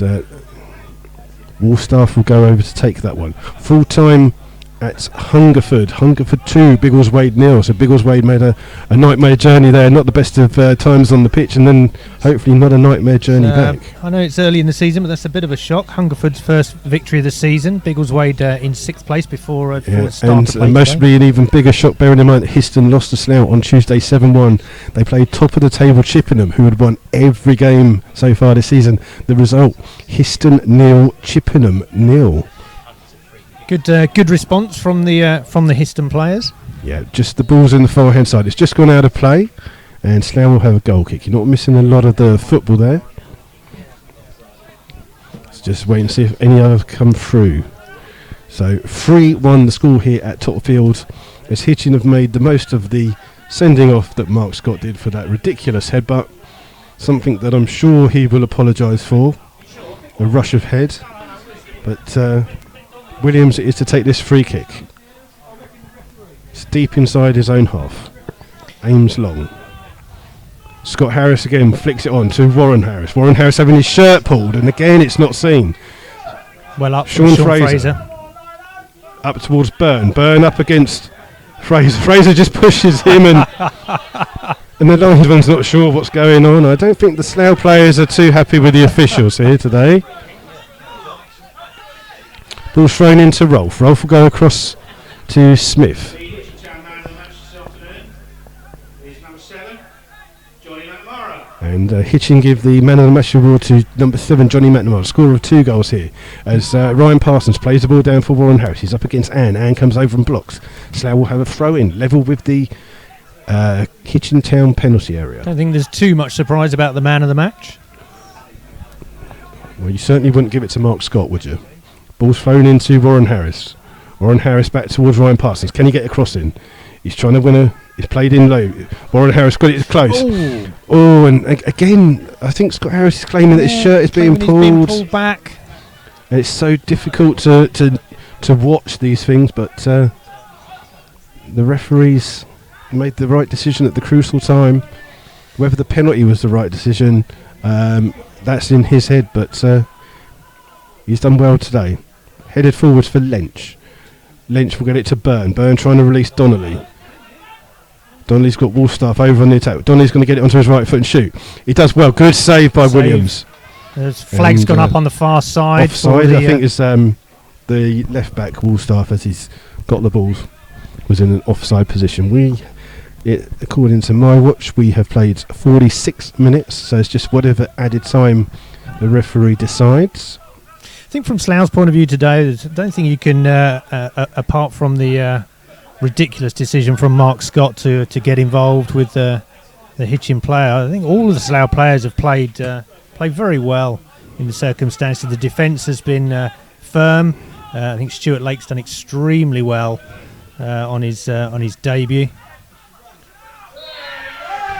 Wolfstaff will go over to take that one. Full time at Hungerford. Hungerford 2, Biggleswade 0. So Biggleswade made a nightmare journey there. Not the best of times on the pitch, and then hopefully not a nightmare journey back. I know it's early in the season, but that's a bit of a shock. Hungerford's first victory of the season. Biggleswade in 6th place before it started. And mostly an even bigger shock, bearing in mind that Histon lost to Slough on Tuesday 7-1. They played top of the table Chippenham, who had won every game so far this season. The result, Histon 0, Chippenham 0. Good response from the Histon players. Yeah, just the ball's in the far hand side. It's just gone out of play, and Slough will have a goal kick. You're not missing a lot of the football there. Let's just wait and see if any others come through. So 3-1 the score here at Totfield, as Hitchin have made the most of the sending off that Mark Scott did for that ridiculous headbutt. Something that I'm sure he will apologise for. A rush of head, but. Williams is to take this free kick. It's deep inside his own half. Aims long. Scott Harris again flicks it on to Warren Harris. Warren Harris having his shirt pulled, and again it's not seen. Well up, Sean Fraser. Up towards Byrne. Byrne up against Fraser. Fraser just pushes him, and the linesman's not sure what's going on. I don't think the Slough players are too happy with the officials here today. Ball's thrown into Rolfe. Rolfe will go across to Smith. And Hitchin give the man of the match award to number 7, Johnny McNamara. Scorer of 2 goals here. As Ryan Parsons plays the ball down for Warren Harris. He's up against Anne. Anne comes over and blocks. Slough will have a throw in, level with the Hitchin Town penalty area. I don't think there's too much surprise about the man of the match. Well, you certainly wouldn't give it to Mark Scott, would you? Ball's thrown into Warren Harris. Warren Harris back towards Ryan Parsons. Can he get a cross in? He's trying to win a... He's played in low. Warren Harris got it close. And again, I think Scott Harris is claiming that his shirt is being pulled back. And it's so difficult to watch these things, but the referees made the right decision at the crucial time. Whether the penalty was the right decision, that's in his head, but he's done well today. Headed forwards for Lynch. Lynch will get it to Byrne. Byrne trying to release Donnelly. Donnelly's got Woolstaff over on the attack. Donnelly's going to get it onto his right foot and shoot. He does well. Good save by Williams. There's flags gone up on the far side. Offside, I think, is the left back Woolstaff, as he's got the ball, was in an offside position. According to my watch, we have played 46 minutes, so it's just whatever added time the referee decides. I think from Slough's point of view today, I don't think you can, apart from the ridiculous decision from Mark Scott to get involved with the Hitchin player, I think all of the Slough players have played very well in the circumstances. The defence has been firm. I think Stuart Lake's done extremely well on his debut.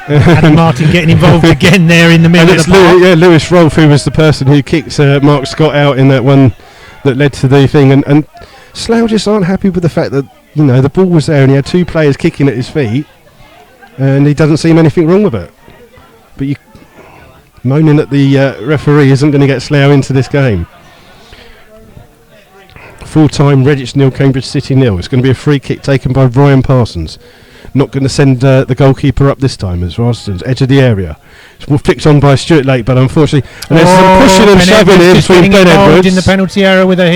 Adam Martin getting involved again there in the middle of the park. Lewis Rolfe, who was the person who kicked Mark Scott out in that one that led to the thing, and Slough just aren't happy with the fact that the ball was there and he had 2 players kicking at his feet, and he doesn't seem anything wrong with it. But you moaning that the referee isn't going to get Slough into this game. Full time, Redditch 0, Cambridge City 0. It's going to be a free kick taken by Ryan Parsons. Not going to send the goalkeeper up this time, as Ralston's edge of the area. It's flicked on by Stuart Lake, but unfortunately, and there's some pushing and shoving here between Ben Edwards in the penalty area with a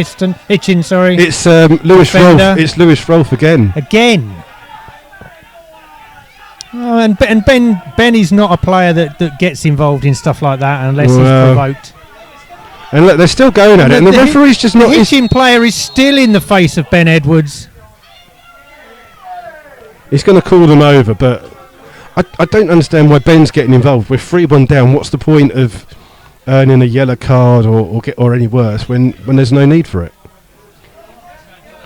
Hitchin. Sorry, it's Lewis Rolfe. It's Lewis Rolfe again. Oh, and Ben is not a player that gets involved in stuff like that unless he's provoked. And look, they're still going at it, and the referee's just not. The Hitchin player is still in the face of Ben Edwards. He's going to call them over, but I don't understand why Ben's getting involved. We're 3-1 down. What's the point of earning a yellow card or any worse when there's no need for it?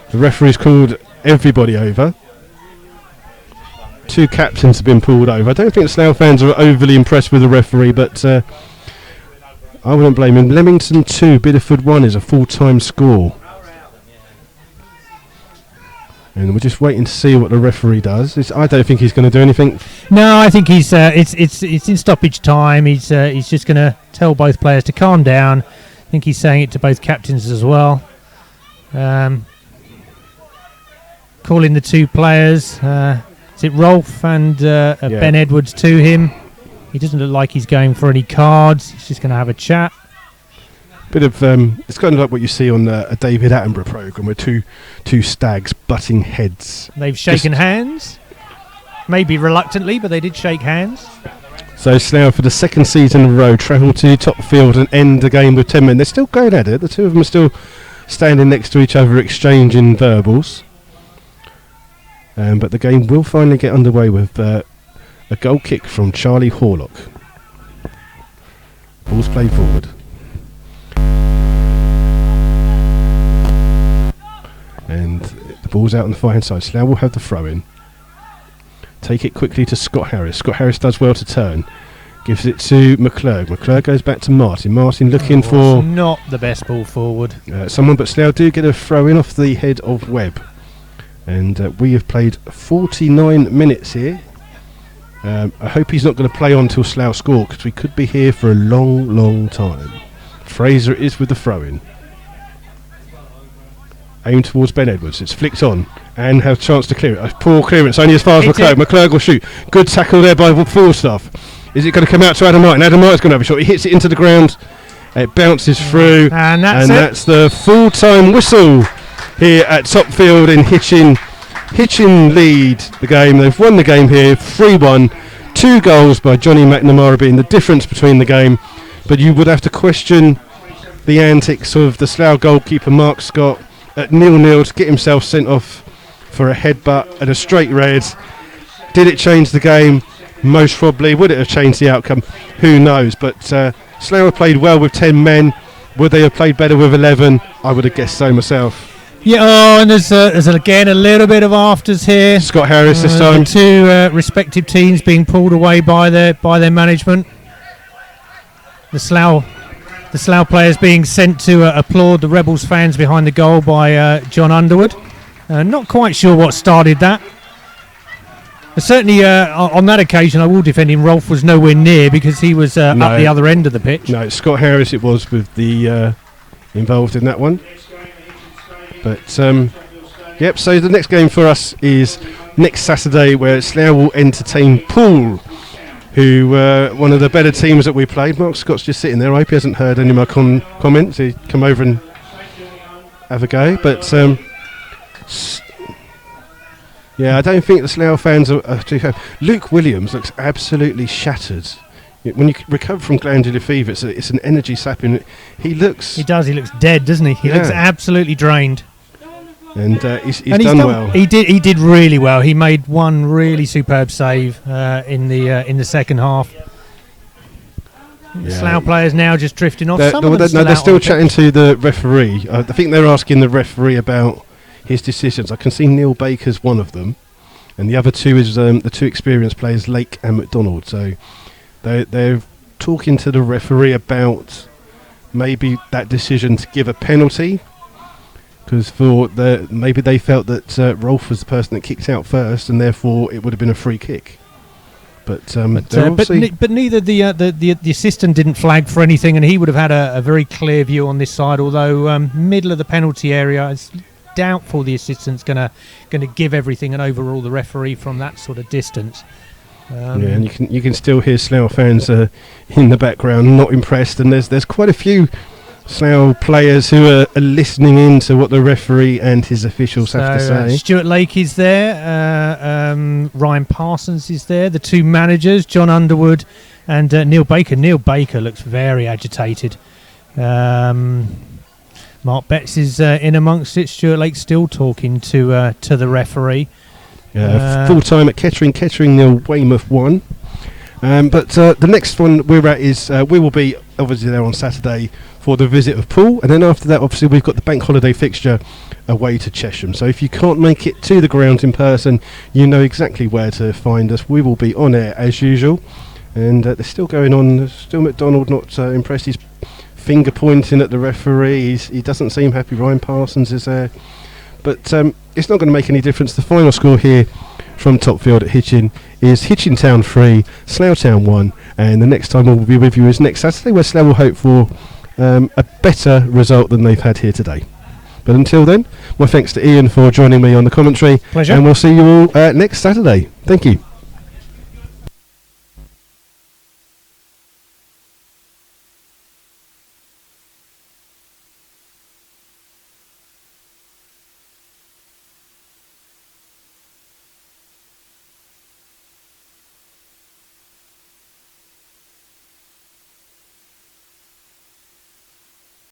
The referee's called everybody over. 2 captains have been pulled over. I don't think Slough fans are overly impressed with the referee, but I wouldn't blame him. Leamington 2, Bideford 1 is a full-time score. And we're just waiting to see what the referee does. I don't think he's going to do anything. No, I think he's. It's in stoppage time. He's just going to tell both players to calm down. I think he's saying it to both captains as well. calling the two players. Is it Rolf and Ben Edwards to him? He doesn't look like he's going for any cards. He's just going to have a chat. Bit of it's kind of like what you see on a David Attenborough programme, where two stags butting heads. They've shaken hands, maybe reluctantly, but they did shake hands. So Slough, for the second season in a row, travel to Topfield and end the game with 10 men. They're still going at it. The two of them are still standing next to each other, exchanging verbals. But the game will finally get underway with a goal kick from Charlie Horlock. Ball's played forward. And the ball's out on the far hand side. Slough will have the throw in. Take it quickly to Scott Harris. Scott Harris does well to turn. Gives it to McClurg. McClurg goes back to Martin. Martin looking for... not the best ball forward. Someone, but Slough do get a throw in off the head of Webb. And we have played 49 minutes here. I hope he's not going to play on till Slough score, because we could be here for a long, long time. Fraser is with the throw-in. Aimed towards Ben Edwards. It's flicked on and has a chance to clear it. A poor clearance, only as far as McClurg. McClurg will shoot. Good tackle there by Falstaff. Is it going to come out to Adam Martin? Adam Martin's going to have a shot. He hits it into the ground. It bounces through. And that's the full-time whistle here at Topfield in Hitchin. Hitchin lead the game. They've won the game here 3-1. 2 goals by Johnny McNamara being the difference between the game. But you would have to question the antics of the Slough goalkeeper Mark Scott at 0-0 to get himself sent off for a headbutt and a straight red. Did it change the game? Most probably. Would it have changed the outcome? Who knows? But Slough played well with 10 men. Would they have played better with 11? I would have guessed so myself. Yeah, and there's again a little bit of afters here. Scott Harris this time. The two respective teams being pulled away by their management. The Slough players being sent to applaud the Rebels fans behind the goal by John Underwood. Not quite sure what started that. But certainly on that occasion, I will defend him. Rolf was nowhere near because he was up the other end of the pitch. No, Scott Harris it was with the involved in that one. But yep. So the next game for us is next Saturday, where Slough will entertain Poole, who one of the better teams that we played. Mark Scott's just sitting there. I hope he hasn't heard any of my comments. He'd come over and have a go. But yeah, I don't think the Slough fans are too happy. Luke Williams looks absolutely shattered. When you recover from glandular fever, it's an energy sapping. He looks dead, doesn't he? He looks absolutely drained. And he's done well. He did really well. He made one really superb save in the second half. Yeah. Slough players now just drifting off. They're still chatting to the referee. I think they're asking the referee about his decisions. I can see Neil Baker's one of them, and the other two is the two experienced players, Lake and McDonald. So they're talking to the referee about maybe that decision to give a penalty. Because maybe they felt that Rolf was the person that kicked out first, and therefore it would have been a free kick. But neither the assistant didn't flag for anything, and he would have had a very clear view on this side. Although middle of the penalty area, it's doubtful the assistant's going to give everything and overrule the referee from that sort of distance. And you can still hear Slough fans in the background, not impressed, and there's quite a few Slough players who are listening in to what the referee and his officials have to say. Stuart Lake is there, Ryan Parsons is there, the two managers, John Underwood and Neil Baker. Neil Baker looks very agitated. Mark Betts is in amongst it. Stuart Lake still talking to the referee. Full time at Kettering 0, Weymouth 1. But the next one we're at is we will be obviously there on Saturday for the visit of Poole, and then after that obviously we've got the bank holiday fixture away to Chesham. So if you can't make it to the ground in person, you know exactly where to find us. We will be on air as usual, and they're still going on. Still McDonald not impressed. He's finger pointing at the referee. He doesn't seem happy. Ryan Parsons is there, but it's not going to make any difference. The final score here from Topfield at Hitchin is Hitchin Town 3, Slough Town 1, and the next time we'll be with you is next Saturday, where Slough will hope for a better result than they've had here today. But until then, my thanks to Ian for joining me on the commentary. Pleasure. And we'll see you all next Saturday. Thank you.